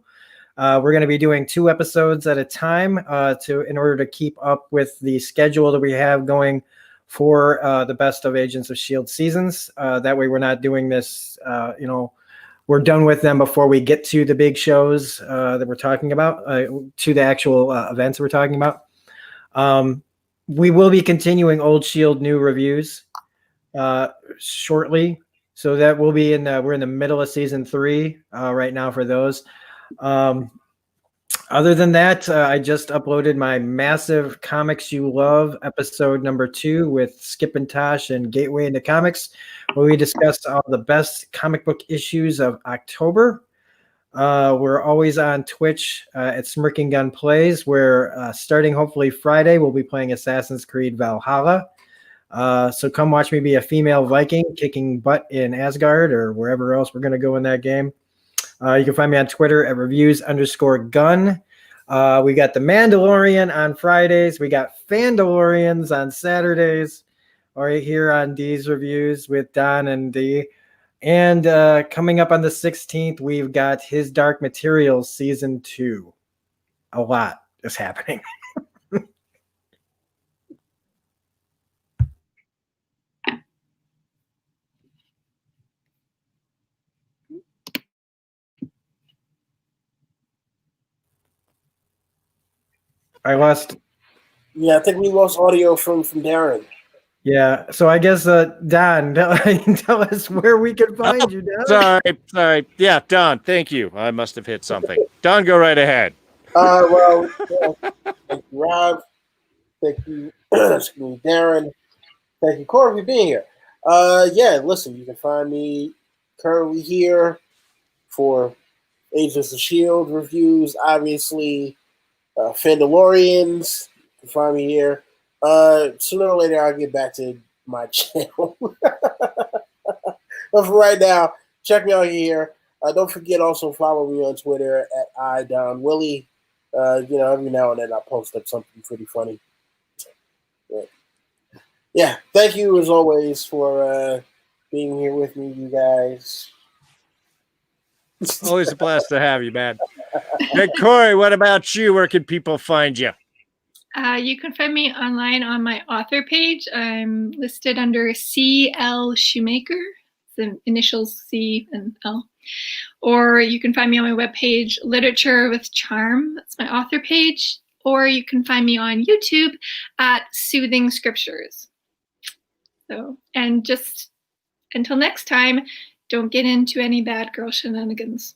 We're going to be doing 2 episodes at a time in order to keep up with the schedule that we have going for the best of Agents of S.H.I.E.L.D. seasons. That way we're not doing this, we're done with them before we get to the big shows that we're talking about, to the actual events we're talking about. We will be continuing Old Shield new reviews shortly, so that will be we're in the middle of season 3 right now for those. Other than that, I just uploaded my massive Comics You Love episode number 2 with Skip and Tosh and Gateway into Comics, where we discussed all the best comic book issues of October. We're always on Twitch at Smirking Gun Plays, where starting hopefully Friday, we'll be playing Assassin's Creed Valhalla. So come watch me be a female Viking kicking butt in Asgard or wherever else we're going to go in that game. You can find me on Twitter at reviews_gun. We got The Mandalorian on Fridays. We got Fandalorians on Saturdays, right here on D's Reviews with Don and D. And coming up on the 16th, we've got His Dark Materials Season 2. A lot is happening. I lost. Yeah, I think we lost audio from Darren. Yeah, so I guess Don, tell us where we can find you, Don. Sorry. Yeah, Don, thank you. I must have hit something. Don, go right ahead. Well, thank you, Rob. Thank you, excuse me, Darren. Thank you, Corey, for being here. Listen, you can find me currently here for Agents of S.H.I.E.L.D. reviews, obviously. Fandalorians, you can find me here. Sooner or later, I'll get back to my channel. But for right now, check me out here. Don't forget also follow me on Twitter at iDonWillie. Every now and then I'll post up something pretty funny. But, yeah, thank you as always for being here with me, you guys. Always a blast to have you, man. Hey, Corey, what about you? Where can people find you? You can find me online on my author page. I'm listed under C.L. Shoemaker, the initials C and L. Or you can find me on my webpage, Literature with Charm. That's my author page. Or you can find me on YouTube at Soothing Scriptures. So, and just until next time, don't get into any bad girl shenanigans.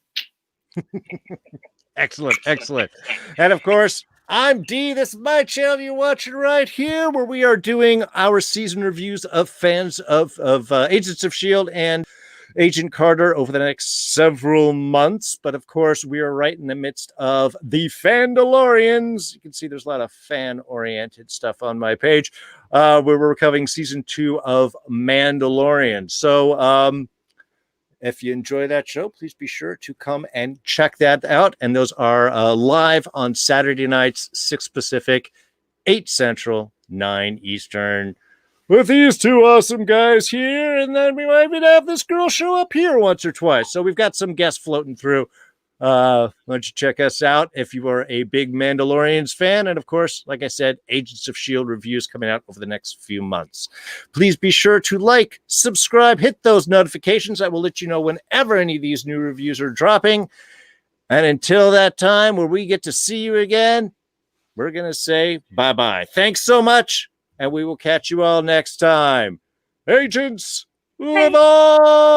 Excellent. And of course, I'm D. This is my channel you're watching right here, where we are doing our season reviews of fans of Agents of S.H.I.E.L.D. and Agent Carter over the next several months. But of course, we are right in the midst of the Fandalorians. You can see there's a lot of fan-oriented stuff on my page, where we're covering season 2 of Mandalorian. So, if you enjoy that show, please be sure to come and check that out. And those are live on Saturday nights, 6 Pacific, 8 Central, 9 Eastern, with these 2 awesome guys here. And then we might even have this girl show up here once or twice. So we've got some guests floating through. Why don't you check us out if you are a big Mandalorians fan. And of course, like I said, Agents of S.H.I.E.L.D. reviews coming out over the next few months. Please be sure to like, subscribe, hit those notifications. I will let you know whenever any of these new reviews are dropping. And until that time where we get to see you again, we're going to say bye-bye. Thanks so much, and we will catch you all next time. Agents, live on!